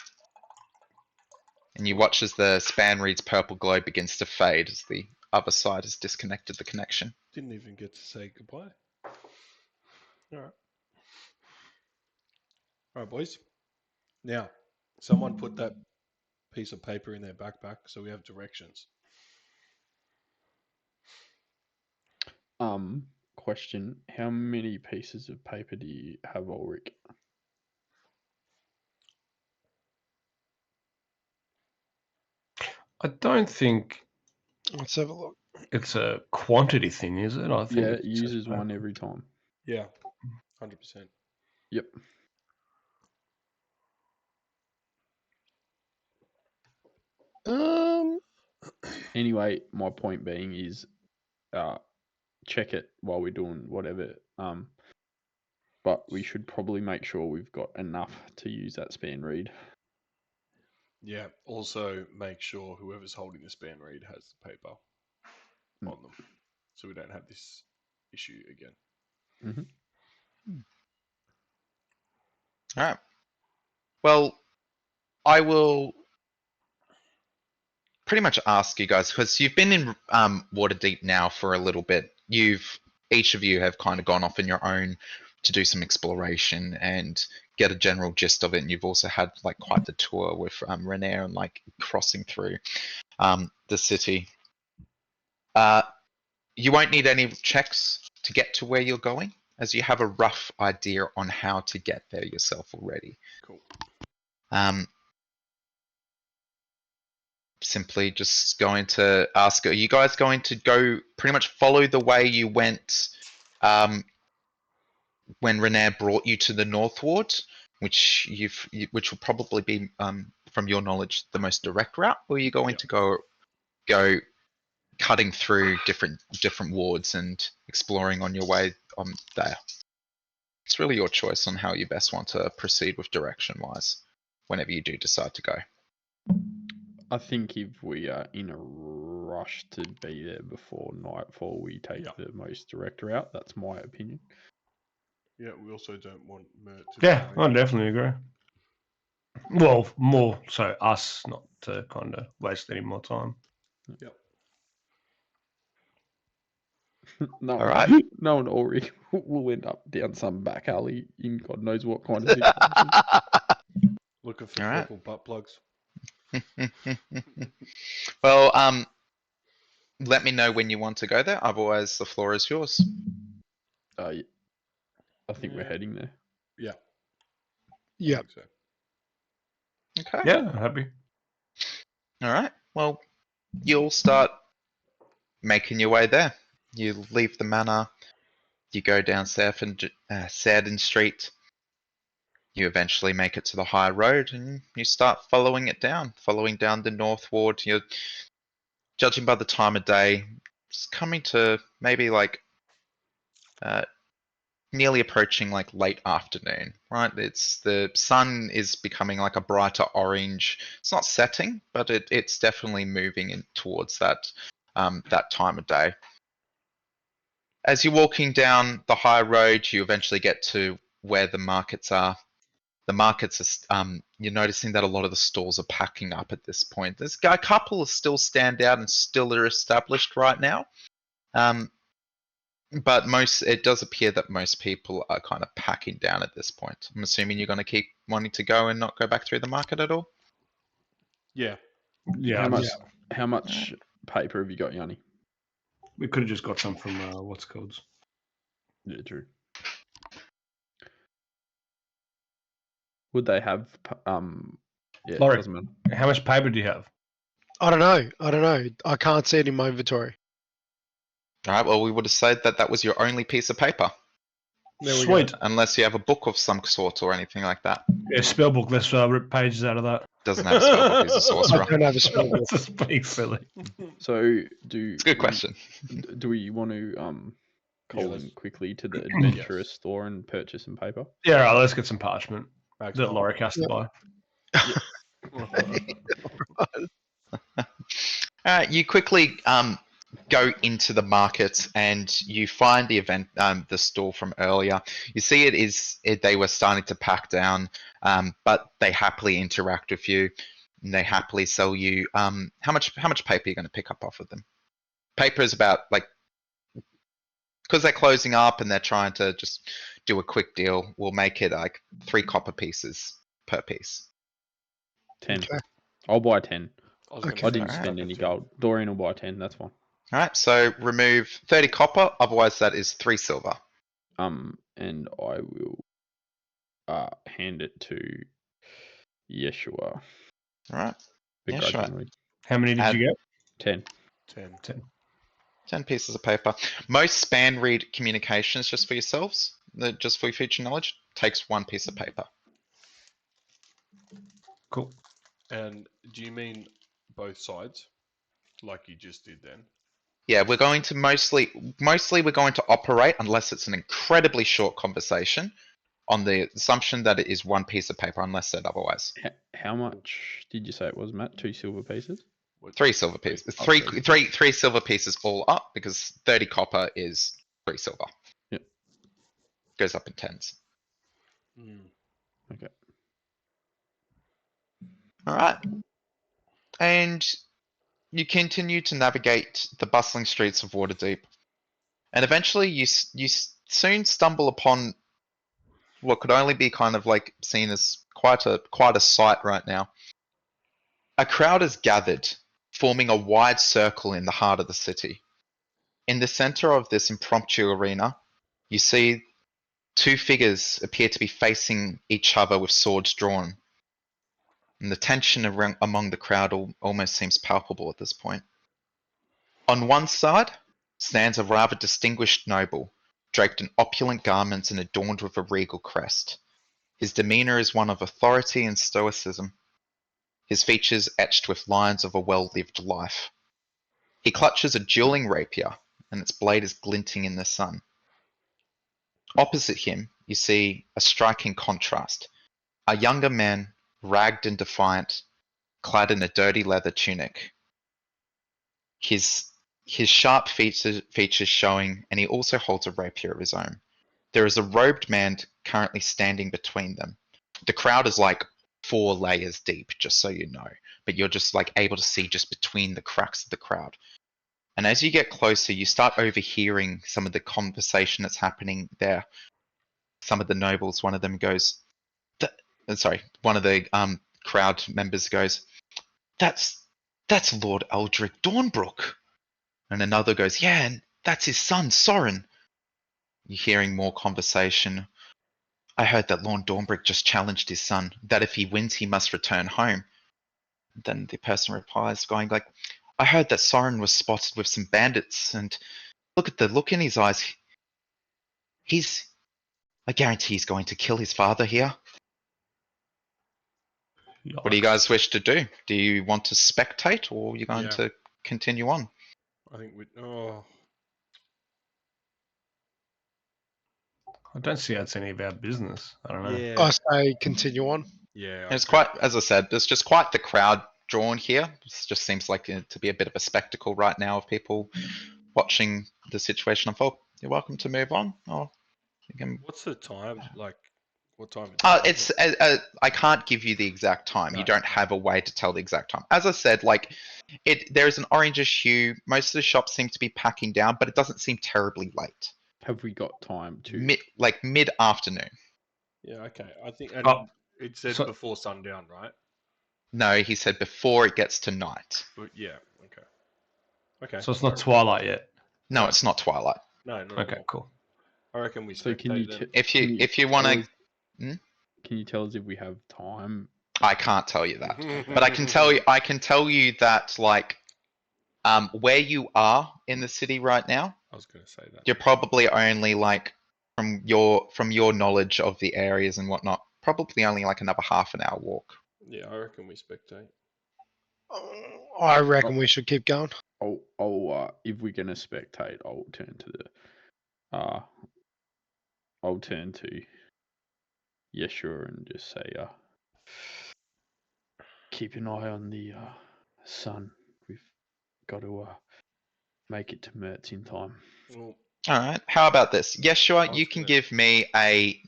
And you watch as the span read's purple glow begins to fade as the other side has disconnected the connection. Didn't even get to say goodbye. Alright. Alright, boys. Now, someone put that piece of paper in their backpack so we have directions. Question: how many pieces of paper do you have, Ulrick? I don't think Let's have a look. it's a quantity thing, is it? I think Yeah, it's it just uses one paper. every time. Yeah, 100%. Yep. Anyway, my point being is, check it while we're doing whatever. But we should probably make sure we've got enough to use that span read. Yeah, also make sure whoever's holding the span read has the paper on them so we don't have this issue again. Mm-hmm. Alright. Well, I will pretty much ask you guys, because you've been in Waterdeep now for a little bit. Each of you have kind of gone off on your own to do some exploration and get a general gist of it. And you've also had like quite the tour with Renair and like crossing through the city. You won't need any checks to get to where you're going, as you have a rough idea on how to get there yourself already. Cool. Simply just going to ask, are you guys going to go pretty much follow the way you went when Renair brought you to the North Ward, which which will probably be, from your knowledge, the most direct route, or are you going to go cutting through different wards and exploring on your way there? It's really your choice on how you best want to proceed with direction-wise, whenever you do decide to go. I think if we are in a rush to be there before nightfall, we take the most direct route. That's my opinion. Yeah, we also don't want Mert to Yeah, die. I definitely agree. Well, more so us not to kind of waste any more time. Yep. No, All right. no one Ulrick will end up down some back alley in God knows what kind of situation. Looking for All right. purple butt plugs. Well, let me know when you want to go there. Otherwise, the floor is yours. I think we're heading there. Yeah. Yeah. I think so. Okay. Yeah, happy. All right. Well, you'll start making your way there. You leave the manor. You go down Sardin Street. You eventually make it to the high road, and you start following down the North Ward. You're judging by the time of day, it's coming to maybe like nearly approaching like late afternoon, right? The sun is becoming like a brighter orange. It's not setting, but it's definitely moving in towards that that time of day. As you're walking down the high road, you eventually get to where the markets are. The markets are, you're noticing that a lot of the stores are packing up at this point. There's a couple of still stand out and still are established right now. But it does appear that most people are kind of packing down at this point. I'm assuming you're going to keep wanting to go and not go back through the market at all? Yeah. Yeah, How much paper have you got, Yanni? we could have just got some from what's it called. Yeah, true. Would they have yeah, Lorik, doesn't matter. how much paper do you have? I don't know. I can't see it in my inventory. All right, well, we would have said that that was your only piece of paper. There we Sweet. Unless you have a book of some sort or anything like that. Yeah, spellbook. Let's rip pages out of that. Doesn't have a spellbook, he's a I sorcerer. don't have a spell book. Just being silly. So It's a good question. Do we want to call let's- in quickly to the adventurous store and purchase some paper? Yeah, all right, let's get some parchment Max that Bob. Lorik has to buy. You quickly go into the market and you find the event, the store from earlier. You see they were starting to pack down, but they happily interact with you and they happily sell you. How much paper are you going to pick up off of them? Paper is about because they're closing up and they're trying to just do a quick deal. We'll make it like 3 copper pieces per piece. 10. Okay. I'll buy 10. I was gonna Okay. I say, didn't Alright. spend any gold. Dorian will buy 10. That's fine. All right, so remove 30 copper. Otherwise, that is 3 silver. And I will hand it to Yeshua. All right. Yeshua. Begrudgingly. How many did you get? 10. 10. 10 pieces of paper. Most span read communications, just for yourselves, just for your future knowledge, takes 1 piece of paper. Cool. And do you mean both sides, like you just did then? Yeah, we're going to mostly we're going to operate, unless it's an incredibly short conversation, on the assumption that it is 1 piece of paper, unless said otherwise. How much did you say it was, Matt? 2 silver pieces? 3 silver pieces. Oh, Three silver pieces all up, because 30 copper is 3 silver. Yep. Goes up in tens. Okay. All right. And you continue to navigate the bustling streets of Waterdeep. And eventually you soon stumble upon what could only be kind of like seen as quite a sight right now. A crowd is gathered, forming a wide circle in the heart of the city. In the center of this impromptu arena, you see 2 figures appear to be facing each other with swords drawn. And the tension among the crowd almost seems palpable at this point. On one side stands a rather distinguished noble, draped in opulent garments and adorned with a regal crest. His demeanor is one of authority and stoicism, his features etched with lines of a well-lived life. He clutches a dueling rapier, and its blade is glinting in the sun. Opposite him, you see a striking contrast. A younger man, ragged and defiant, clad in a dirty leather tunic. His sharp features showing, and he also holds a rapier of his own. There is a robed man currently standing between them. The crowd is like 4 layers deep, just so you know, but you're just like able to see just between the cracks of the crowd. And as you get closer, you start overhearing some of the conversation that's happening there. Some of the nobles, one of them goes, one of the crowd members goes, that's Lord Eldrick Dornbrook. And another goes, yeah, and that's his son, Soren. You're hearing more conversation. I heard that Lord Dornbrook just challenged his son, that if he wins, he must return home. Then the person replies, going like, I heard that Soren was spotted with some bandits, and look at the look in his eyes. I guarantee he's going to kill his father here. What do you guys wish to do? Do you want to spectate, or are you going to continue on? I think we. I don't see how it's any of our business. I don't know. Yeah. I say continue on. Yeah. It's quite, as I said, there's just quite the crowd drawn here. It just seems like to be a bit of a spectacle right now of people watching the situation unfold. you're welcome to move on. Or you can. What's the time? Like, what time? It's I can't give you the exact time. You No. don't have a way to tell the exact time. As I said, like there's an orangish hue. Most of the shops seem to be packing down, but it doesn't seem terribly late. Have we got time to? Mid afternoon. Yeah. Okay. I think. And it said so- before sundown, right? No, he said before it gets to night. But yeah. Okay. Okay. So it's not twilight yet. No, it's not twilight. No. No. Okay, cool. I reckon we. So can you? spectate then. If you want to, Can you tell us if we have time? I can't tell you that, but I can tell you that like, where you are in the city right now, I was going to say that. you're probably only like from your knowledge of the areas and whatnot, probably only like another half an hour walk. Yeah, I reckon we spectate. I reckon we should keep going. If we're gonna spectate, I'll turn to Yeshua and just say, keep an eye on the sun. We've got to make it to Mertz in time. Well, All right. How about this, Yeshua? Sounds You can good. give me a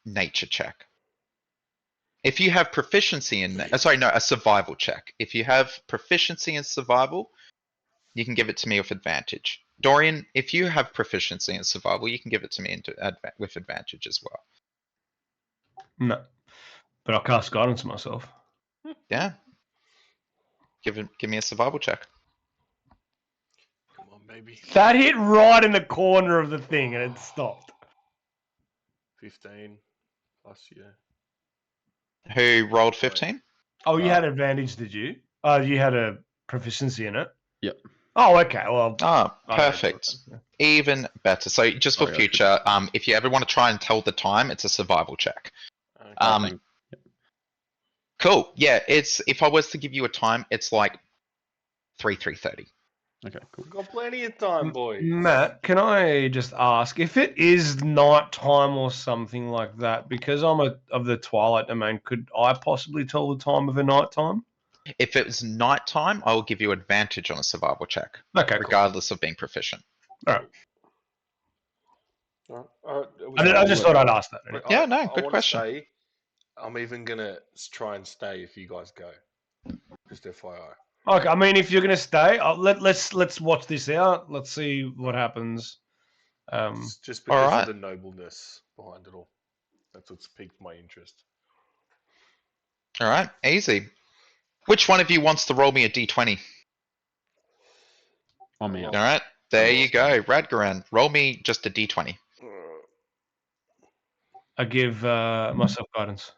nature check. If you have proficiency in a survival check. If you have proficiency in survival, you can give it to me with advantage. Dorian, if you have proficiency in survival, you can give it to me with advantage as well. No. But I'll cast guidance myself. Yeah. Give me a survival check. come on, baby. That hit right in the corner of the thing and it stopped. 15 plus, yeah. Who rolled 15? Oh, you had advantage, did you? Oh, you had a proficiency in it? Yep. Oh, okay. Well, Oh, I don't know. perfect. Even better. So just for Sorry, I future, if you ever want to try and tell the time, it's a survival check. Okay. Cool. Yeah, if I was to give you a time, it's like 3:30. Okay, cool. We've got plenty of time, boys. Matt, can I just ask if it is night time or something like that? Because I'm of the Twilight domain, could I possibly tell the time of a night time? If it was nighttime, I will give you advantage on a survival check, Okay, cool. regardless of being proficient. Alright, I just thought I'd ask that. Yeah, no, I good wanna question. Say, I'm even gonna try and stay if you guys go. Just FYI. Okay, I mean, if you're gonna stay, let's watch this out. Let's see what happens. Just because alright. of the nobleness behind it all. That's what's piqued my interest. All right, easy. Which one of you wants to roll me a d20? I'm out. All right, there you go. Radgoran, roll me just a d20. I give myself guidance.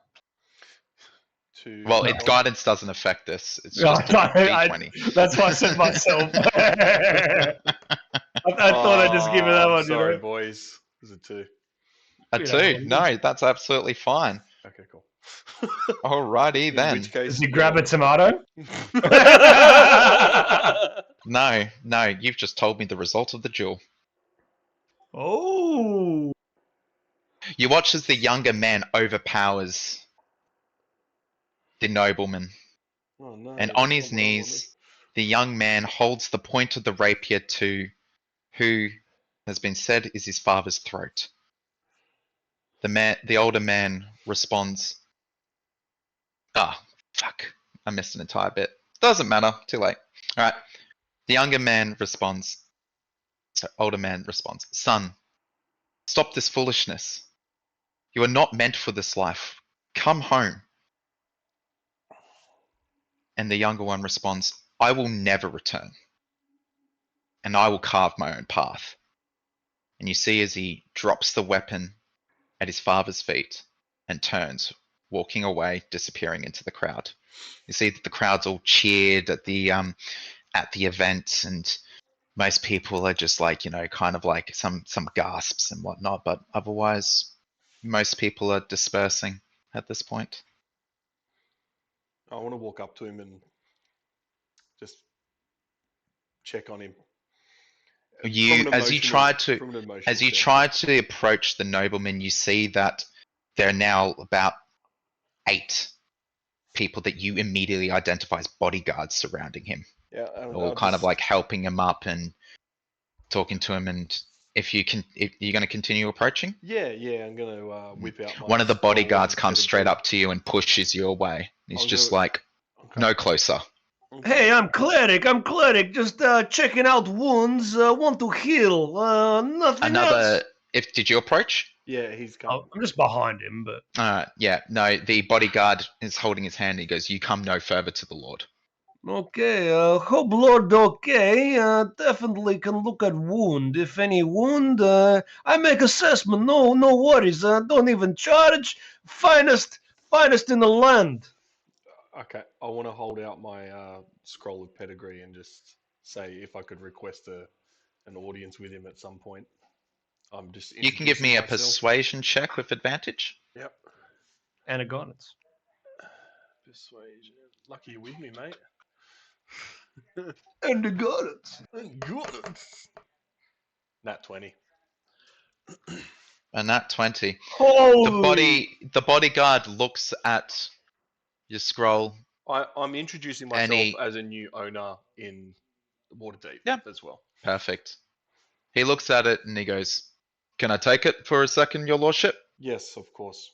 Well, No. its guidance doesn't affect this. It's No, just a d20. That's why I said myself. I thought I'd just give it that one. Sorry, you know? boys. Is it 2? A You 2? know. No, that's absolutely fine. Okay, cool. Alrighty In then. which case, Does he grab a tomato? No, you've just told me the result of the duel. Oh. You watch as the younger man overpowers the nobleman, Oh, no, and that's on not his what I knees, the young man holds the point of the rapier to who has been said is his father's throat. The older man responds, fuck, I missed an entire bit. Doesn't matter, too late. All right. The younger man responds, older man responds, son, stop this foolishness. You are not meant for this life. Come home. And the younger one responds, I will never return. And I will carve my own path. And you see as he drops the weapon at his father's feet and turns, walking away, disappearing into the crowd. You see that the crowd's all cheered at the event, and most people are just like, kind of like some gasps and whatnot, but otherwise most people are dispersing at this point. I want to walk up to him and just check on him. As you try to approach the nobleman, you see that there are now about 8 people that you immediately identify as bodyguards surrounding him. Yeah, All kind of like helping him up and talking to him, and if you're going to continue approaching, Yeah, I'm gonna whip out my. one of the scroll bodyguards and comes get a straight bead. up to you and pushes you away. He's I'll just go- like, Okay. no closer. Okay. Hey, I'm Cleric. Just checking out wounds. Want to heal. Nothing else. Did you approach? Yeah, he's coming. Oh, I'm just behind him, but Yeah, no, the bodyguard is holding his hand. He goes, "You come no further to the Lord." okay. Hope Lord okay. Definitely can look at wound. If any wound, I make assessment. No worries. Don't even charge. Finest in the land. Okay, I want to hold out my scroll of pedigree and just say if I could request an audience with him at some point. I'm just. You can give me a introducing myself. persuasion check with advantage. Yep. And a guidance. Persuasion. Lucky you're with me, mate. And a guidance. Good. Nat 20. And that 20. Holy. The bodyguard looks at your scroll. I'm introducing And myself as a new owner in Waterdeep as well. Perfect. He looks at it and he goes, "Can I take it for a second, your lordship?" Yes, of course.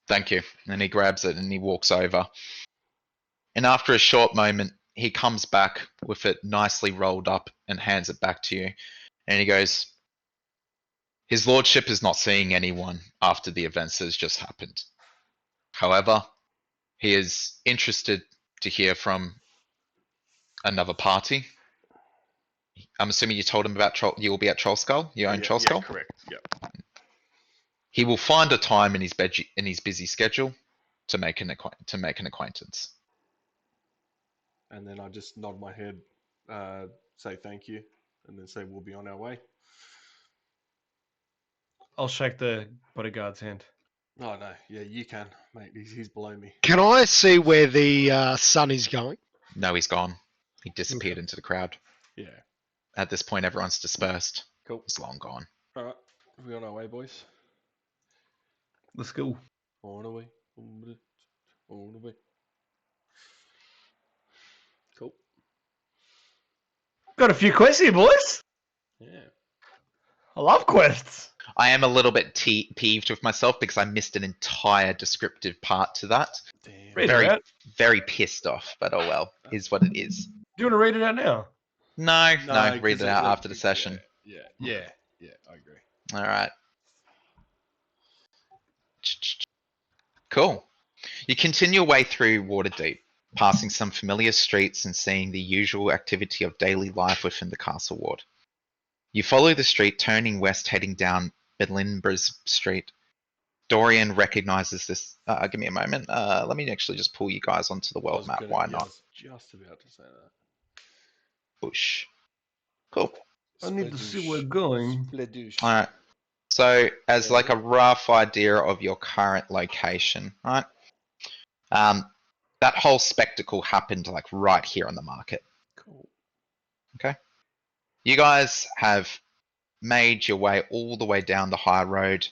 "Thank you." And he grabs it and he walks over. And after a short moment, he comes back with it nicely rolled up and hands it back to you. And he goes, "His lordship is not seeing anyone after the events that has just happened. However, he is interested to hear from another party." I'm assuming you told him about you will be at Trollskull. You own Trollskull. Yeah, correct. Yep. He will find a time in his busy schedule to make an acquaintance. And then I just nod my head, say thank you, and then say we'll be on our way. I'll shake the bodyguard's hand. Oh no, yeah, you can, mate. He's below me. Can I see where the sun is going? No, he's gone. He disappeared into the crowd. Yeah. At this point, everyone's dispersed. Cool. He's long gone. All right, we on our way, boys. Let's go. On our way. On the way. Cool. Got a few quests here, boys. Yeah. I love quests. I am a little bit peeved with myself because I missed an entire descriptive part to that. Damn. Read Very, it out. very pissed off, but oh well. Is what it is. Do you want to read it out now? No, read 'cause it out after the session. Yeah, I agree. All right. Cool. You continue your way through Waterdeep, passing some familiar streets and seeing the usual activity of daily life within the castle ward. You follow the street, turning west, heading down Belinbra's Street. Dorian recognizes this. Give me a moment. Let me actually just pull you guys onto the world map. Why not? I was just about to say that. Bush. Cool. I need to see where we're going. Spledouche. All right. So, as like a rough idea of your current location, right? That whole spectacle happened like right here on the market. Cool. Okay. You guys have made your way all the way down the high road,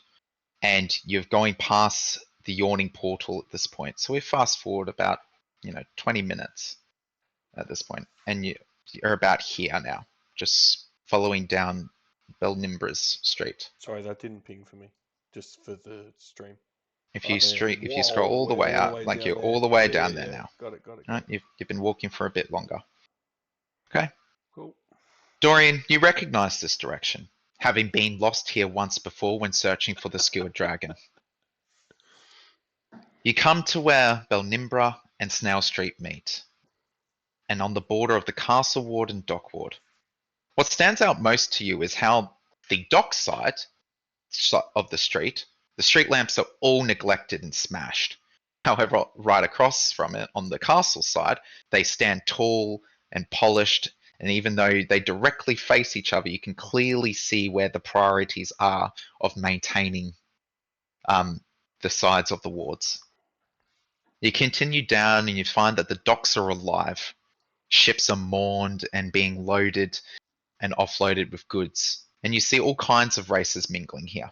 and you're going past the yawning portal at this point. So we fast forward about 20 minutes at this point, and you're about here now, just following down Belnimbra's Street. Sorry, that didn't ping for me. Just for the stream. If you there. if you scroll Whoa, all the we're way all the out, way like down you're there. all the way Yeah, down yeah, there now. Got it. Right? You've been walking for a bit longer. Okay. Cool. Dorian, you recognize this direction, having been lost here once before when searching for the Skewered Dragon. You come to where Belnimbra and Snail Street meet, and on the border of the Castle Ward and Dock Ward. What stands out most to you is how the dock side of the street lamps are all neglected and smashed. However, right across from it, on the castle side, they stand tall and polished, and even though they directly face each other, you can clearly see where the priorities are of maintaining the sides of the wards. You continue down and you find that the docks are alive. Ships are mourned and being loaded and offloaded with goods, and you see all kinds of races mingling here.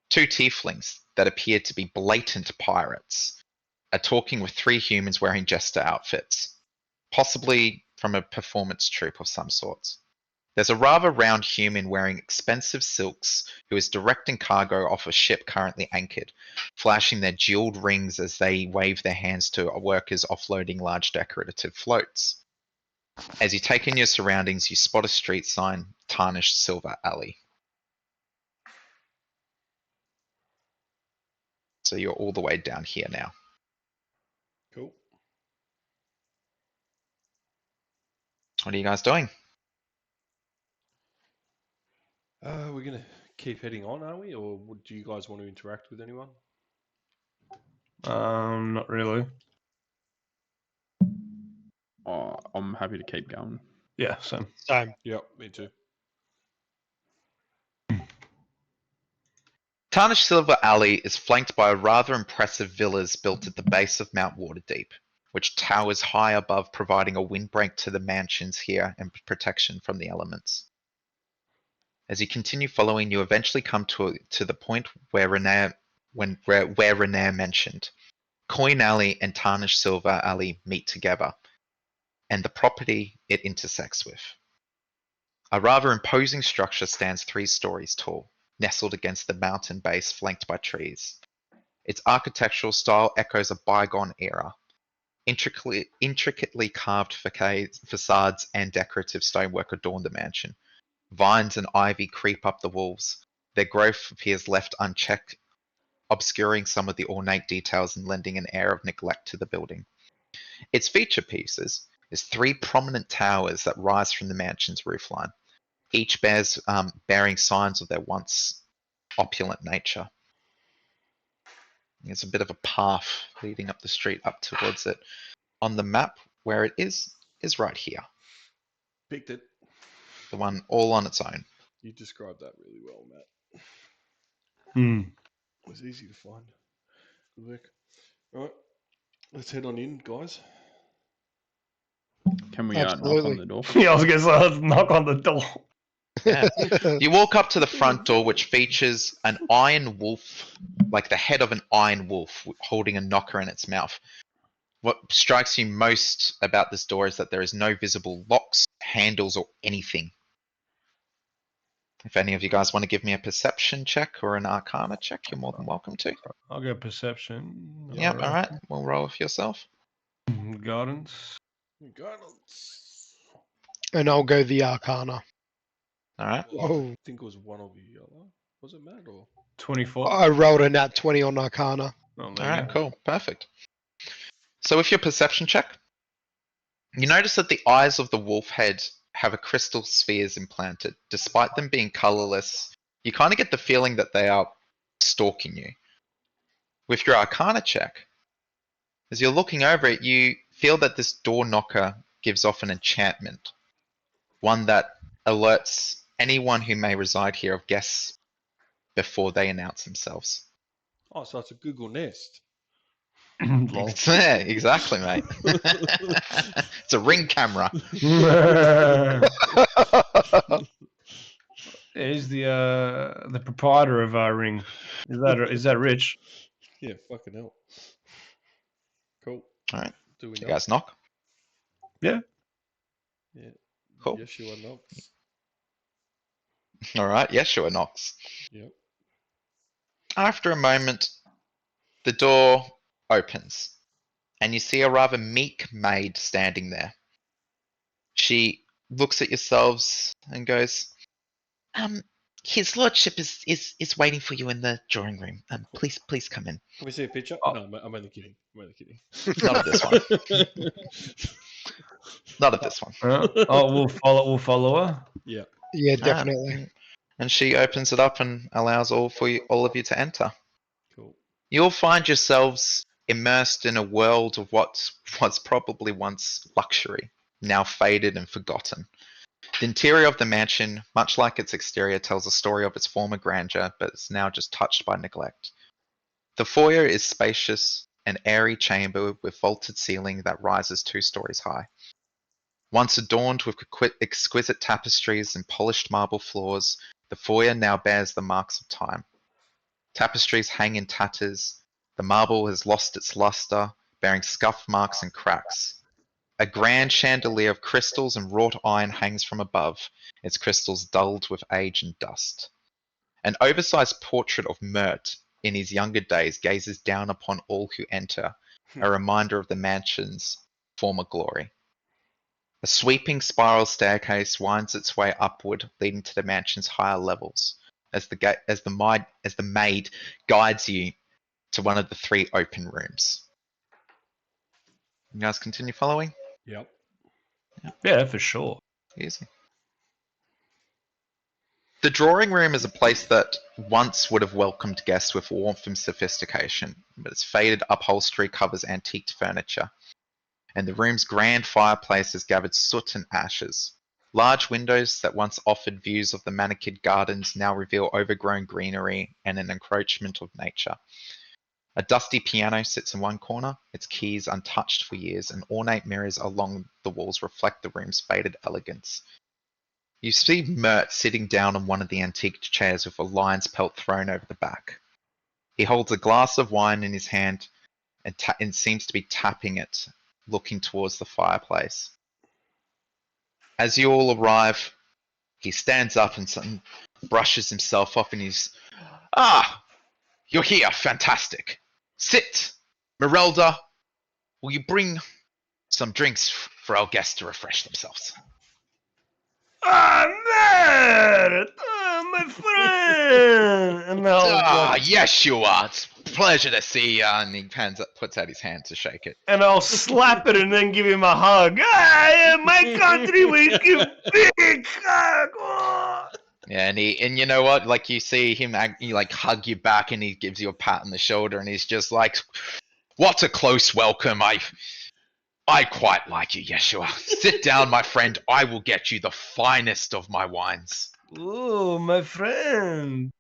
2 tieflings that appear to be blatant pirates are talking with 3 humans wearing jester outfits, possibly from a performance troupe of some sorts. There's a rather round human wearing expensive silks who is directing cargo off a ship currently anchored, flashing their jeweled rings as they wave their hands to workers offloading large decorative floats. As you take in your surroundings, you spot a street sign, Tarnished Silver Alley. So you're all the way down here now. Cool. What are you guys doing? We're gonna keep heading on, are we? Or do you guys want to interact with anyone? Not really. I'm happy to keep going. Yeah, same. Same. Yep, me too. Tarnished Silver Alley is flanked by rather impressive villas built at the base of Mount Waterdeep, which towers high above, providing a windbreak to the mansions here and protection from the elements. As you continue following, you eventually come to the point where Renee mentioned. Coin Alley and Tarnished Silver Alley meet together, and the property it intersects with. A rather imposing structure stands 3 stories tall, nestled against the mountain base flanked by trees. Its architectural style echoes a bygone era. Intricately carved facades and decorative stonework adorn the mansion. Vines and ivy creep up the walls. Their growth appears left unchecked, obscuring some of the ornate details and lending an air of neglect to the building. Its feature pieces is 3 prominent towers that rise from the mansion's roofline. Each bearing signs of their once opulent nature. There's a bit of a path leading up the street up towards it. On the map, where it is right here. Picked it. The one all on its own. You described that really well, Matt. Hmm. It was easy to find. Good work. All right, let's head on in, guys. Can we knock Absolutely. on the door? Yeah, I was gonna say, let's knock on the door. Yeah. You walk up to the front door, which features an iron wolf, like the head of an iron wolf, holding a knocker in its mouth. What strikes you most about this door is that there is no visible locks, handles, or anything. If any of you guys want to give me a perception check or an arcana check, you're more than welcome to. I'll go perception. Yep, alright. We'll roll with yourself. Guidance. Guidance. And I'll go the Arcana. Alright. Oh. I think it was one or the other. Was it Matt or? 24. I rolled a nat 20 on Arcana. Oh, there you Alright, go. cool. Perfect. So with your perception check, you notice that the eyes of the wolf head have a crystal spheres implanted. Despite them being colorless, you kind of get the feeling that they are stalking you. With your arcana check, as you're looking over it, you feel that this door knocker gives off an enchantment. One that alerts anyone who may reside here of guests before they announce themselves. Oh, so it's a Google Nest. Lol. Yeah, exactly, mate. It's a ring camera. He's the proprietor of our ring. Is that Rich? Yeah, fucking hell. Cool. Alright. Do we You know? guys knock? Yeah. Cool. Yeshua knocks. Alright, Yeshua knocks. Yep. After a moment, the door opens, and you see a rather meek maid standing there. She looks at yourselves and goes, His lordship is waiting for you in the drawing room. Please come in. Can we see a picture? Oh. No, I'm only kidding. I'm only kidding. Not of this one. Not of this one. We'll follow her. Yeah. Yeah, definitely. And she opens it up and allows all of you to enter. Cool. You'll find yourselves immersed in a world of what was probably once luxury, now faded and forgotten. The interior of the mansion, much like its exterior, tells a story of its former grandeur, but is now just touched by neglect. The foyer is spacious, an airy chamber with vaulted ceiling that rises 2 stories high. Once adorned with exquisite tapestries and polished marble floors, the foyer now bears the marks of time. Tapestries hang in tatters, the marble has lost its luster, bearing scuff marks and cracks. A grand chandelier of crystals and wrought iron hangs from above, its crystals dulled with age and dust. An oversized portrait of Mert in his younger days gazes down upon all who enter, a reminder of the mansion's former glory. A sweeping spiral staircase winds its way upward, leading to the mansion's higher levels, as the maid guides you to one of the 3 open rooms. You guys continue following? Yep. Yeah, for sure. Easy. The drawing room is a place that once would have welcomed guests with warmth and sophistication, but its faded upholstery covers antiqued furniture, and the room's grand fireplace has gathered soot and ashes. Large windows that once offered views of the manicured gardens now reveal overgrown greenery and an encroachment of nature. A dusty piano sits in one corner, its keys untouched for years, and ornate mirrors along the walls reflect the room's faded elegance. You see Mert sitting down on one of the antique chairs with a lion's pelt thrown over the back. He holds a glass of wine in his hand and seems to be tapping it, looking towards the fireplace. As you all arrive, he stands up and brushes himself off and he's, "Ah, you're here, fantastic. Sit. Merelda, will you bring some drinks for our guests to refresh themselves?" Ah, Mert! My friend! And Yeshua, it's a pleasure to see you. And he puts out his hand to shake it. and I'll slap it and then give him a hug. Ah, my country, we give big hug. Oh. Yeah, and you know what? Like you see him, he like hug you back, and he gives you a pat on the shoulder, and he's just like, "What a close welcome! I quite like you, Yeshua. Sit down, my friend. I will get you the finest of my wines." Oh, my friend.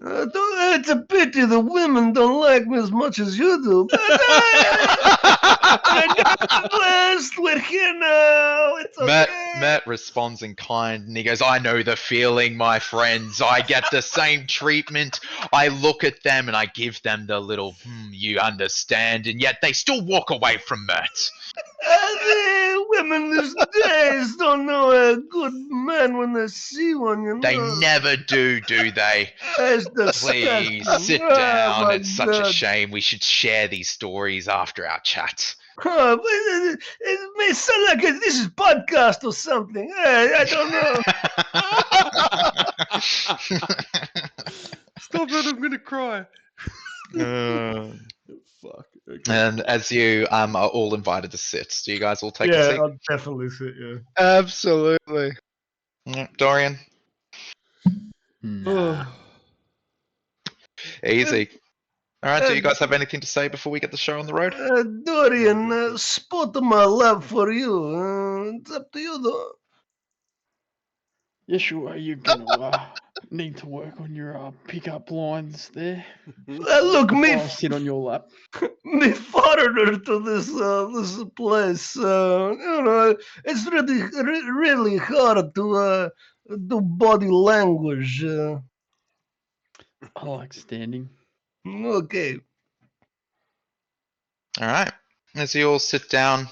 It's a pity the women don't like me as much as you do. But God bless, we're here now. It's okay. Matt responds in kind, and he goes, "I know the feeling, my friends. I get the same treatment. I look at them and I give them the little, you understand, and yet they still walk away from Mert." The women these days don't know a good man when they see one, you know. They never do they? It's Please disgusting. sit Oh, down. my It's such a God. shame. We should share these stories after our chat. Oh, it may sound like this is podcast or something. I don't know. Stop it! I'm gonna cry. Fuck. Okay. And as you are all invited to sit, do you guys all take a Yeah, seat? I'll definitely sit, yeah. Absolutely. Dorian, Nah. easy. All right. Do you guys have anything to say before we get the show on the road? Dorian, spot my love for you. It's up to you, though. Yeshua, you're gonna need to work on your pickup lines there. Look, me, Before I sit on your lap. me foreigner to this place. You know, it's really hard to do body language. I like standing. Okay. All right. As you all sit down,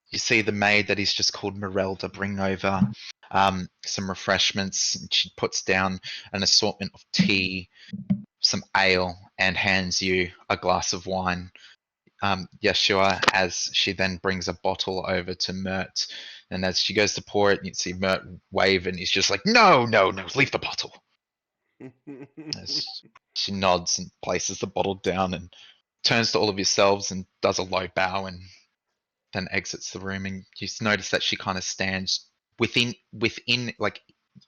you see the maid that he's just called Merelda bring over some refreshments. And she puts down an assortment of tea, some ale, and hands you a glass of wine. Yeshua, as she then brings a bottle over to Mert. And as she goes to pour it, you see Mert wave, and he's just like, no, leave the bottle. As she nods and places the bottle down and turns to all of yourselves and does a low bow and then exits the room. And you notice that she kind of stands within like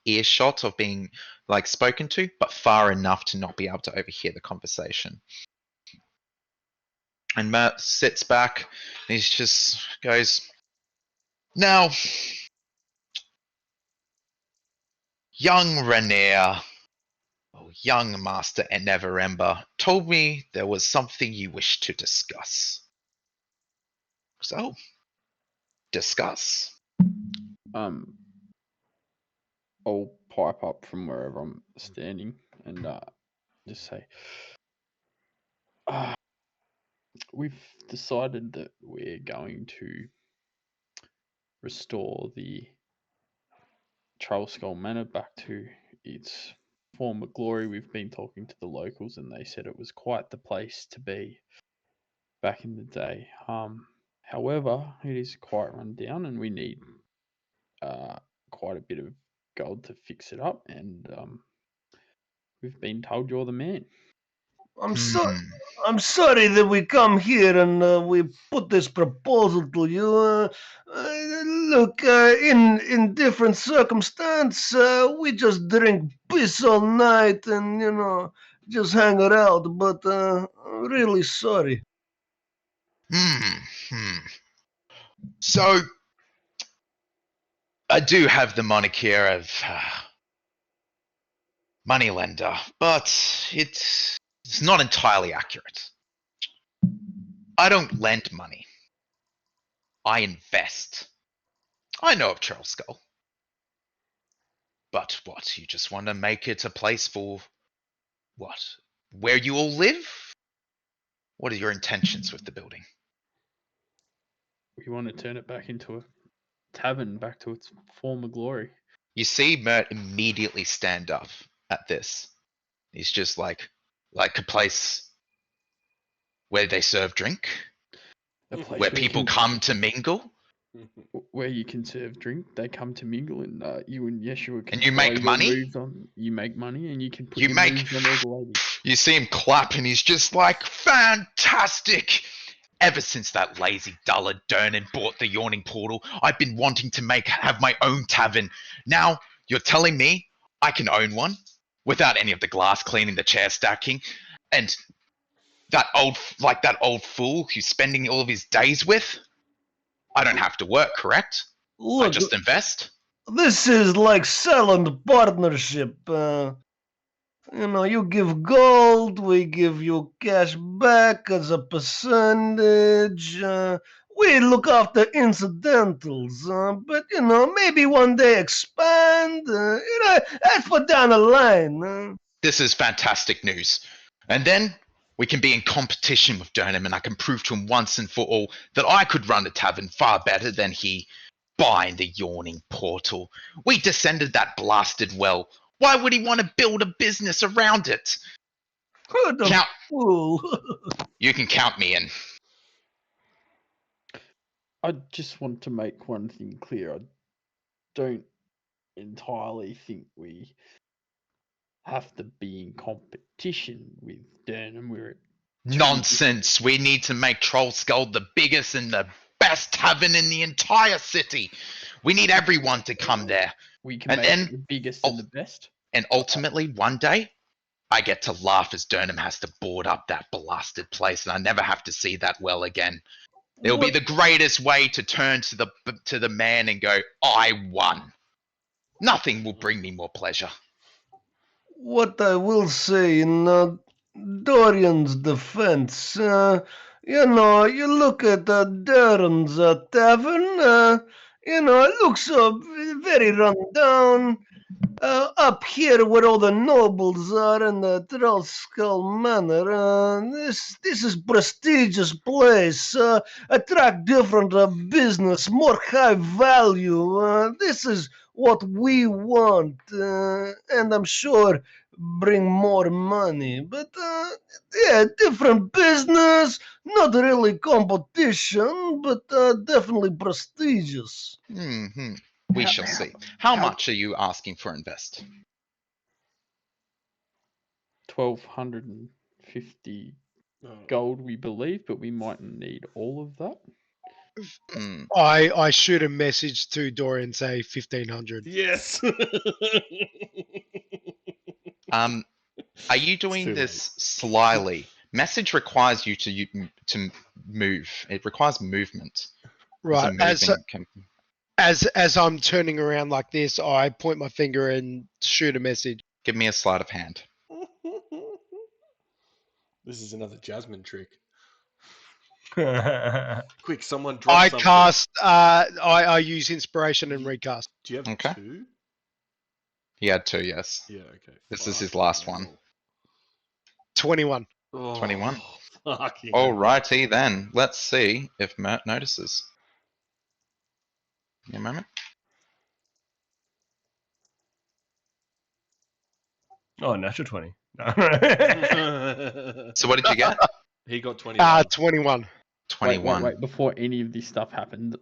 earshot of being like spoken to, but far enough to not be able to overhear the conversation. And Mert sits back and he just goes, "Now, young Rainier, young Master Neverember, told me there was something you wished to discuss. So, discuss." I'll pipe up from wherever I'm standing and just say, we've decided that we're going to restore the Trollskull Manor back to its former glory. We've been talking to the locals, and they said it was quite the place to be back in the day. However, it is quite run down, and we need quite a bit of gold to fix it up. And we've been told you're the man. I'm sorry that we come here and we put this proposal to you. Look, in different circumstance, we just drink piss all night and just hang around. But really sorry. So, I do have the moniker of moneylender, but it's not entirely accurate. I don't lend money. I invest. I know of Trollskull. But what, you just want to make it a place for what? Where you all live? What are your intentions with the building? We want to turn it back into a tavern, back to its former glory. You see Mert immediately stand up at this. He's just like a place where they serve drink, A place where people come to mingle. Where you can serve drink, they come to mingle, and you and Yeshua can. And you make money? You make money, and you can put You your make- moves on all the ladies. You see him clap and he's just like, fantastic! Ever since that lazy dullard Durnan bought the yawning portal, I've been wanting to have my own tavern. Now, you're telling me I can own one without any of the glass cleaning, the chair stacking, and that old fool who's spending all of his days with? I don't have to work, correct? I Look, just invest? this is like silent partnership. You give gold, we give you cash back as a percentage. We look after incidentals, but maybe one day expand. That's for down the line. This is fantastic news. And then we can be in competition with Durnan, and I can prove to him once and for all that I could run a tavern far better than he buying the yawning portal. We descended that blasted well. Why would he want to build a business around it? Who the fool? You can count me in. I just want to make one thing clear. I don't entirely think we have to be in competition with Durnan. We're Nonsense. We need to make Trollskull the biggest and the best tavern in the entire city. We need everyone to come there. We can And make then- it the biggest and the best. And ultimately, one day, I get to laugh as Durnan has to board up that blasted place, and I never have to see that well again. It'll be the greatest way to turn to the man and go, I won. Nothing will bring me more pleasure. What I will say in Dorian's defense, you look at Darren's tavern, it looks very run down. Up here where all the nobles are in the Trollskull Manor, this is prestigious place, attract different business, more high value. This is what we want, and I'm sure bring more money. But yeah, different business, not really competition, but definitely prestigious. Mm-hmm. We shall see. How much are you asking for invest? 1,250 gold, we believe, but we mightn't need all of that. I shoot a message to Dorian and say 1,500. Yes. Are you doing too this slyly? Message requires you to move. It requires movement. Right. As I'm turning around like this, I point my finger and shoot a message. Give me a sleight of hand. This is another Jasmine trick. Well, Quick, someone drop I something. cast. I use inspiration and recast. Do you have Okay. 2? He had 2, yes. Yeah, okay. This is his last one. 21. 21. Fucking Alrighty then. Let's see if Mert notices. Give me a moment. Oh, natural 20. No. So what did you get? He got 21. 21. 21. Wait. Before any of this stuff happened,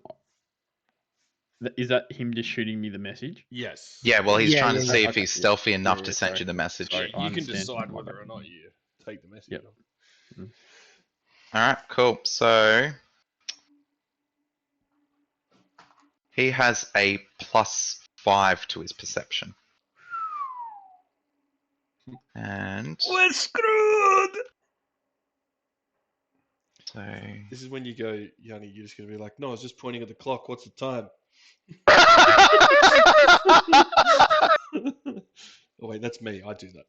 is that him just shooting me the message? Yes. Yeah, well, he's Yeah, trying to yeah, see yeah. if he's Okay, stealthy enough yeah, to send sorry. you the message. Sorry. I You can understand. decide My whether bad. or not you take the message. Yep. or not. All right, cool. So he has a +5 to his perception. And We're screwed! so This is when you go, Yanni, you're just going to be like, no, I was just pointing at the clock. What's the time? Oh, wait, that's me. I do that.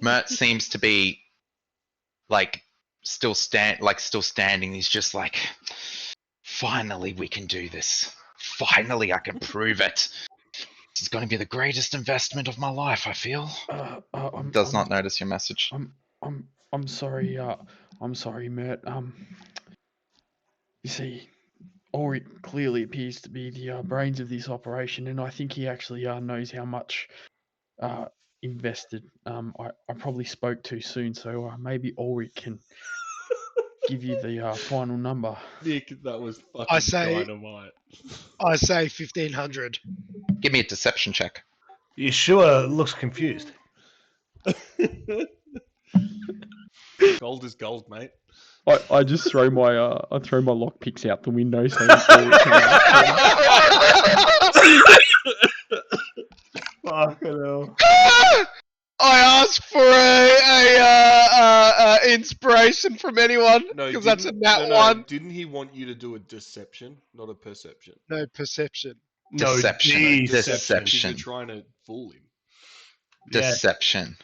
Mert seems to be like still standing. He's just like, finally we can do this. Finally I can prove it. This is going to be the greatest investment of my life, I feel. Does not notice your message. I'm sorry. I'm sorry, Mert. You see, Ulrick clearly appears to be the brains of this operation, and I think he actually knows how much invested. I probably spoke too soon, so maybe Ulrick can give you the final number. Nick, that was fucking I say- dynamite. I say 1,500. Give me a deception check. Yeshua looks confused. Gold is gold, mate. I just throw my lockpicks out the window so Ulrick can Fucking hell. I asked for a inspiration from anyone No, because that's a didn't- nat no, one. Didn't he want you to do a deception, not a perception? No perception. No, Deception. Jesus. Because Deception. you're trying to fool him. Yeah. Deception.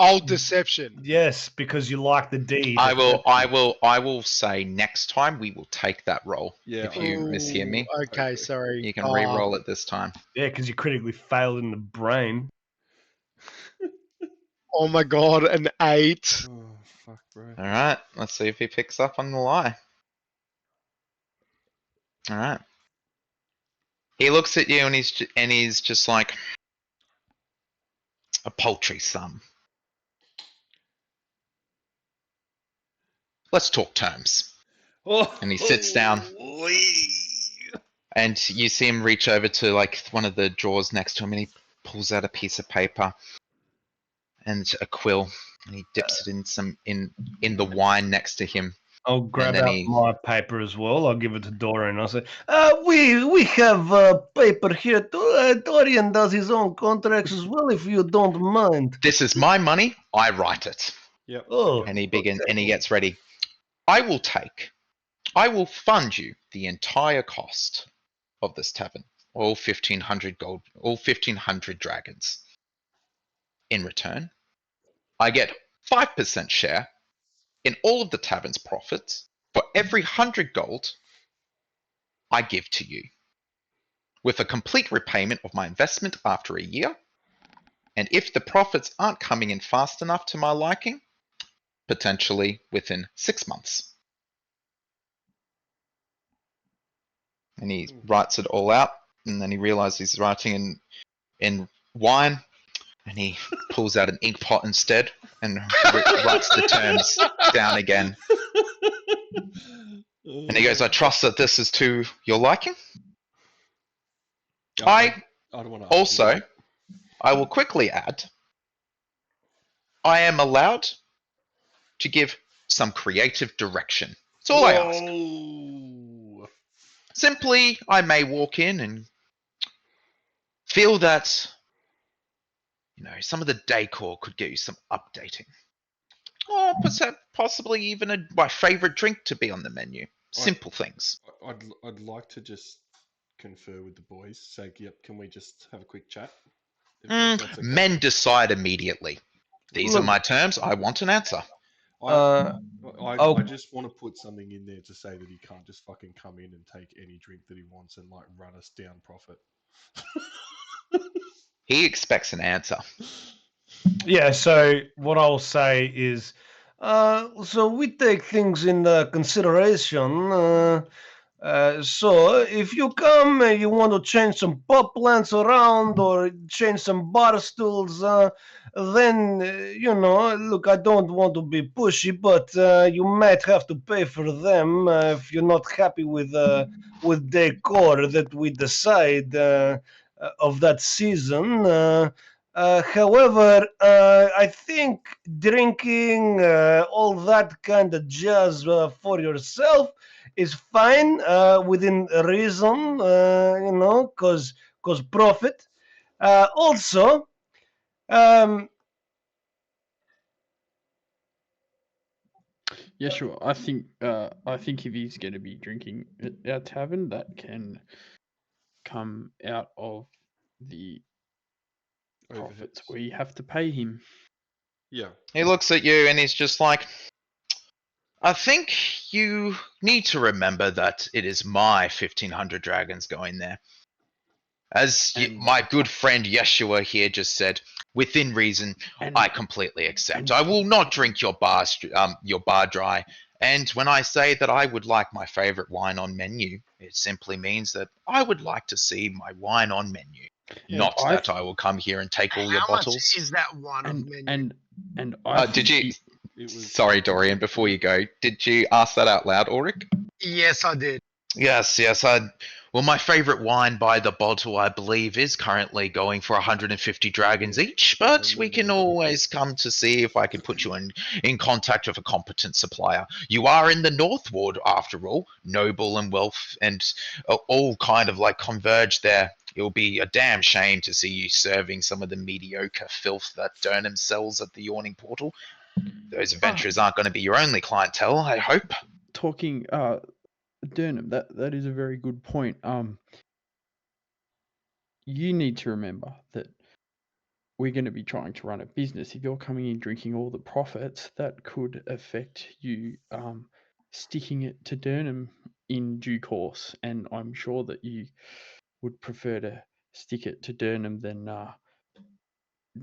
Old deception. Yes, because you like the D. I will say next time we will take that roll. Yeah. If you mishear me, Ooh, Okay, agree. sorry. you can re-roll it this time. Yeah, because you critically failed in the brain. Oh my god, an 8. Oh, fuck, bro. All right, let's see if he picks up on the lie. All right. He looks at you and he's just like, a paltry sum. Let's talk terms. Oh, And he sits down. And you see him reach over to like one of the drawers next to him, and he pulls out a piece of paper and a quill, and he dips it in the wine next to him. I'll grab then out he- my paper as well. I'll give it to Dorian. I'll say, we have paper here too. Dorian does his own contracts as well, if you don't mind. This is my money. I write it. Yep. Oh, And he gets ready. I will fund you the entire cost of this tavern. All 1,500 gold, all 1,500 dragons. In return, I get 5% share in all of the tavern's profits for every 100 gold I give to you, with a complete repayment of my investment after a year. And if the profits aren't coming in fast enough to my liking, potentially within 6 months. And he writes it all out, and then he realizes he's writing in wine, and he pulls out an ink pot instead and writes the terms down again. And he goes, I trust that this is to your liking. I don't want to Also, I will quickly add, I am allowed to give some creative direction. That's all I ask. Simply, I may walk in and feel that, some of the decor could get you some updating. Or possibly even my favorite drink to be on the menu. Simple things. I'd like to just confer with the boys. Say, yep, can we just have a quick chat? If that's okay. Men decide immediately. These are my terms. I want an answer. I just want to put something in there to say that he can't just fucking come in and take any drink that he wants and like run us down profit. He expects an answer. yeah, so what I'll say is, so we take things into consideration. So if you come and you want to change some pop plants around or change some bar stools, then look, I don't want to be pushy, but you might have to pay for them if you're not happy with decor that we decide of that season. However, I think drinking all that kind of jazz for yourself is fine within reason, because profit. Also, Yeshua, I think if he's going to be drinking at our tavern, that can come out of the profits Overheads. we have to pay him. Yeah. He looks at you and he's just like, I think you need to remember that it is my 1500 dragons going there. As And- my good friend Yeshua here just said, within reason, And I completely accept. and- I will not drink your bar dry. And when I say that I would like my favorite wine on menu, it simply means that I would like to see my wine on menu. Yeah, Not I that I will come here and take all your How much bottles. is that one of menu? and I Did think you? It was Sorry, Dorian. Before you go, did you ask that out loud, Ulrick? Yes, I did. Yes. Well, my favorite wine by the bottle, I believe, is currently going for 150 dragons each. But we can always come to see if I can put you in contact with a competent supplier. You are in the North Ward, after all. Noble and wealth and all kind of like converge there. It'll be a damn shame to see you serving some of the mediocre filth that Durnham sells at the Yawning Portal. Those adventurers aren't going to be your only clientele, I hope. talking Durnham, that is a very good point. You need to remember that we're going to be trying to run a business. If you're coming in drinking all the profits, that could affect you sticking it to Durnham in due course. And I'm sure that you would prefer to stick it to Durnham than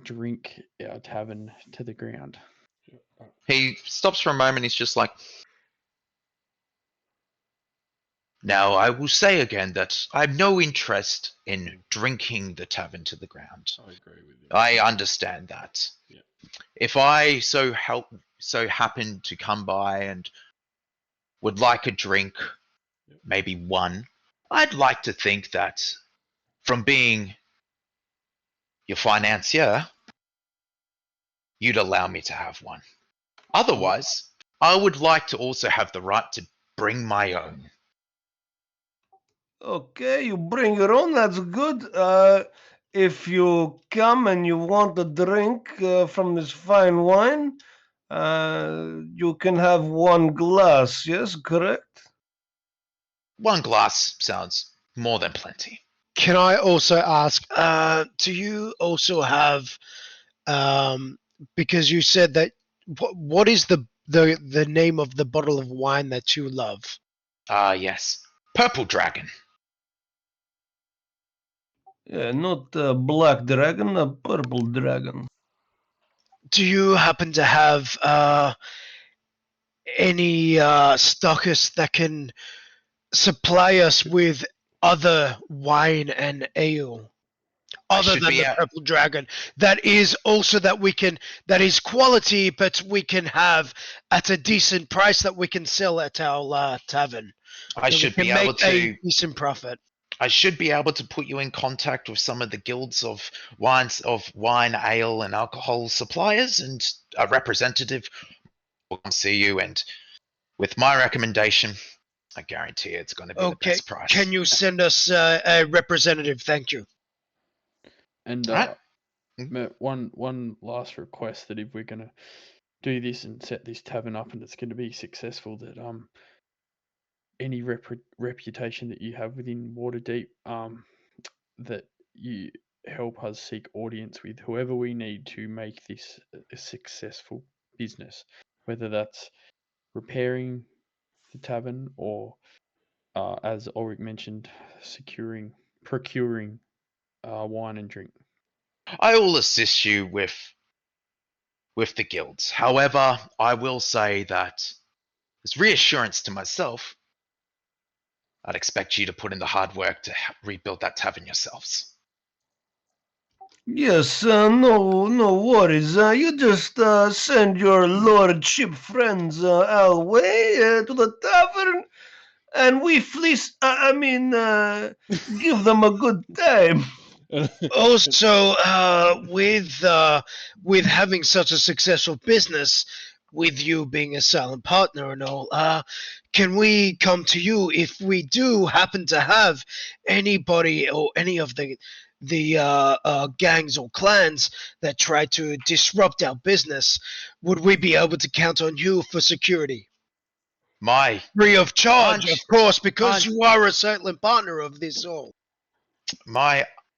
drink our tavern to the ground. He stops for a moment. He's just like, now, I will say again that I have no interest in drinking the tavern to the ground. I agree with you. I understand that. Yeah. If I so happen to come by and would like a drink, Yep. maybe one, I'd like to think that from being your financier, you'd allow me to have one. Otherwise, I would like to also have the right to bring my own. okay, you bring your own, that's good. If you come and you want a drink from this fine wine, you can have one glass, yes, correct? One glass sounds more than plenty. Can I also ask, do you also have, because you said that, what is the name of the bottle of wine that you love? Yes. Purple Dragon. Yeah, not a black dragon, a purple dragon. Do you happen to have any stockists that can supply us with other wine and ale? Other should than be the out- purple dragon, that is also that is quality, but we can have at a decent price that we can sell at our tavern. I So we should can be able make a to. decent profit. I should be able to put you in contact with some of the guilds of wine, ale, and alcohol suppliers, and a representative will come see you. And with my recommendation, I guarantee it's going to be the Okay, best price. can you send us a representative? Thank you. And Right. one last request, that if we're going to do this and set this tavern up and it's going to be successful, that any reputation that you have within Waterdeep, that you help us seek audience with whoever we need to make this a successful business, whether that's repairing the tavern or, as Ulrick mentioned, procuring wine and drink. I will assist you with the guilds. However, I will say that as reassurance to myself, I'd expect you to put in the hard work to rebuild that tavern yourselves. Yes, no worries. You just send your lordship friends our way to the tavern, and we fleece. Give them a good time. Also, with having such a successful business, with you being a silent partner and all, can we come to you if we do happen to have anybody or any of the gangs or clans that try to disrupt our business? Would we be able to count on you for security? Free of charge, of course, because you are a silent partner of this all.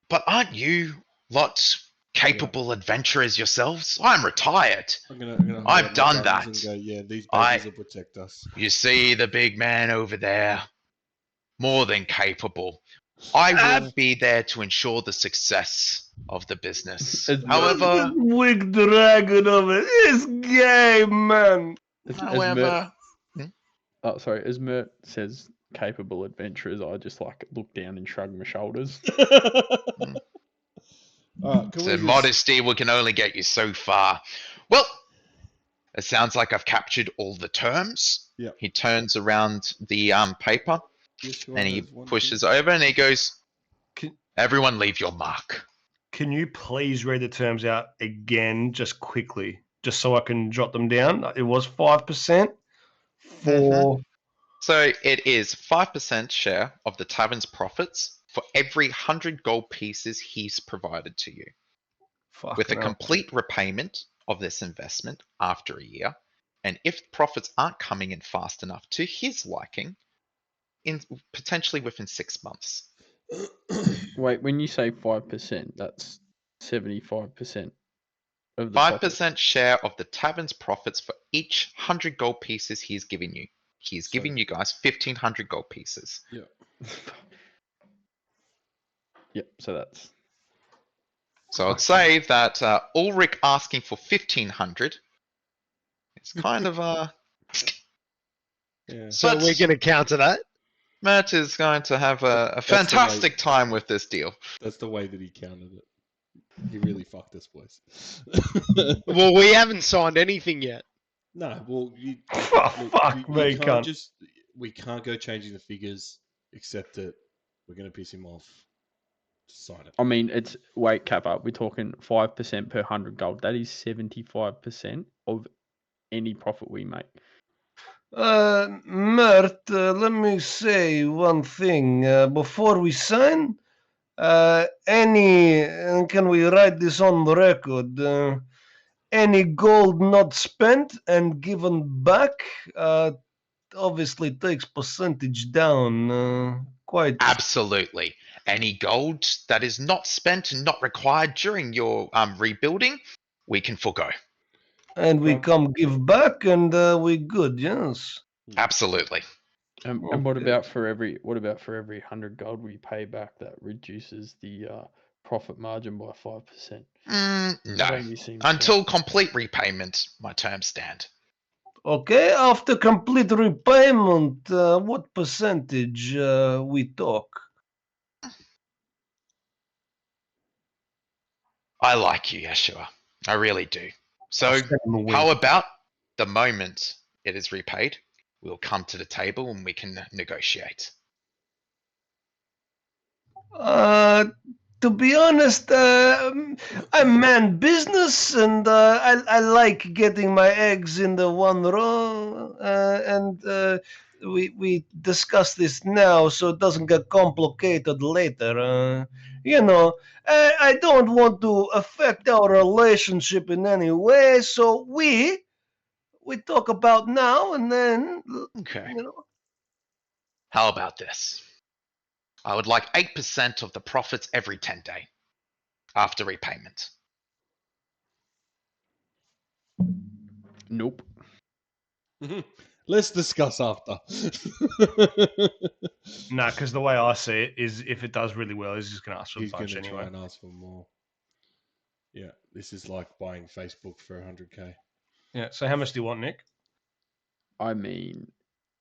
But aren't you lot capable adventurers yourselves? I'm retired. I'm gonna hold I've up my done guns that. And go, yeah, these babies will protect us. You see the big man over there? More than capable. I will be there to ensure the success of the business. However, Big dragon of it is gay, man. As Mert says, capable adventurers, I just like look down and shrug my shoulders. Modesty can only get you so far. Well, it sounds like I've captured all the terms. Yep. He turns around the paper and he pushes over and he goes, everyone leave your mark. Can you please read the terms out again, just quickly, just so I can jot them down? It was 5% for... So it is 5% share of the tavern's profits for every 100 gold pieces he's provided to you. With a complete repayment of this investment after a year, and if profits aren't coming in fast enough to his liking, potentially within 6 months. Wait, when you say 5%, that's 75% of the 5% share of the tavern's profits for each 100 gold pieces he's giving you. He's giving you guys 1,500 gold pieces. Yeah. Yep, so that's... So I'd say that Ulrick asking for 1,500 is kind of Yeah. So we're going to counter that? Mert is going to have a fantastic time with this deal. That's the way that he counted it. He really fucked us, boys. Well, we haven't signed anything yet. No, well, you cunt. We can't go changing the figures, except that we're going to piss him off. Just sign it. I mean, it's... Wait, Kappa, we're talking 5% per 100 gold. That is 75% of any profit we make. Mert, let me say one thing. Before we sign, can we write this on the record? Any gold not spent and given back, obviously takes percentage down quite... Absolutely. Any gold that is not spent and not required during your rebuilding, we can forgo. And we come give back and we good, yes? Absolutely. And what about for every 100 gold we pay back, that reduces the profit margin by 5%? No. Until complete repayment, my terms stand. Okay, after complete repayment, what percentage we talk? I like you, Yeshua. I really do. So, how about the moment it is repaid, we'll come to the table and we can negotiate. To be honest, I man business and I like getting my eggs in the one row. And we discuss this now so it doesn't get complicated later. I don't want to affect our relationship in any way, so we talk about now and then. Okay. How about this? I would like 8% of the profits every 10 days after repayment. Nope. Let's discuss after. No, because the way I see it is, if it does really well, he's just going to ask for a bunch anyway. He's going to try and ask for more. Yeah, this is like buying Facebook for 100k. Yeah. So how much do you want, Nick? I mean,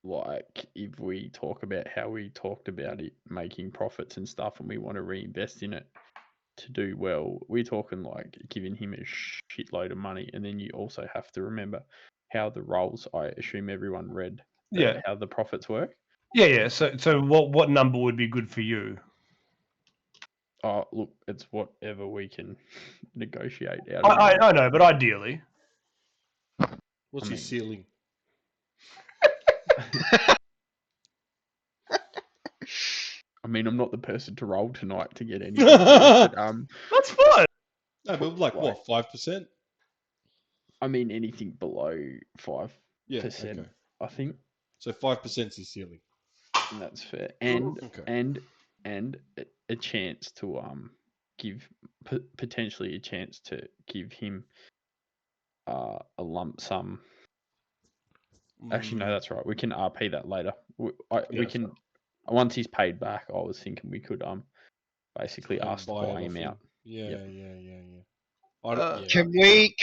like if we talk about how we talked about it making profits and stuff, and we want to reinvest in it to do well, we're talking like giving him a shitload of money, and then you also have to remember how the roles. I assume everyone read how the profits work. Yeah. So what number would be good for you? Oh, look, it's whatever we can negotiate out. I know, but ideally, What's your ceiling? I mean, I'm not the person to roll tonight to get anything. But, that's fine. No, but like what, 5%? I mean, anything below 5%, okay. I think. So 5% is your ceiling. And that's fair. And a chance to give potentially a chance to give him a lump sum. Actually, no, that's right. We can RP that later. We can once he's paid back. I was thinking we could basically ask to buy him out. Yeah. Can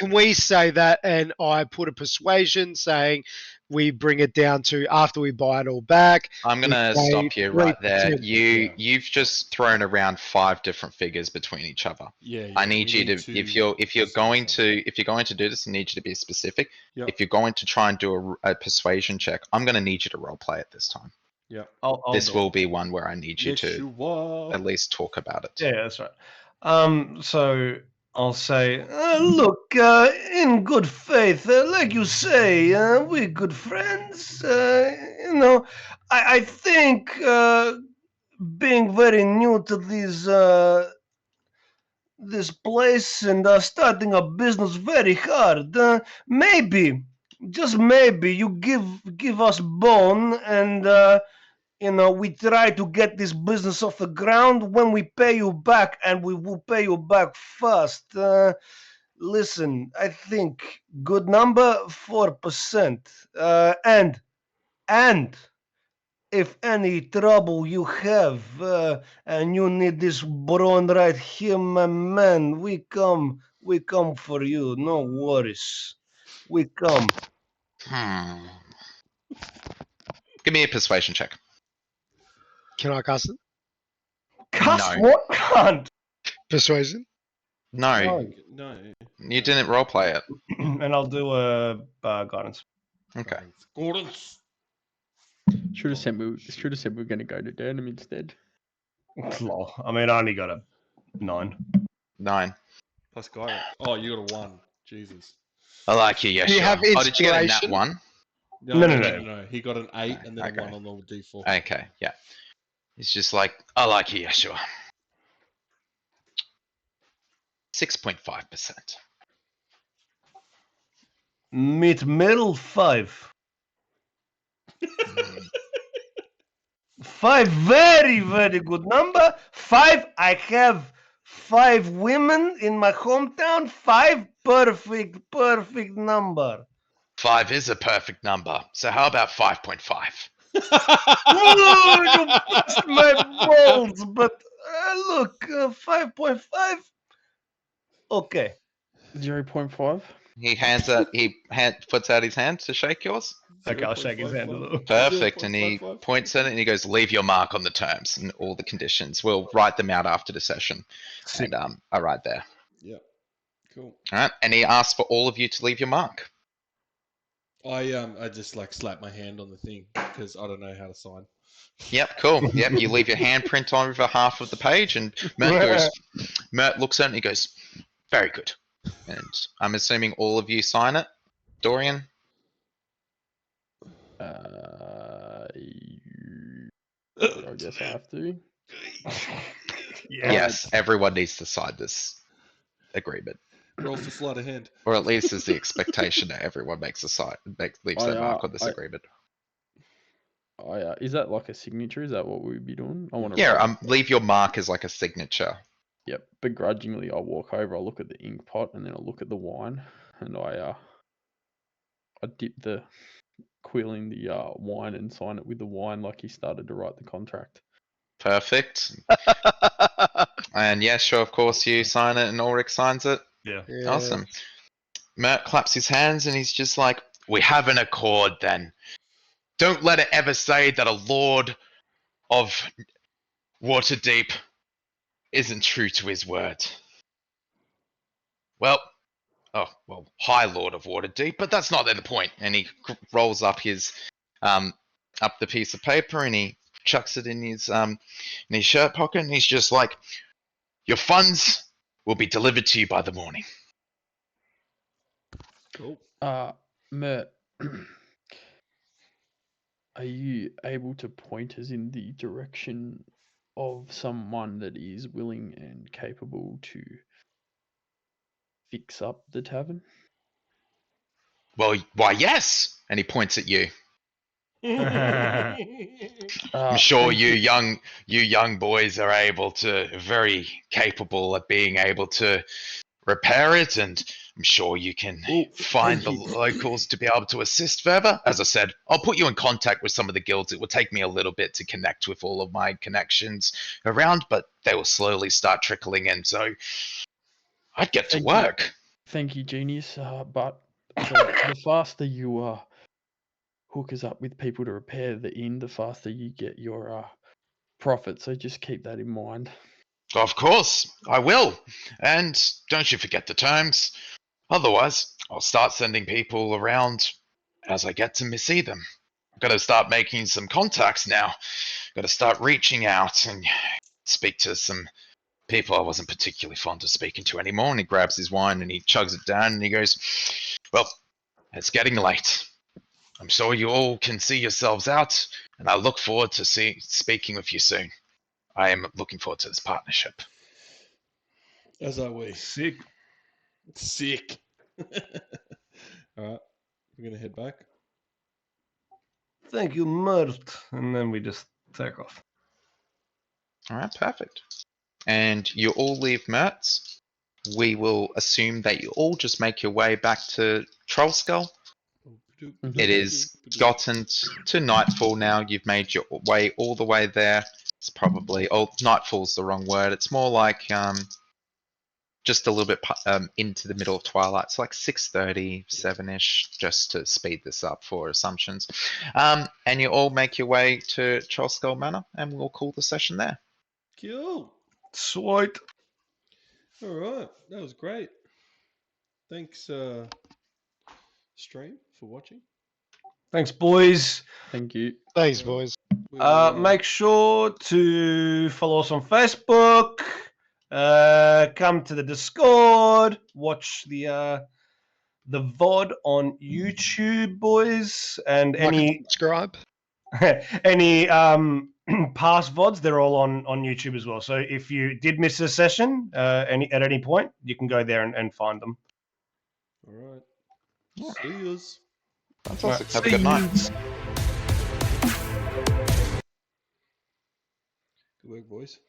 we say that, and I put a persuasion saying we bring it down to after we buy it all back? I'm gonna stop you right there. You've just thrown around 5 different figures between each other. I need you to if you're going to do this, I need you to be specific. If you're going to try and do a persuasion check, I'm gonna need you to role play it this time. Yeah. This will be one where I need you to at least talk about it. Yeah, that's right. So I'll say, look, in good faith, like you say, we're good friends. I think being very new to this place and starting a business very hard. Maybe, just maybe, you give us bone and. We try to get this business off the ground when we pay you back, and we will pay you back fast. Listen, I think good number 4%. And if any trouble you have and you need this bone right here, my man, we come for you. No worries, we come. Give me a persuasion check. Can I cast it? Cast what? Can't. Persuasion? No. You didn't roleplay it. And I'll do a guidance. Okay. Guidance. Should have said we were going to go to Durham instead. Lol. I mean, I only got a 9. 9. Plus guidance. Oh, you got a 1. Jesus. I like you, Yeshua. Do you have did you get a nat inspiration? 1? No. He got an 8 and then Okay. a 1 on the D4. Okay, yeah. It's just like, I like you, Yeshua. 6.5%. Meet middle 5. 5, very, very good number. 5, I have 5 women in my hometown. 5, perfect number. 5 is a perfect number. So how about 5.5? Oh, you bust my balls, but look, 5.5. Okay. 0.5. He puts out his hand to shake yours. Okay, I'll shake his hand a little. Perfect. And he points at it and he goes, leave your mark on the terms and all the conditions. We'll write them out after the session. And I write there. Yep. Cool. All right. And he asks for all of you to leave your mark. I just like slap my hand on the thing because I don't know how to sign. Yep, cool. Yep, you leave your handprint on over half of the page, and Mert looks at it and he goes, very good. And I'm assuming all of you sign it. Dorian? I guess I have to. Yes, everyone needs to sign this agreement. Roll for sleight of hand. Or at least is the expectation that everyone leaves their mark on this agreement. Is that like a signature? Is that what we'd be doing? I want to. Yeah, leave your mark as like a signature. Yep. Begrudgingly, I'll walk over. I'll look at the ink pot, and then I'll look at the wine, and I dip the quill in the wine and sign it with the wine like he started to write the contract. Perfect. And yeah, sure, of course you sign it, and Ulrick signs it. Yeah. Awesome. Mert claps his hands and he's just like, we have an accord then. Don't let it ever say that a lord of Waterdeep isn't true to his word. Well, High Lord of Waterdeep, but that's not the point. And he rolls up his up the piece of paper and he chucks it in his shirt pocket, and he's just like, your funds will be delivered to you by the morning. Cool. Mert, are you able to point us in the direction of someone that is willing and capable to fix up the tavern? Well, why, yes. And he points at you. I'm sure Thank you young boys are very capable at being able to repair it, and I'm sure you can find the locals to be able to assist further. As I said, I'll put you in contact with some of the guilds. It will take me a little bit to connect with all of my connections around, but they will slowly start trickling in, so I'd get to work. Thank you, genius. But the faster you hook us up with people to repair the inn, the faster you get your profit. So just keep that in mind. Of course, I will. And don't you forget the terms. Otherwise, I'll start sending people around as I get to see them. I've got to start making some contacts now. Got to start reaching out and speak to some people I wasn't particularly fond of speaking to anymore. And he grabs his wine and he chugs it down and he goes, well, it's getting late. I'm sure you all can see yourselves out, and I look forward to speaking with you soon. I am looking forward to this partnership. As are we. Sick. Sick. Alright, we're going to head back. Thank you, Mert. And then we just take off. Alright, perfect. And you all leave Mertz. We will assume that you all just make your way back to Trollskull. It is gotten to nightfall now. You've made your way all the way there. It's probably nightfall's the wrong word. It's more like just a little bit into the middle of twilight. It's like 6:30, 7ish, just to speed this up for assumptions. And you all make your way to Trollskull Manor, and we'll call the session there. Cool. Sweet. Alright, that was great. Thanks, stream, for watching. Thanks, boys. Thank you. Thanks, boys. Make sure to follow us on Facebook. Come to the Discord. Watch the VOD on YouTube, boys. And Subscribe. any past VODs, they're all on YouTube as well. So if you did miss a session at any point, you can go there and find them. Alright. See yous. Fantastic. Have a good night. Good work, boys.